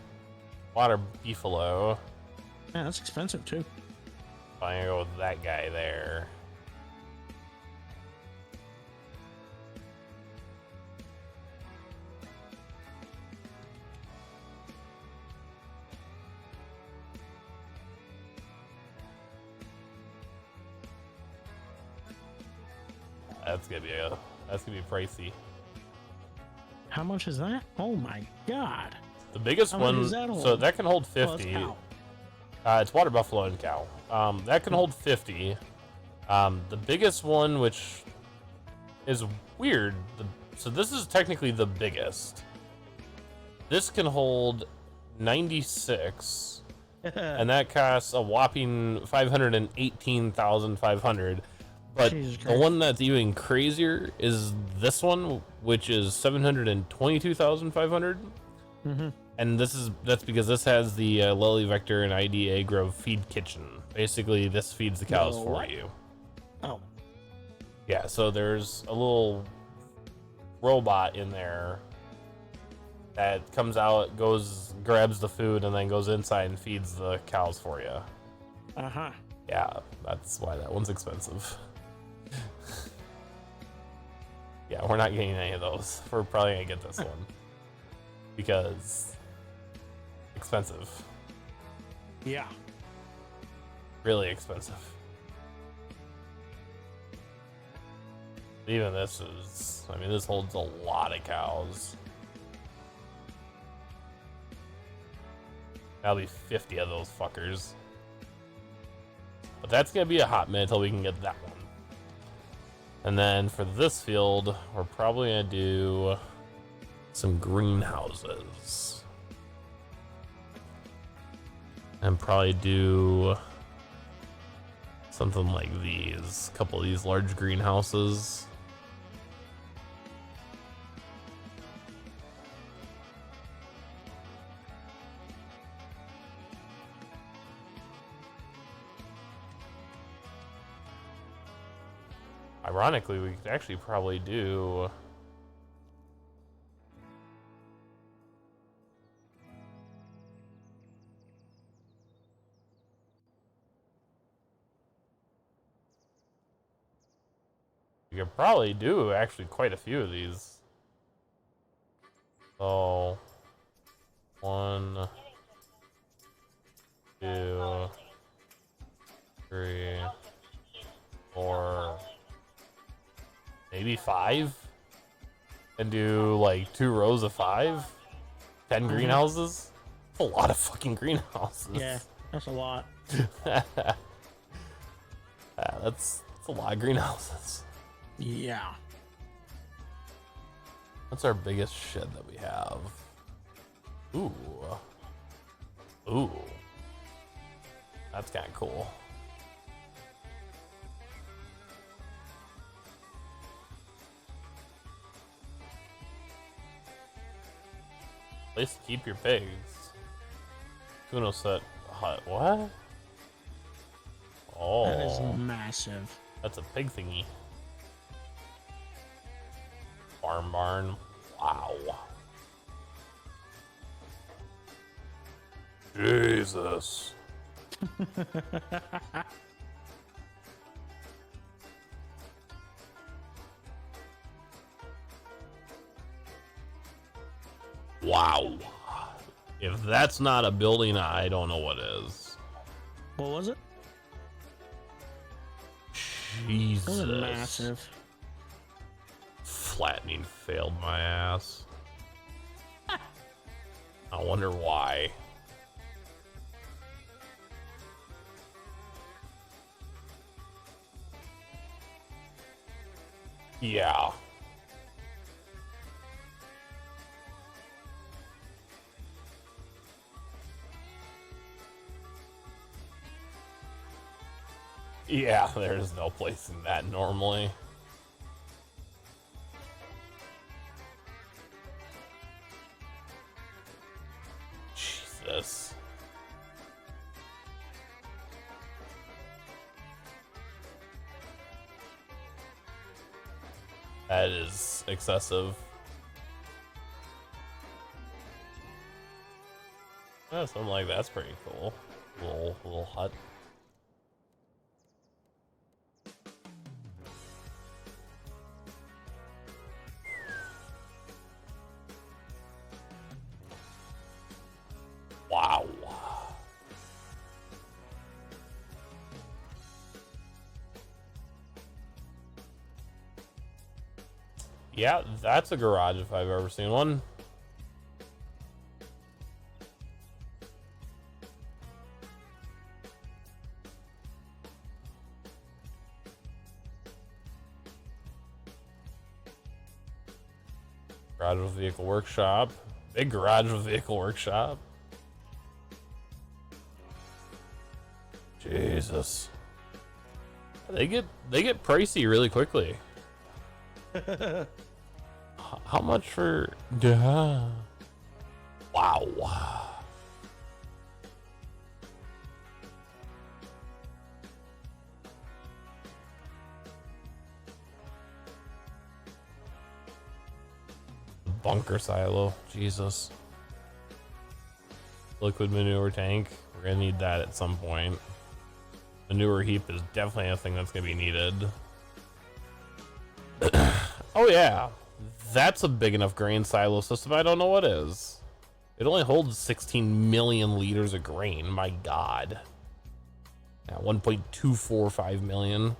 water beefalo. Yeah, that's expensive too. I'm gonna go with that guy there. That's gonna be pricey. How much is that? Oh my god. The biggest How many one, does that hold? so that can hold Oh, that's 50. cow. It's water buffalo and cow. That can hold 50. The biggest one, which is weird, so this is technically the biggest. This can hold 96, and that costs a whopping 518,500. But Jesus the Christ. one that's even crazier is this one, which is 722,500. And that's because this has the Lily Vector and IDA Grove feed kitchen. Basically, this feeds the cows The for what? you. Oh, Yeah, so there's a little robot in there that comes out, grabs the food, and then goes inside and feeds the cows for you. uh-huh. Yeah, that's why that one's expensive. Yeah, we're not getting any of those. We're probably gonna get this one because expensive, Yeah. really expensive. Even this is, I mean, this holds a lot of cows. That'll be 50 of those fuckers. But that's gonna be a hot minute until we can get that one. And then for this field, we're probably gonna do some greenhouses. And probably do something like these. A couple of these large greenhouses. Ironically, we could actually probably do actually quite a few of these. So 1, 2, 3, 4, maybe 5, and do like 2 rows of 5. 10 greenhouses? That's a lot of fucking greenhouses. Yeah, that's a lot. That's a lot of greenhouses. Yeah. What's our biggest shed that we have? Ooh. Ooh. That's kind of cool. Place to keep your pigs. Kuno set hut. What? Oh. That is massive. That's a pig thingy. Farm barn. Wow. Jesus. Wow. If that's not a building, I don't know what is. What was it? Jesus. That was massive. Flattening failed my ass. I wonder why. Yeah. Yeah, there's no place in that normally. Jesus. That is excessive. Yeah, something like that's pretty cool. Little hut. Wow. Yeah, that's a garage if I've ever seen one. Garage with vehicle workshop. Big garage with vehicle workshop. Jesus. They get pricey really quickly. How much for wow. Bunker silo, Jesus. Liquid manure tank, we're gonna need that at some point. Manure heap is definitely a thing that's gonna be needed. Oh yeah, that's a big enough grain silo system. I don't know what is. It only holds 16 million liters of grain. My God. Yeah, 1.245 million.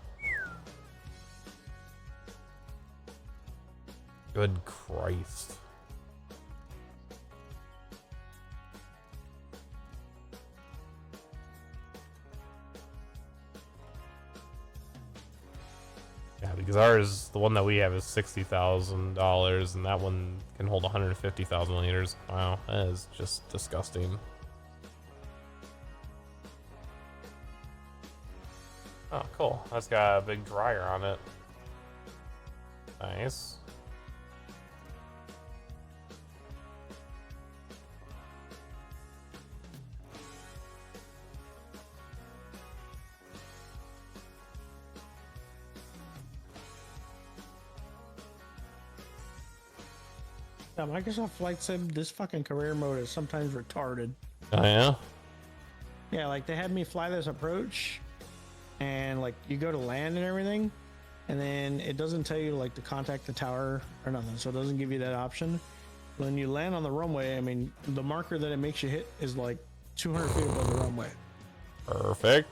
Good Christ. Yeah, because ours, the one that we have is $60,000, and that one can hold 150,000 liters. Wow, that is just disgusting. Oh, cool. That's got a big dryer on it. Nice. Yeah, Microsoft Flight Sim, this fucking career mode is sometimes retarded. Oh, yeah? Yeah, like they had me fly this approach, and like you go to land and everything, and then it doesn't tell you like to contact the tower or nothing, so it doesn't give you that option. When you land on the runway, I mean, the marker that it makes you hit is like 200 feet above the runway. Perfect.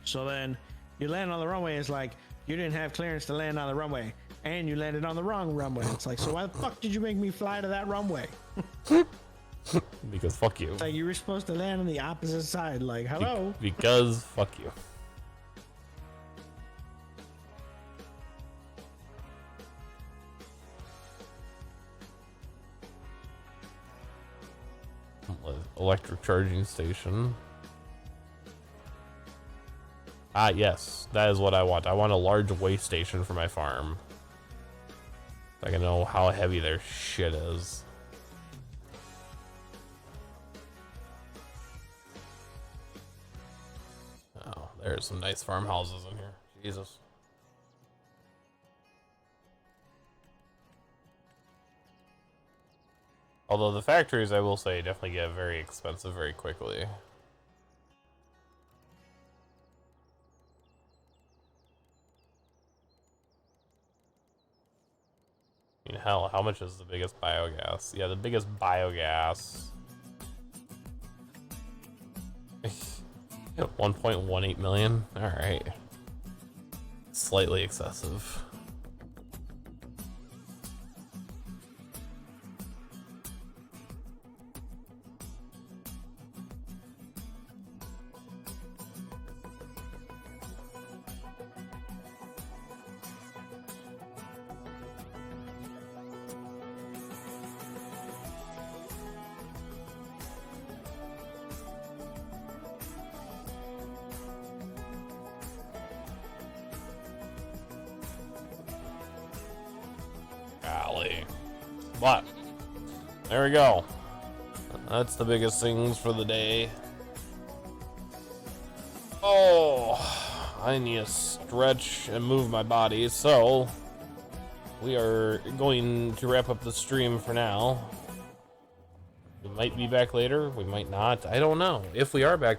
So then you land on the runway, it's like you didn't have clearance to land on the runway, and you landed on the wrong runway. It's like, so why the fuck did you make me fly to that runway? Because fuck you. It's like you were supposed to land on the opposite side. Like, hello. Because fuck you. Electric charging station. Ah, yes, that is what I want. I want a large waste station for my farm. So I can know how heavy their shit is. Oh, there's some nice farmhouses in here. Jesus. Although the factories, I will say, definitely get very expensive very quickly. I mean, hell, how much is the biggest biogas? Yeah, the biggest biogas. 1.18 million? Alright. Slightly excessive. Golly. But there we go. That's the biggest things for the day. Oh, I need to stretch and move my body, so we are going to wrap up the stream for now. We might be back later, we might not, I don't know. If we are back,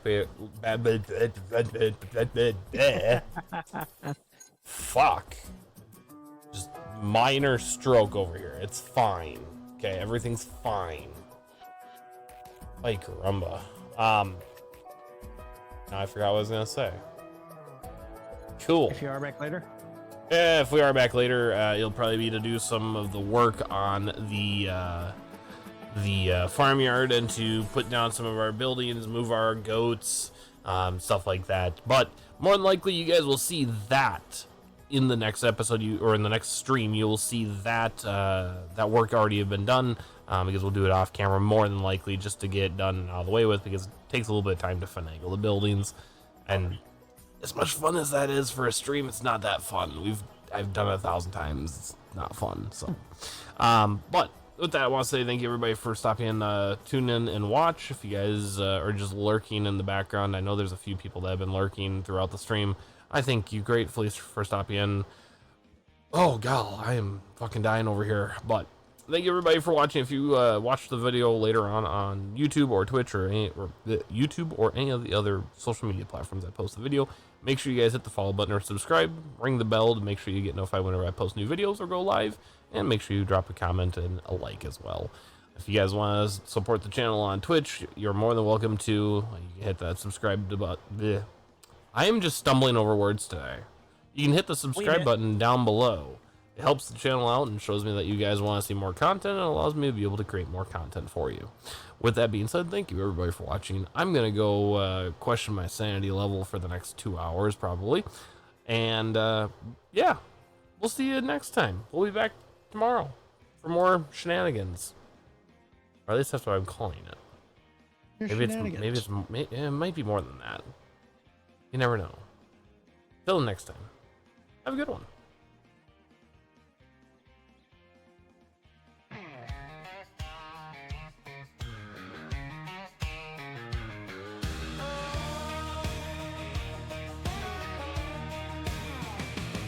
fuck. Just minor stroke over here. It's fine. Okay, everything's fine. Ay caramba. Now I forgot what I was gonna say. Cool. If you are back later. Yeah, if we are back later, it'll probably be to do some of the work on the farmyard and to put down some of our buildings, move our goats, stuff like that. But more than likely, you guys will see that in the next episode, or in the next stream. You will see that that work already have been done, because we'll do it off camera more than likely, just to get it done and out of the way with, because it takes a little bit of time to finagle the buildings. And as much fun as that is for a stream, it's not that fun. I've done it 1,000 times. It's not fun. So, but with that, I want to say thank you everybody for stopping in, tune in and watch. If you guys are just lurking in the background, I know there's a few people that have been lurking throughout the stream. I thank you gratefully for stopping in. Oh god, I am fucking dying over here. But thank you everybody for watching. If you watch the video later on YouTube or Twitch or any of the other social media platforms I post the video, make sure you guys hit the follow button or subscribe. Ring the bell to make sure you get notified whenever I post new videos or go live. And make sure you drop a comment and a like as well. If you guys want to support the channel on Twitch, you're more than welcome to. You can hit that subscribe button. I am just stumbling over words today. You can hit the subscribe button down below. It helps the channel out and shows me that you guys want to see more content, and allows me to be able to create more content for you. With that being said, thank you everybody for watching. I'm going to go question my sanity level for the next 2 hours probably. And yeah, we'll see you next time. We'll be back tomorrow for more shenanigans. Or at least that's what I'm calling it. It might be more than that. You never know. Till next time. Have a good one.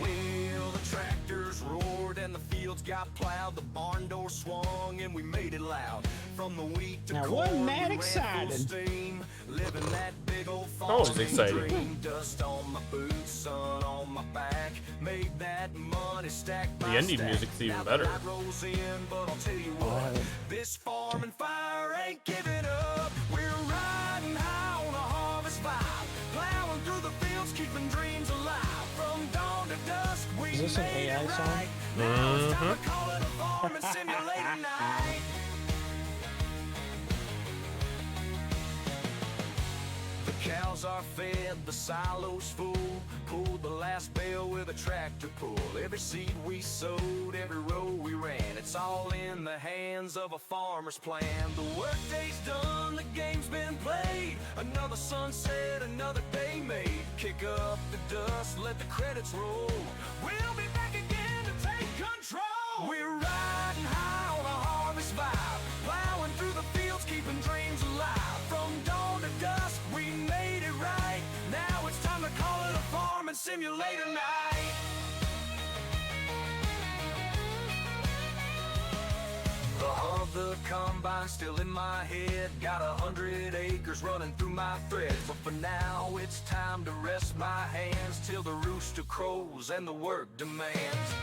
Well, the tractors roared and the fields got plowed, the barn door swung and we made it loud. From the wheat to Now, corn, wasn't we that ran full exciting? steam, living that big old Always farming exciting. dream. Dust on my boots, sun on my back, made that money stack by The ending stack. music's even Now the better. night rolls in, but I'll tell you what, this farming fire ain't giving up. We're riding high on a harvest vibe, plowing through the fields, keeping dreams alive. From dawn to dusk, we Is this an made AI it song? right. Now it's time to call it a farming simulator night. Cows are fed, the silo's full. Pulled the last bale with a tractor pull. Every seed we sowed, every row we ran, it's all in the hands of a farmer's plan. The workday's done, the game's been played. Another sunset, another day made. Kick up the dust, let the credits roll. We'll be back again to take control. We're riding high on a harvest vibe, plowing through the fields, keeping dreams alive. From dawn to dusk, we made it right. Now it's time to call it a farming simulator night. The hum of the combine still in my head. Got 100 acres running through my threads. But for now it's time to rest my hands till the rooster crows and the work demands.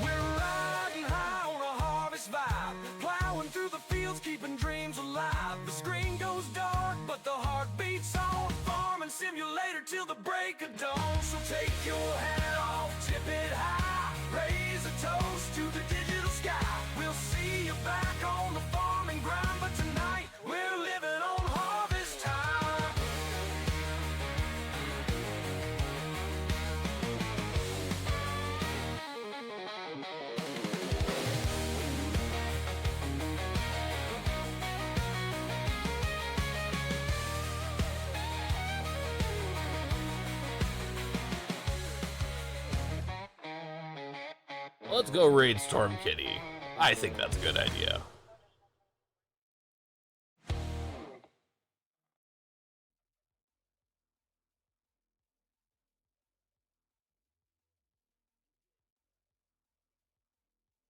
We're riding high on a harvest vibe, plowing through the fields, keeping dreams alive. The screen goes dark, but the heart beats on. Farming simulator till the break of dawn. So take your hat off, tip it high, raise a toast to the digital sky. We'll see you back on the farming grind, but tonight we're living on harvest time. Let's go raid Storm Kitty. I think that's a good idea.